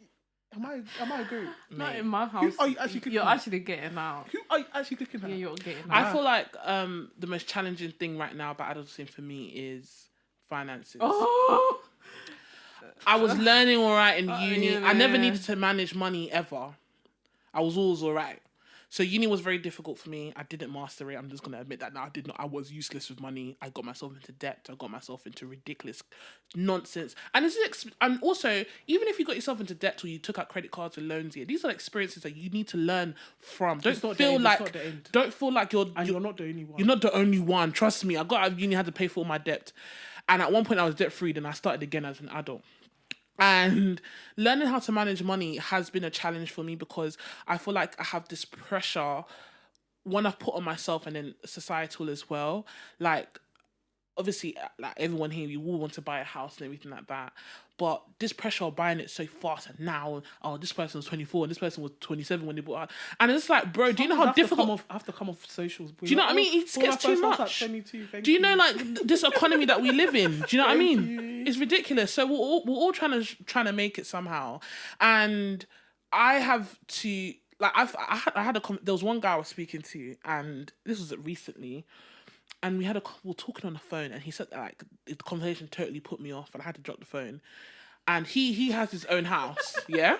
Am I a goat? Not Mate. in my house. are you actually clicking You're at? actually getting out. Who are you actually clicking at? Yeah, you're getting out. I feel like the most challenging thing right now about adulting for me is finances. Oh. I was learning all right in uni. yeah, I never yeah. needed to manage money ever. I was always all right. So uni was very difficult for me. I didn't master it. I'm just gonna admit that now. I did not. I was useless with money. I got myself into debt. I got myself into ridiculous nonsense. And and also, even if you got yourself into debt or you took out credit cards and loans, these are experiences that you need to learn from. Don't not the feel end, it's like not the end. don't feel like you're not the only one. You're not the only one. Trust me. I got out of uni, had to pay for all my debt, and at one point I was debt free. Then I started again as an adult. And learning how to manage money has been a challenge for me because I feel like I have this pressure, one I've put on myself and then societal as well. Like, obviously, like everyone here, we all want to buy a house and everything like that. But this pressure of buying it so fast and now, this person was 24 and this person was 27 when they bought it. And it's like, bro, do you know how difficult... I have to come off socials. Do you know what I mean? It just gets too much. 22, do you know, like, this economy that we live in? Do you know what I mean? It's ridiculous. So we're all trying to make it somehow. And I have to... Like, there was one guy I was speaking to, and this was recently, and we were talking on the phone, and he said that, like, the conversation totally put me off, and I had to drop the phone. And he has his own house, yeah?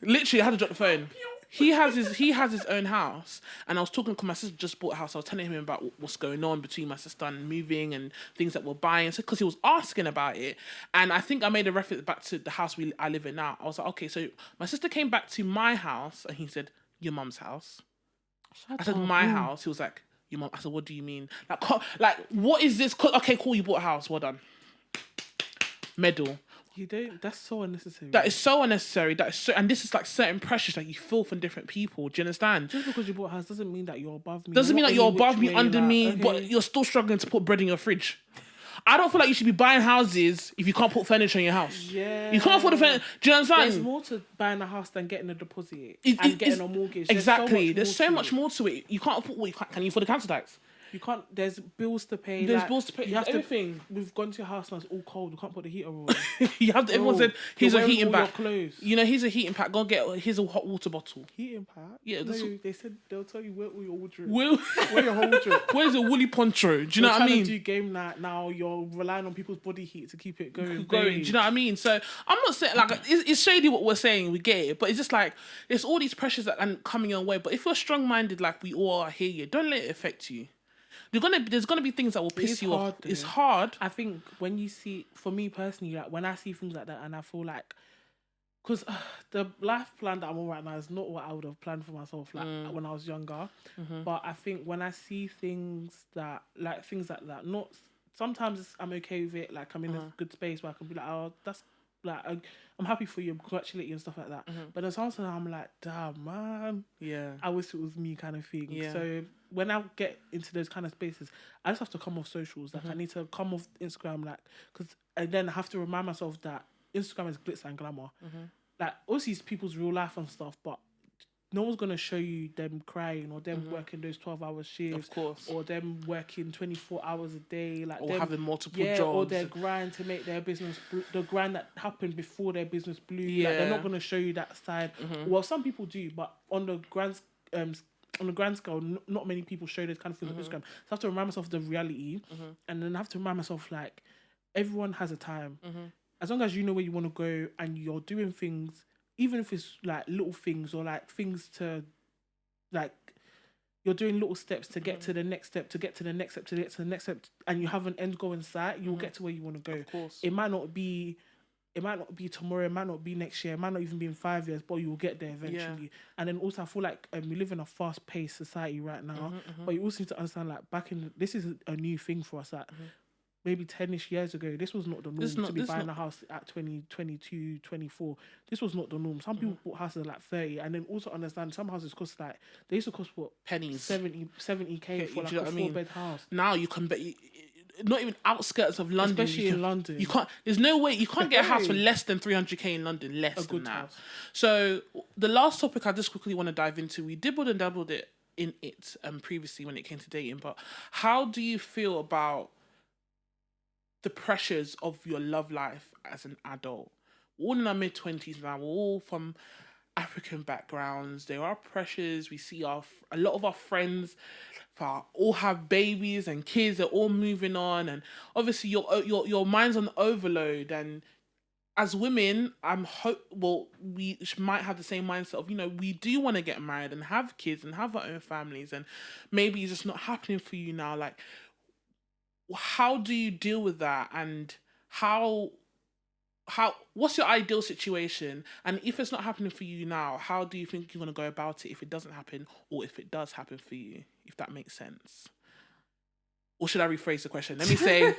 Literally, I had to drop the phone. He has his own house, and I was talking because my sister just bought a house. I was telling him about what's going on between my sister and moving and things that we're buying. So because he was asking about it, and I think I made a reference back to the house I live in now. I was like, okay, so my sister came back to my house, and he said, "Your mum's house." I said, "My house." He was like, "Your mum." I said, "What do you mean? Like, what is this? Okay, cool. You bought a house. Well done. Medal." You don't. That's so unnecessary. That is so unnecessary. And this is like certain pressures that you feel from different people. Do you understand? Just because you bought a house doesn't mean that you're above me. Doesn't mean that you're above me, under me, but you're still struggling to put bread in your fridge. I don't feel like you should be buying houses if you can't put furniture in your house. Yeah. You can't afford the furniture. Do you understand? There's more to buying a house than getting a deposit and getting a mortgage. Exactly. There's so much more to it. You can't afford. Can you afford the council tax? You can't. There's bills to pay. There's bills to pay. You have everything. We've gone to your house now. It's all cold. We can't put the heater on. You have to, everyone said here's a heating pack. Clothes. You know, here's a heating pack. Go get here's a hot water bottle. Heating pack. Yeah, no, they said they'll tell you where all your wardrobe. Where your wardrobe. Where's a woolly poncho? Do you know what I mean? Do game night now. You're relying on people's body heat to keep it going. Do you know what I mean? So I'm not saying like it's shady what we're saying. We get it, but it's just like there's all these pressures that are coming your way. But if you're strong-minded, like we all are here, don't let it affect you. There's gonna be things that will piss you off. It's hard. I think when you see, for me personally, like when I see things like that, and I feel like, because the life plan that I'm on right now is not what I would have planned for myself, like when I was younger. Mm-hmm. But I think when I see things like that, not sometimes I'm okay with it. Like I'm in a good space where I can be like, oh, that's like I'm happy for you, congratulate you and stuff like that. But then sometimes I'm like, damn man, yeah, I wish it was me kind of thing. Yeah. So when I get into those kind of spaces, I just have to come off socials. Like I need to come off Instagram, like, because and then I have to remind myself that Instagram is glitz and glamour. Like obviously it's people's real life and stuff, but no one's gonna show you them crying or them working those 12-hour shifts, of course, or them working 24 hours a day, like or them having multiple jobs, or their grind to make their business, the grind that happened before their business blew. Yeah, like, they're not gonna show you that side. Well, some people do, but on the grand scale, not many people show those kind of things on Instagram. So I have to remind myself of the reality, and then I have to remind myself like everyone has a time. As long as you know where you want to go and you're doing things, even if it's like little things or like things to, like, you're doing little steps to get to the next step, to get to the next step, to get to the next step, and you have an end goal in sight, you'll get to where you want to go. Of course. It might not be tomorrow, it might not be next year, it might not even be in 5 years, but you will get there eventually. Yeah. And then also I feel like we live in a fast-paced society right now, but you also need to understand like this is a new thing for us. Like maybe 10ish years ago, this was not the norm to be buying a house at 20, 22, 24. This was not the norm. Some people bought houses at like 30, and then also understand some houses cost like, they used to cost what? Pennies. 70k for like a 4-bed house. Now you can bet, not even outskirts of London. Especially in London. You can't, there's no way, you can't get a house for less than 300k in London, less than that. House. So the last topic I just quickly want to dive into, we dibbled and dabbled it in it previously when it came to dating, but how do you feel about the pressures of your love life as an adult? We're all in our mid-20s now. We're all from African backgrounds. There are pressures. We see a lot of our friends all have babies and kids. They're all moving on, and obviously your mind's on overload. And as women, we might have the same mindset of, we do want to get married and have kids and have our own families, and maybe it's just not happening for you now. Like, how do you deal with that, and what's your ideal situation? And if it's not happening for you now, how do you think you're going to go about it if it doesn't happen, or if it does happen for you, if that makes sense? Or should I rephrase the question? Let me say,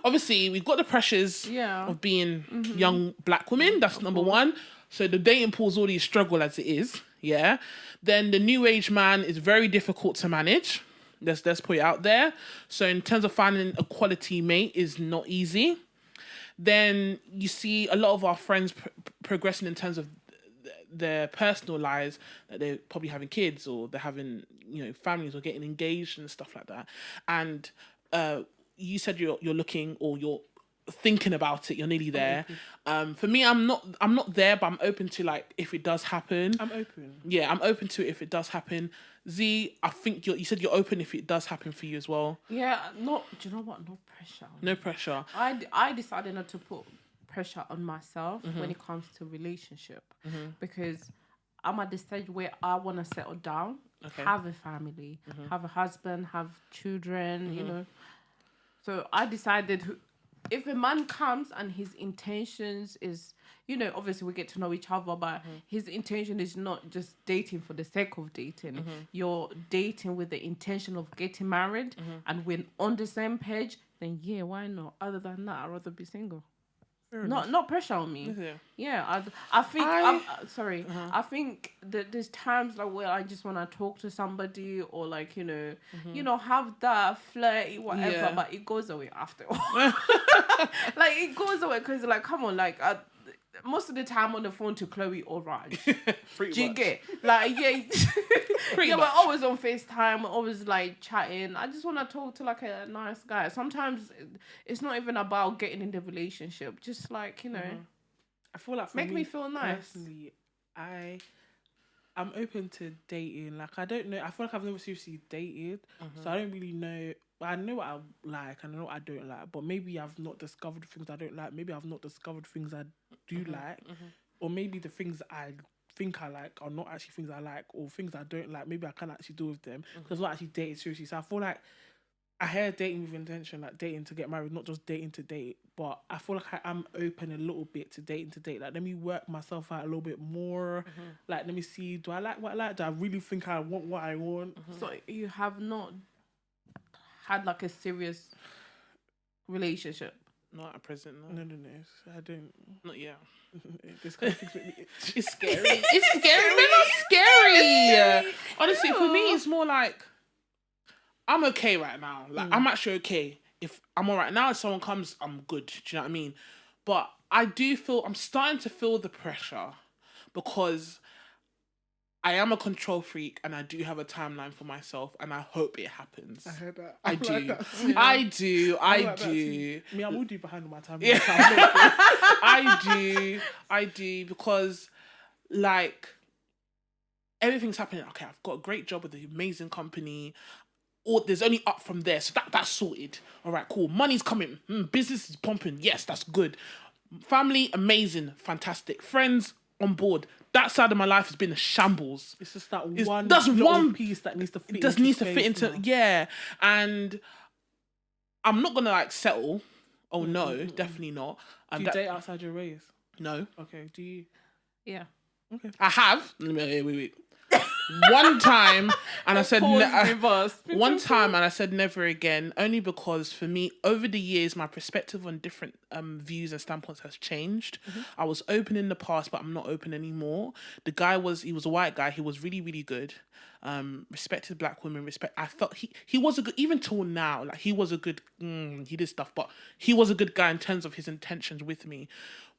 obviously we've got the pressures of being young black women. That's number one. So the dating pool's already a struggle as it is. Yeah. Then the new age man is very difficult to manage. Let's put it out there. So in terms of finding a quality mate is not easy. Then you see a lot of our friends progressing in terms of their personal lives, that they're probably having kids, or they're having, families, or getting engaged and stuff like that. And you said you're looking, or you're thinking about it, you're nearly there. For me, I'm not there, but I'm open to, like, if it does happen. I'm open. Yeah, I'm open to it if it does happen. Z, I think you said you're open if it does happen for you as well. Yeah, do you know what? No pressure. No pressure. I decided not to put pressure on myself when it comes to relationship, because I'm at the stage where I want to settle down, have a family, have a husband, have children, So I decided, if a man comes and his intentions is, obviously we get to know each other, but his intention is not just dating for the sake of dating. You're dating with the intention of getting married, and we're on the same page, then yeah, why not? Other than that, I'd rather be single. Not pressure on me. Yeah, I think. I think that there's times like where I just want to talk to somebody, or like have that flirty whatever, but it goes away after. Like, it goes away because, like, come on, like, most of the time on the phone to Chloe or Raj. Do you get? Like, yeah. We're always on FaceTime, we're always, like, chatting. I just want to talk to, like, a nice guy. Sometimes it's not even about getting in the relationship. Just, like, I feel like, for make me feel nice. Personally, I'm open to dating. Like, I don't know. I feel like I've never seriously dated, so I don't really know. I know what I like and I know what I don't like, but maybe I've not discovered things I don't like. Maybe I've not discovered things I do like, or maybe the things I think I like are not actually things I like, or things I don't like. Maybe I can actually deal with them because I'm not actually dating seriously. So I feel like I hear dating with intention, like dating to get married, not just dating to date. But I feel like I am open a little bit to dating to date. Like, let me work myself out a little bit more. Like, let me see, do I like what I like? Do I really think I want what I want? So you have not had, like, a serious relationship? Not at present, no. No, I don't. Not yet. This kind of things make me itch. It's scary. It's scary. They're not scary. Honestly, for me, it's more like, I'm okay right now. Like, I'm actually okay. If I'm all right now, if someone comes, I'm good. Do you know what I mean? But I'm starting to feel the pressure, because I am a control freak and I do have a timeline for myself, and I hope it happens. I heard that. I do. Like that too. I do. I I like that do. too. Me, I'm already behind my time. Yeah. I do, because, like, everything's happening. Okay, I've got a great job with an amazing company. Or there's only up from there, so that's sorted. All right, cool. Money's coming. Business is pumping. Yes, that's good. Family, amazing, fantastic. Friends, on board. That side of my life has been a shambles. It's just that that's one piece that needs to fit. It just needs to fit into now. And I'm not gonna, like, settle. Oh no, definitely not. Do you date outside your race? No. Okay. Do you? Yeah. Okay. I have. Wait. one time, and I said Pause, reverse. one time, and I said never again. Only because for me, over the years, my perspective on different views and standpoints has changed. I was open in the past, but I'm not open anymore. He was a white guy. He was really, really good. Respected black women. I felt he was a good, even till now. Like he was a good. He did stuff, but he was a good guy in terms of his intentions with me.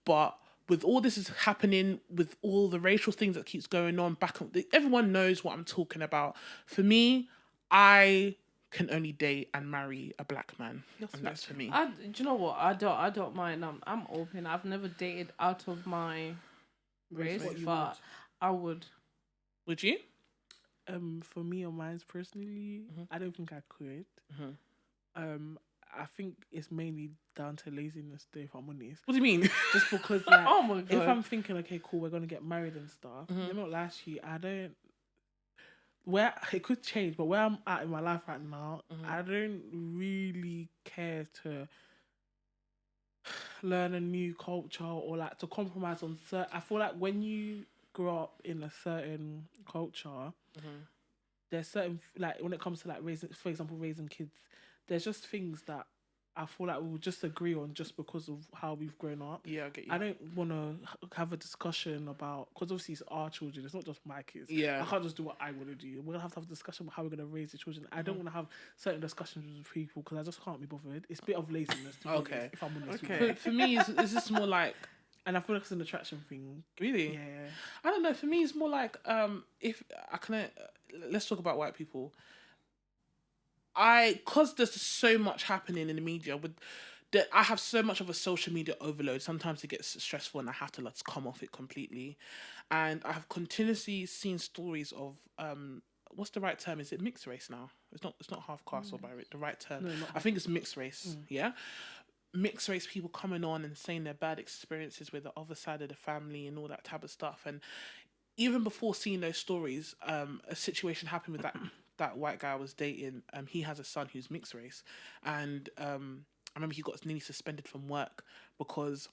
But with all this is happening, with all the racial things that keeps going on, everyone knows what I'm talking about. For me, I can only date and marry a black man, and that's for me. Do you know what? I don't mind. I'm open. I've never dated out of my race, but I would. Would you? For me or mine personally, I don't think I could. I think it's mainly down to laziness, though, if I'm honest. What do you mean? Just because, like, Oh my God. if I'm thinking, okay, cool, we're gonna get married and stuff. Let me not lie to you, I don't. Where it could change, but where I'm at in my life right now, I don't really care to learn a new culture or like to compromise on certain. I feel like when you grow up in a certain culture, there's certain, like when it comes to like raising, for example, raising kids, there's just things that I feel like we'll just agree on just because of how we've grown up. Yeah, I get you. I don't want to have a discussion about, because obviously it's our children, it's not just my kids. Yeah. I can't just do what I want to do. We're going to have a discussion about how we're going to raise the children. I don't want to have certain discussions with people because I just can't be bothered. It's a bit of laziness, to be honest, if I'm honest with you. For me, it's just more like. And I feel like it's an attraction thing. Really? Yeah. I don't know. For me, it's more like if I can. Let's talk about white people. Because there's so much happening in the media I have so much of a social media overload. Sometimes it gets stressful and I have to let's come off it completely. And I have continuously seen stories of what's the right term? Is it mixed race now? It's not half caste or the right term. No, I think it's mixed race. Yeah. Mixed race people coming on and saying their bad experiences with the other side of the family and all that type of stuff. And even before seeing those stories, a situation happened with that white guy I was dating. He has a son who's mixed race, and I remember he got nearly suspended from work because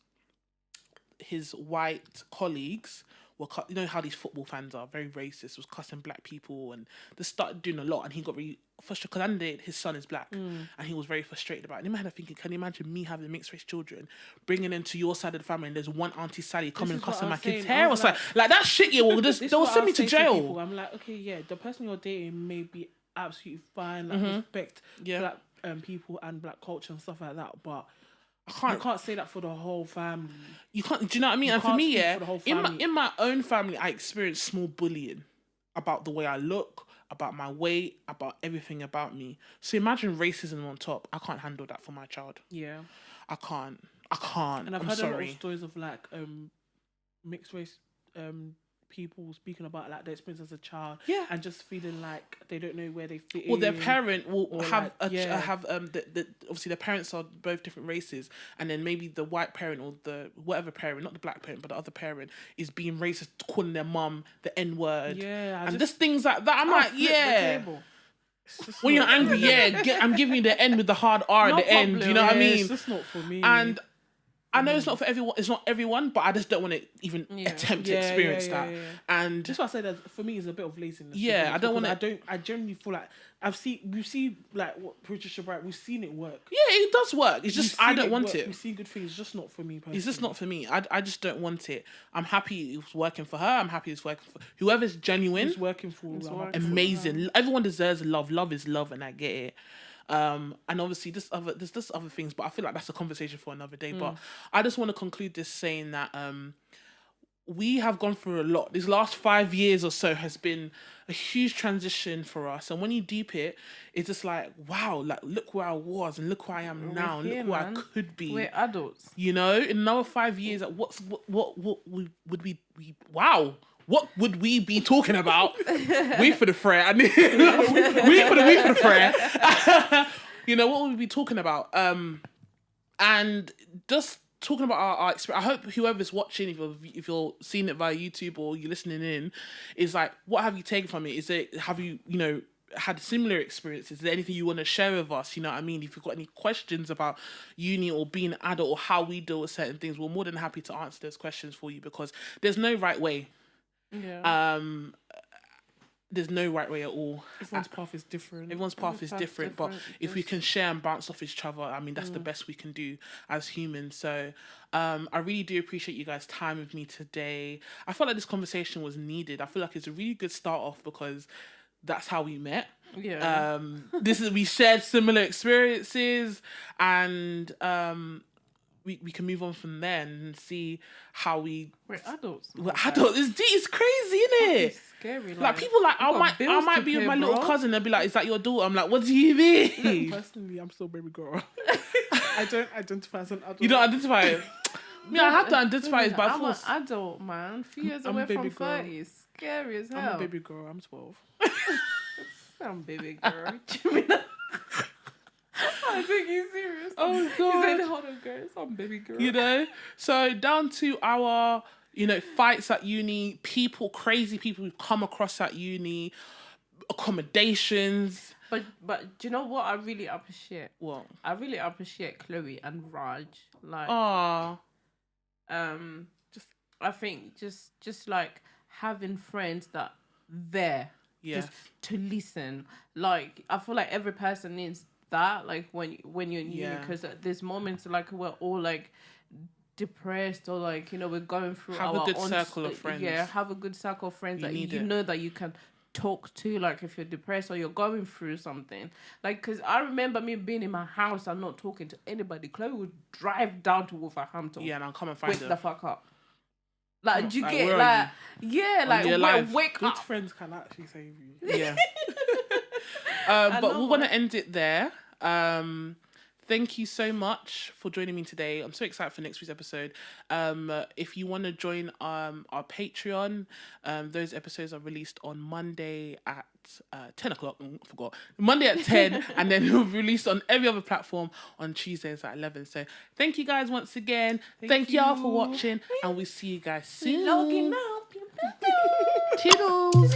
his white colleagues were, you know how these football fans are, very racist, was cussing black people, and they started doing a lot, and he got really frustrated because his son is black, and he was very frustrated about it. And in my head, I'm thinking, can you imagine me having mixed race children, bringing them to your side of the family, and there's one Auntie Sally coming and cussing my kid's hair or something like that shit? Yeah, they'll send me to jail. I'm like, okay, yeah, the person you're dating may be absolutely fine, like respect black people and black culture and stuff like that, but you can't say that for the whole family. You can't. Do you know what I mean? You and for can't me, speak yeah, for the whole family. in my own family, I experienced small bullying about the way I look, about my weight, about everything about me. So imagine racism on top. I can't handle that for my child. Yeah, I can't. And I've heard a lot of stories of like mixed race people speaking about like their experience as a child, and just feeling like they don't know where they fit in. Well, their parent will have like, obviously their parents are both different races, and then maybe the white parent or the whatever parent, not the black parent, but the other parent is being racist, calling their mum the N word, and just things like that. I'm like, when you're angry, I'm giving you the N with the hard R at the end. You know what I mean? It's just not for me. And I know it's not for everyone. It's not everyone, but I just don't want to even attempt to experience that. And that's why I say that for me is a bit of laziness. Yeah, I don't want to. I generally feel like we see like what Patricia Bright. We've seen it work. Yeah, it does work. It's just I don't want it. We see good things. It's just not for me personally. It's just not for me. I just don't want it. I'm happy it's working for her. I'm happy it's working for whoever's genuine. It's working for. Amazing. Everyone deserves love. Love is love, and I get it. And obviously there's other things, but I feel like that's a conversation for another day. But I just want to conclude this saying that we have gone through a lot. These last 5 years or so has been a huge transition for us. And when you deep it, it's just like, wow, like look where I was and look where I am now and look where I could be. We're adults. You know, in another 5 years, like, what would we wow. What would we be talking about? Wait for the prayer. Wait for the prayer. You know, what would we be talking about? And just talking about our experience. I hope whoever's watching, if you're seeing it via YouTube or you're listening in, is like, what have you taken from it? Have you had similar experiences? Is there anything you want to share with us? You know what I mean? If you've got any questions about uni or being an adult or how we deal with certain things, we're more than happy to answer those questions for you because there's no right way. Yeah. there's no right way at all. Everyone's path is different. Everyone's path is different, but if we can share and bounce off each other, I mean, that's the best we can do as humans. So I really do appreciate you guys' time with me today. I felt like this conversation was needed. I feel like it's a really good start off because that's how we met. Yeah. We shared similar experiences, and we can move on from there and see how we're adults. Adults. It's crazy, isn't it? It's scary. Like people like I might be with my little cousin. They'll be like, "Is that your daughter?" I'm like, "What do you mean?" Personally, I'm still baby girl. I don't identify as an adult. You don't identify it. I have to identify it by I'm force. an adult, man. Few years I'm away a baby from girl. 30. Scary as hell. I'm a baby girl. I'm 12. I'm baby girl. I think you serious. Oh You god. said hold on, girls. I'm baby girl. You know, so down to our fights at uni, crazy people who come across at uni, accommodations. But do you know what I really appreciate? What? I really appreciate Chloe and Raj. Like, I think just like having friends that there Yes. just to listen. Like, I feel like every person needs that. Like when you're in uni, because there's moments like we're all like depressed or like we're going through Have our a good own circle of friends. Yeah, have a good circle of friends that need you it. know that you can talk to, like if you're depressed or you're going through something. Like, because I remember me being in my house and not talking to anybody. Chloe would drive down to Wolverhampton. Yeah, and I'll come and find wake her. the fuck up. Like, do you Like, get where are like yeah, like you're alive. wake Good up. friends can actually save you. Yeah. But know we're what? gonna end it there. Thank you so much for joining me today. I'm so excited for next week's episode. If you want to join our Patreon, those episodes are released on Monday at 10 o'clock. I forgot. Monday at 10, and then it'll be released on every other platform on Tuesdays at 11. So thank you guys once again. Thank y'all for watching, and we'll see you guys soon. Logging out. Toodles.